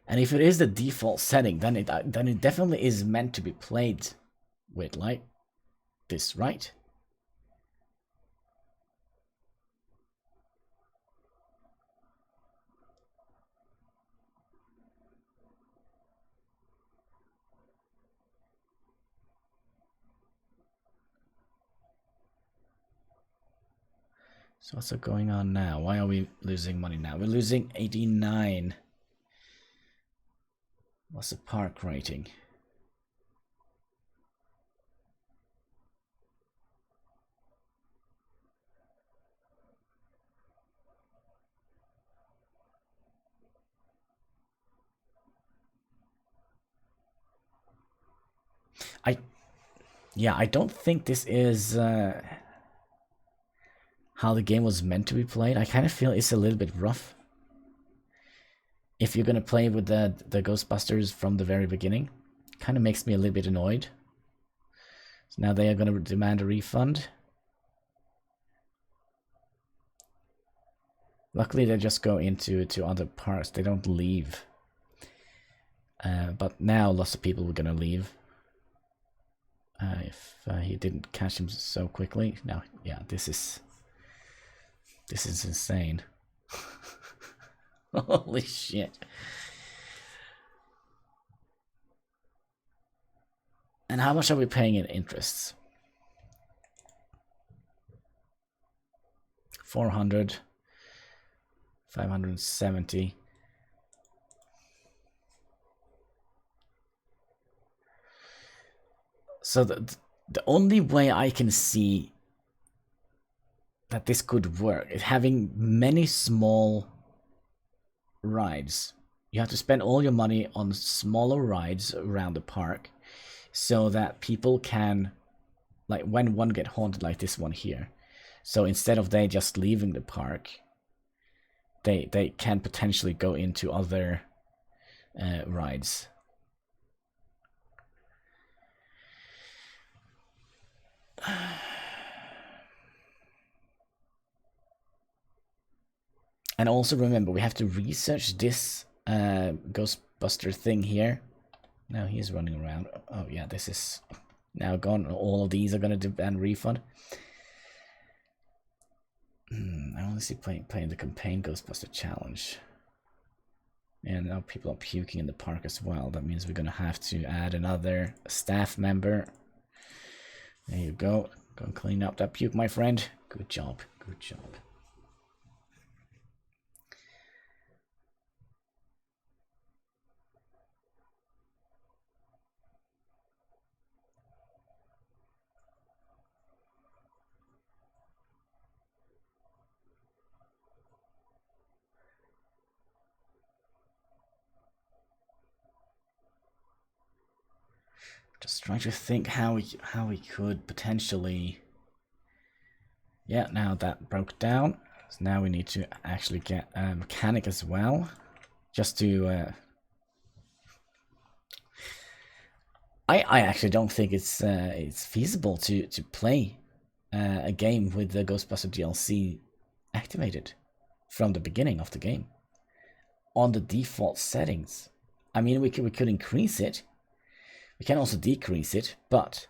And if it is the default setting, then it definitely is meant to be played with like this, right? So what's going on now? Why are we losing money now? We're losing 89. What's the park rating? I don't think this is how the game was meant to be played. I kind of feel it's a little bit rough. If you're gonna play with the Ghostbusters from the very beginning, kind of makes me a little bit annoyed. So now they are gonna demand a refund. Luckily, they just go into other parts. They don't leave. But now lots of people were gonna leave. If he didn't catch him so quickly. Now, yeah, this is insane. Holy shit. And how much are we paying in interests? 400, 570. So the only way I can see that this could work is having many small rides. You have to spend all your money on smaller rides around the park so that people can, like when one get haunted like this one here, so instead of they just leaving the park, they can potentially go into other rides. And also remember, we have to research this Ghostbuster thing here. Now he's running around. Oh yeah, this is now gone. All of these are going to demand refund. I only see playing the campaign Ghostbuster challenge. And now people are puking in the park as well. That means we're going to have to add another staff member. There you go. Go and clean up that puke, my friend. Good job. Good job. Just trying to think how we could potentially... Yeah, now that broke down. So now we need to actually get a mechanic as well. Just to... I actually don't think it's feasible to play a game with the Ghostbuster DLC activated from the beginning of the game on the default settings. I mean, we could increase it. We can also decrease it, but...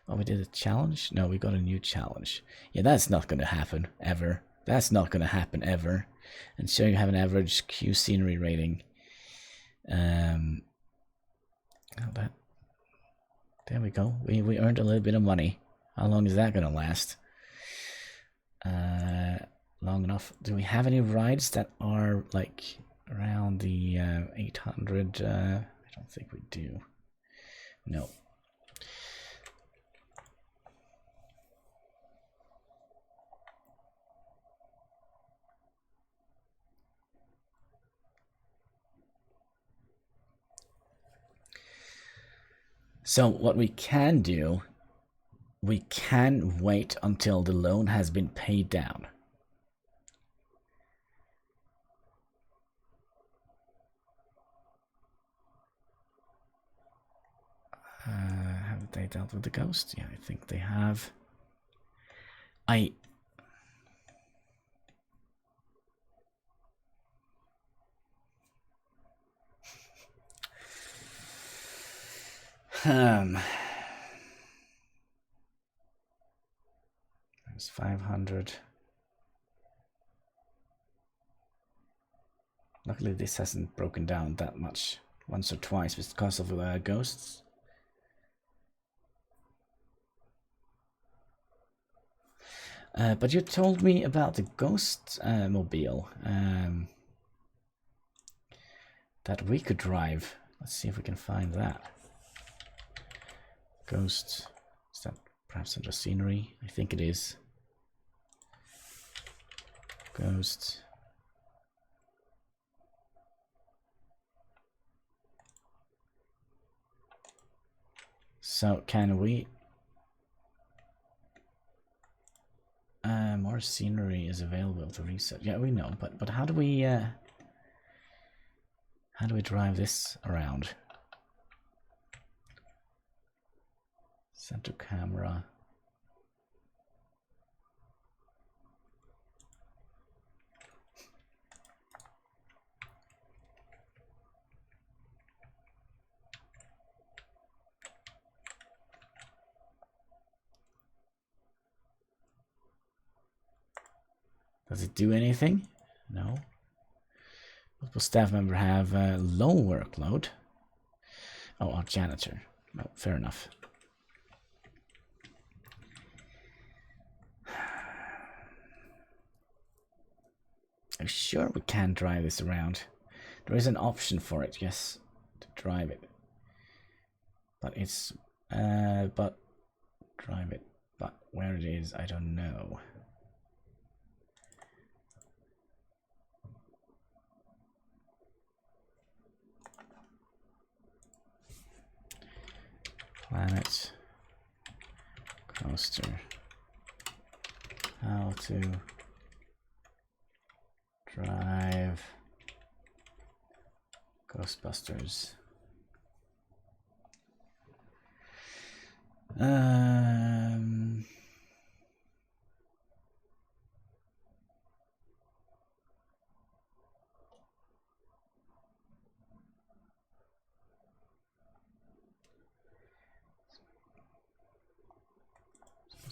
Oh, we did a challenge? No, we got a new challenge. Yeah, that's not going to happen, ever. That's not going to happen, ever. And so you have an average Q scenery rating. Oh, that... There we go. We earned a little bit of money. How long is that going to last? Long enough. Do we have any rides that are, like, around the 800? I don't think we do. No. So what we can do, we can wait until the loan has been paid down. Have they dealt with the ghost? Yeah, I think they have. There's 500. Luckily, this hasn't broken down that much once or twice because of ghosts. But you told me about the ghost mobile that we could drive. Let's see if we can find that. Ghost. Is that perhaps under scenery? I think it is. Ghost. So can we? More scenery is available to reset. Yeah, we know, but how do we drive this around? Center camera. Does it do anything? No. Multiple staff member have low workload. Oh, our janitor. No, fair enough. I'm sure we can drive this around. There is an option for it, yes, to drive it. But it's drive it. But where it is, I don't know. Planet coaster. How to drive Ghostbusters.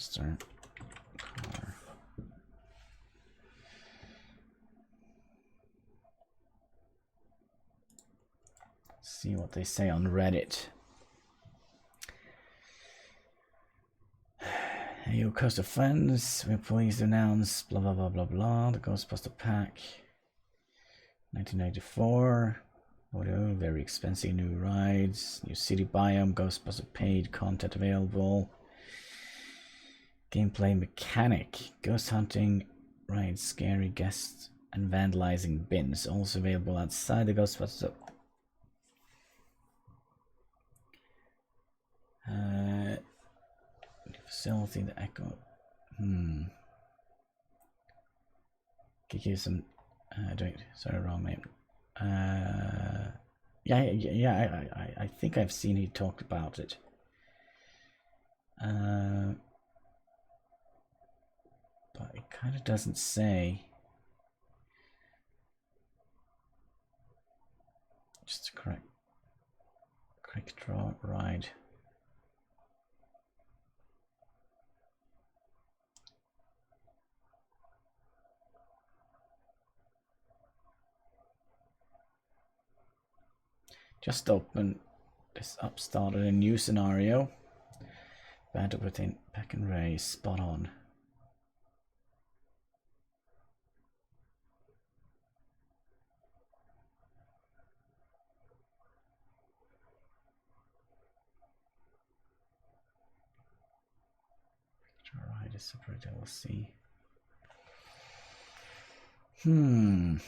Start car. See what they say on Reddit. Hey, you coaster friends, we're pleased to announce blah blah blah blah blah. The Ghostbuster Pack 1994. Audio, very expensive new rides, new city biome, Ghostbuster paid content available. Gameplay mechanic, ghost hunting, rides, scary guests, and vandalizing bins. Also available outside the Ghostbuster. Facility, the Echo. Give you some. Sorry, wrong name. Yeah. I think I've seen he talked about it. But it kind of doesn't say. Just a quick draw ride. Just open this up, started a new scenario. Battle within Pack and Ray, spot on. separate DLC. I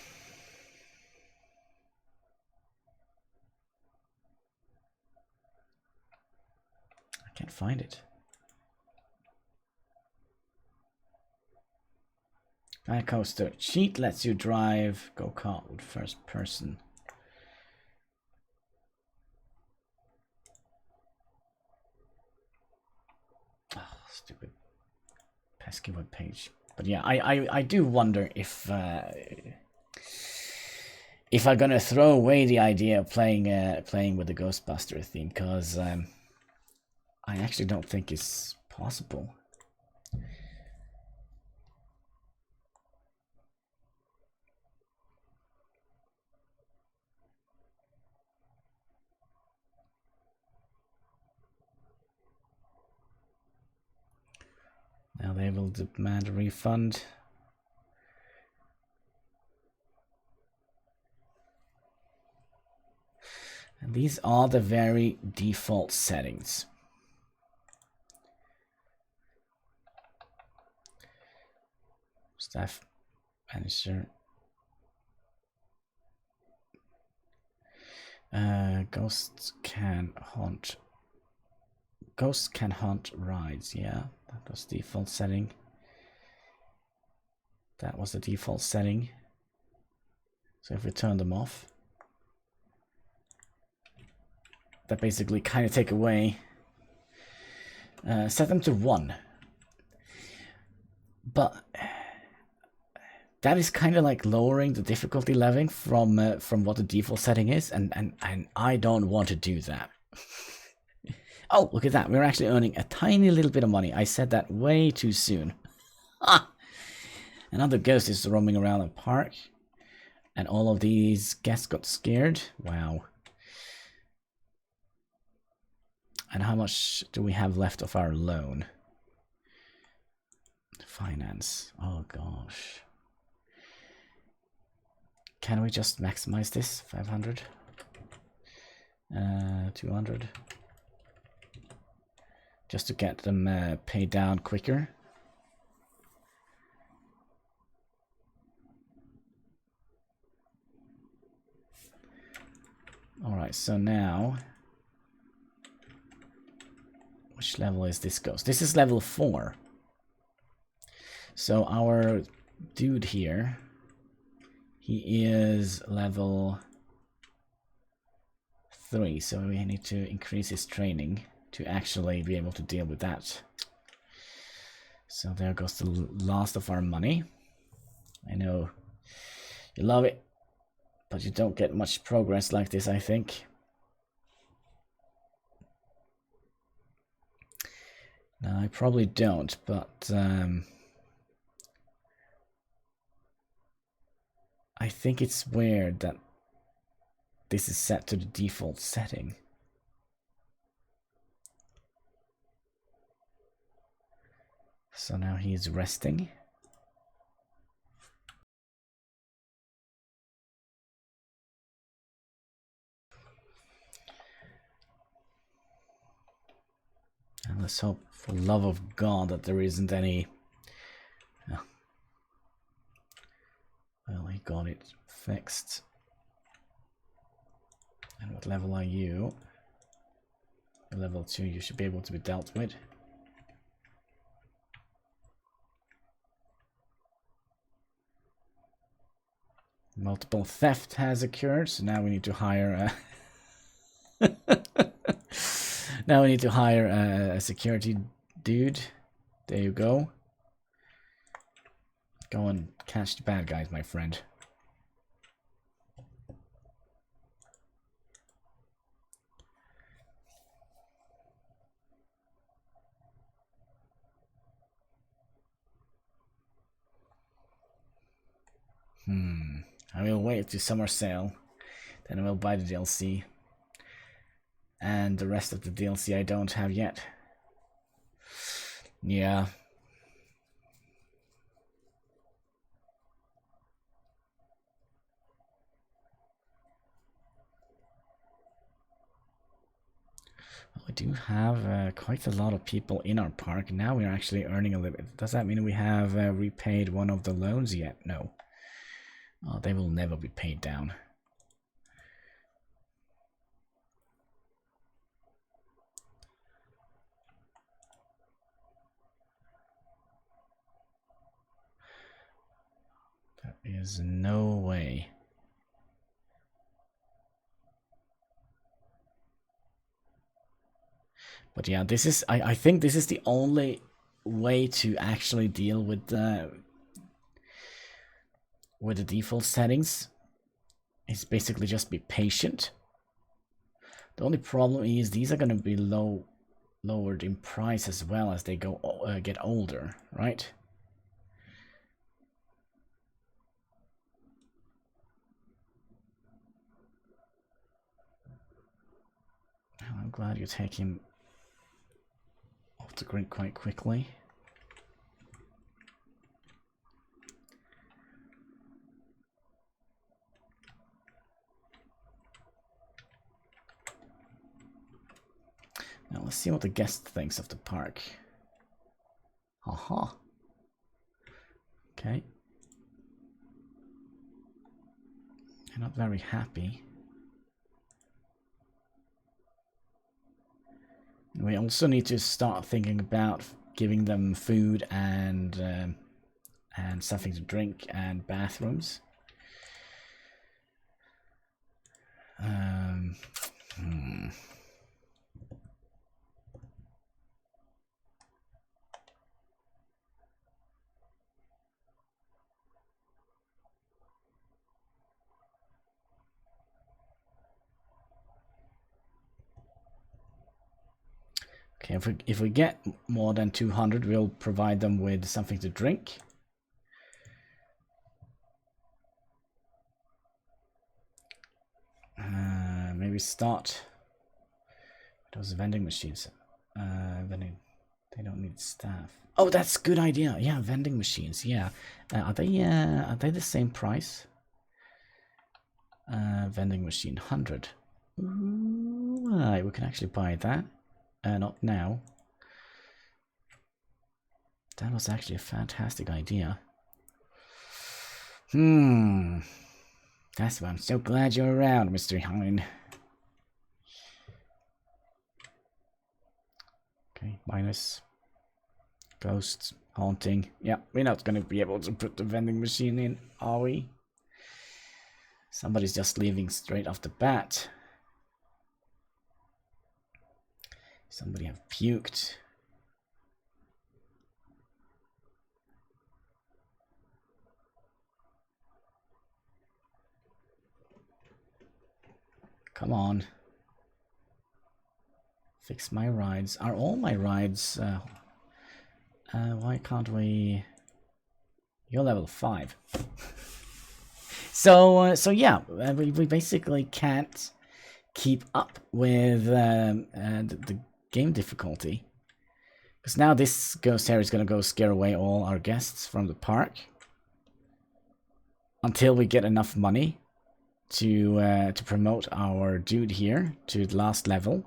can't find it. Fire coaster. Cheat lets you drive go-kart with first person. Oh, stupid pesky web page. But yeah, I do wonder if I'm gonna throw away the idea of playing with the Ghostbuster theme, because I actually don't think it's possible. Now they will demand a refund. And these are the very default settings. Staff manager. Ghosts can hunt. Ghosts can hunt rides. Yeah, that was default setting. That was the default setting. So if we turn them off, that basically kind of take away. Set them to 1. But that is kind of like lowering the difficulty level from what the default setting is, and I don't want to do that. Oh, look at that. We're actually earning a tiny little bit of money. I said that way too soon. Ah! Another ghost is roaming around the park. And all of these guests got scared. Wow. And how much do we have left of our loan? Finance. Oh, gosh. Can we just maximize this? 500? 200? Just to get them paid down quicker. Alright, so now... which level is this ghost? This is level 4. So our dude here, he is level 3. So we need to increase his training to actually be able to deal with that. So there goes the last of our money. I know you love it, but you don't get much progress like this, I think. No, I probably don't, but I think it's weird that this is set to the default setting. So now he's resting. And let's hope, for the love of God, that there isn't any... Oh. Well, he got it fixed. And what level are you? Level 2, you should be able to be dealt with. Multiple theft has occurred, so now we need to hire a now we need to hire a security dude. There you go. Go and catch the bad guys, my friend. I will wait to summer sale, then I will buy the DLC. And the rest of the DLC I don't have yet. Yeah. We do have quite a lot of people in our park. Now we're actually earning a little bit. Does that mean we have repaid one of the loans yet? No. Oh, they will never be paid down. There is no way. But yeah, this is I think this is the only way to actually deal with the default settings. It's basically just be patient. The only problem is these are going to be lowered in price as well as they get older, right? I'm glad you're taking off the grid quite quickly. Now let's see what the guest thinks of the park. Haha. Okay. They're not very happy. We also need to start thinking about giving them food and something to drink and bathrooms. Okay, if we get more than 200, we'll provide them with something to drink. Maybe start those vending machines. They don't need staff. Oh, that's a good idea. Yeah, vending machines. Yeah, are they the same price? Vending machine 100. Right, we can actually buy that. Not now. That was actually a fantastic idea. That's why I'm so glad you're around, Mr. Hine. Okay, minus. Ghosts, haunting. Yeah, we're not gonna be able to put the vending machine in, are we? Somebody's just leaving straight off the bat. Somebody have puked. Come on. Fix my rides. Are all my rides... why can't we... You're level 5. So yeah, we basically can't keep up with the game difficulty. Because now this ghost here is going to go scare away all our guests from the park. Until we get enough money to promote our dude here to the last level.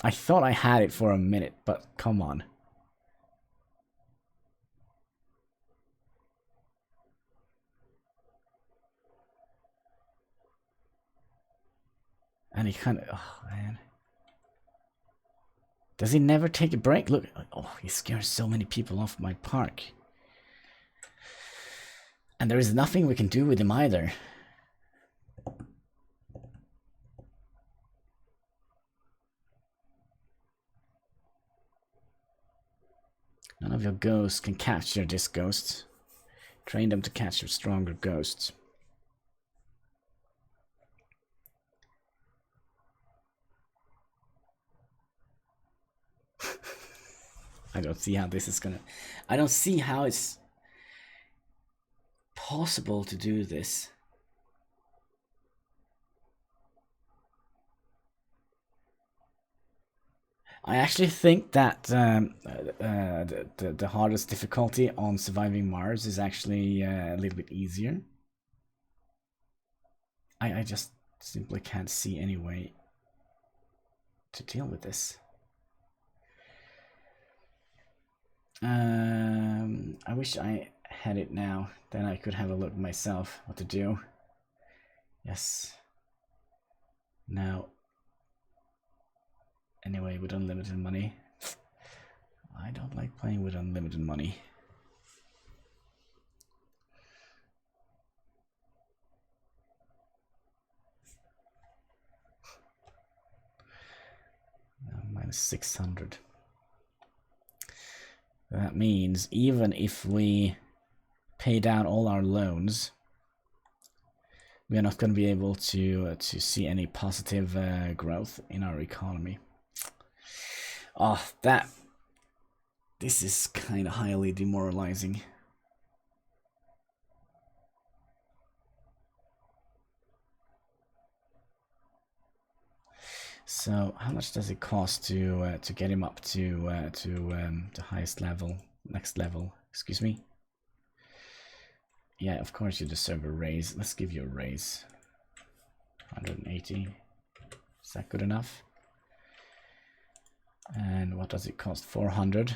I thought I had it for a minute, but come on. And he kind of... Oh, man. Does he never take a break? Look, oh, he scares so many people off my park. And there is nothing we can do with him either. None of your ghosts can capture this ghost. Train them to capture stronger ghosts. I don't see how this is gonna... I don't see how it's possible to do this. I actually think that the hardest difficulty on surviving Mars is actually a little bit easier. I just simply can't see any way to deal with this. I wish I had it now. Then I could have a look myself what to do. Yes. Now. Anyway, with unlimited money. I don't like playing with unlimited money. Minus 600. That means even if we pay down all our loans, we are not going to be able to see any positive growth in our economy. Oh, this is kind of highly demoralizing. So, how much does it cost to get him up to the highest level, next level? Excuse me. Yeah, of course you deserve a raise. Let's give you a raise. 180. Is that good enough? And what does it cost? 400.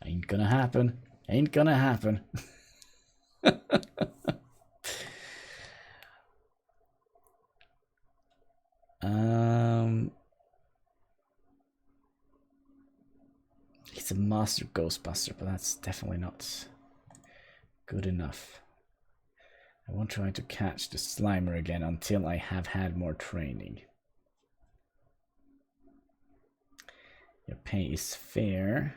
Ain't gonna happen. Ain't gonna happen. He's a master Ghostbuster, but that's definitely not good enough. I won't try to catch the Slimer again until I have had more training. Your pay is fair.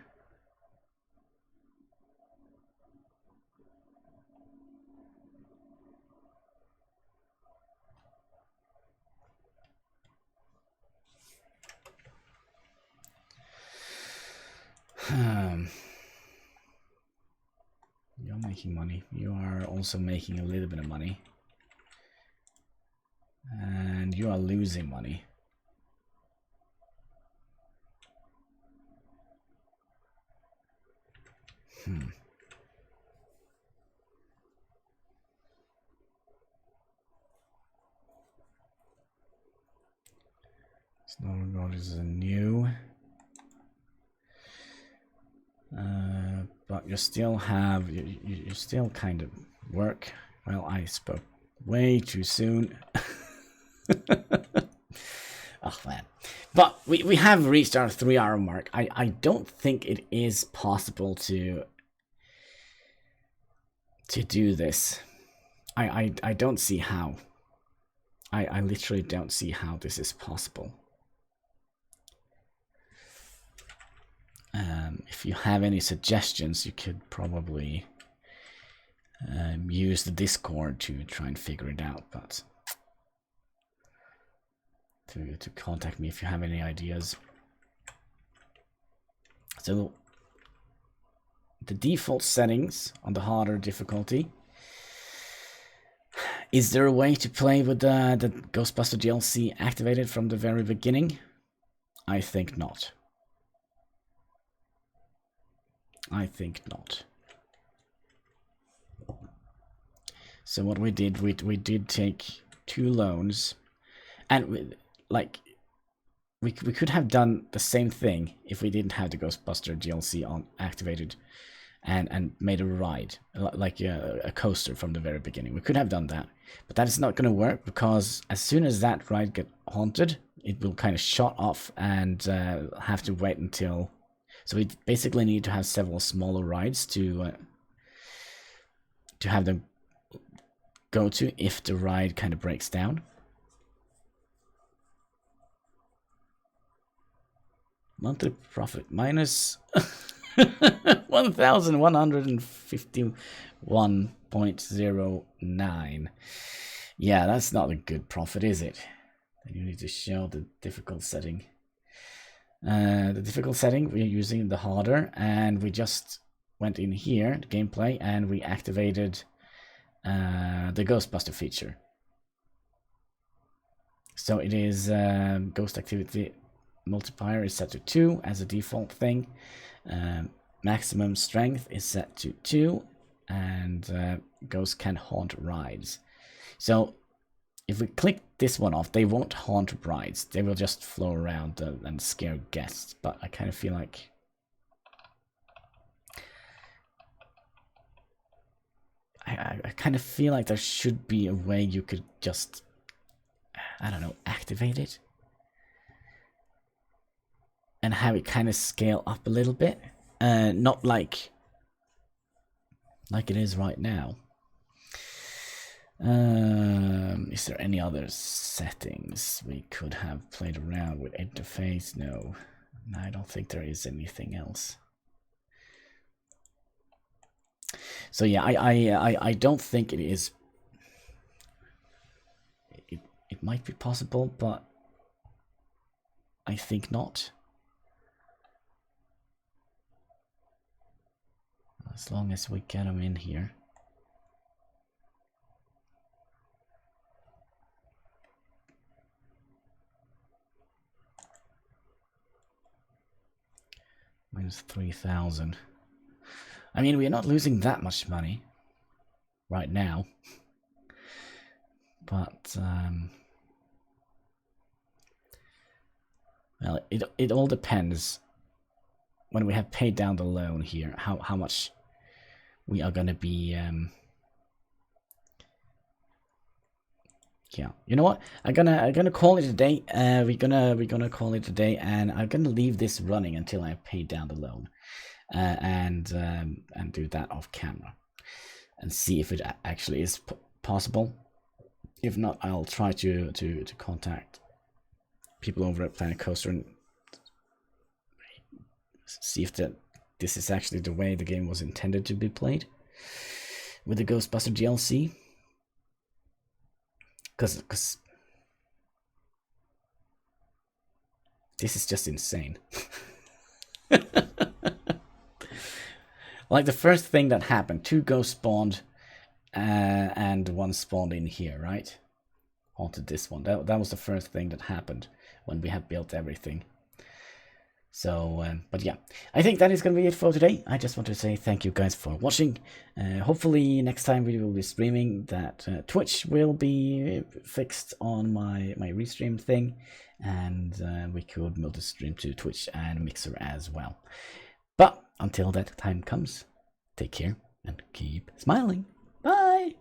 You're making money. You are also making a little bit of money. And you are losing money. Snow God is a new. But you still have, you still kind of work. Well, I spoke way too soon. Oh man. But we have reached our 3-hour mark. I don't think it is possible to do this. I don't see how. I literally don't see how this is possible. If you have any suggestions, you could probably use the Discord to try and figure it out, but to contact me if you have any ideas. So the default settings on the harder difficulty. Is there a way to play with the Ghostbuster DLC activated from the very beginning? I think not. I think not. So what we did, we did take 2 loans, and we could have done the same thing if we didn't have the Ghostbuster DLC on activated, and made a ride like a coaster from the very beginning. We could have done that, but that is not going to work, because as soon as that ride gets haunted, it will kind of shut off and have to wait until. So we basically need to have several smaller rides to have them go to if the ride kind of breaks down. Monthly profit minus 1,151.09. Yeah, that's not a good profit, is it? And you need to show the difficult setting. The difficult setting we're using the harder, and we just went in here, the gameplay, and we activated the Ghostbuster feature. So it is ghost activity multiplier is set to 2 as a default thing. Maximum strength is set to 2, and ghosts can haunt rides. So if we click this one off, they won't haunt brides. They will just flow around and scare guests. But I kind of feel like... I kind of feel like there should be a way you could just, I don't know, activate it. And have it kind of scale up a little bit. Not like it is right now. Is there any other settings we could have played around with? Interface? No, I don't think there is anything else. So yeah, I don't think it is. It might be possible, but I think not. As long as we get them in here. Minus 3,000. I mean, we are not losing that much money right now, but well, it all depends when we have paid down the loan here, how much we are gonna be. Yeah, you know what? I'm gonna call it a day. We're gonna call it a day, and I'm gonna leave this running until I pay down the loan. And do that off camera and see if it actually is possible. If not, I'll try to contact people over at Planet Coaster and see if this is actually the way the game was intended to be played with the Ghostbuster DLC. Because this is just insane. Like the first thing that happened, 2 ghosts spawned, and 1 spawned in here, right? Haunted this one. That was the first thing that happened when we have built everything. So, but yeah, I think that is going to be it for today. I just want to say thank you guys for watching. Hopefully next time we will be streaming that Twitch will be fixed on my restream thing, and we could multi-stream to Twitch and Mixer as well. But until that time comes, take care and keep smiling. Bye!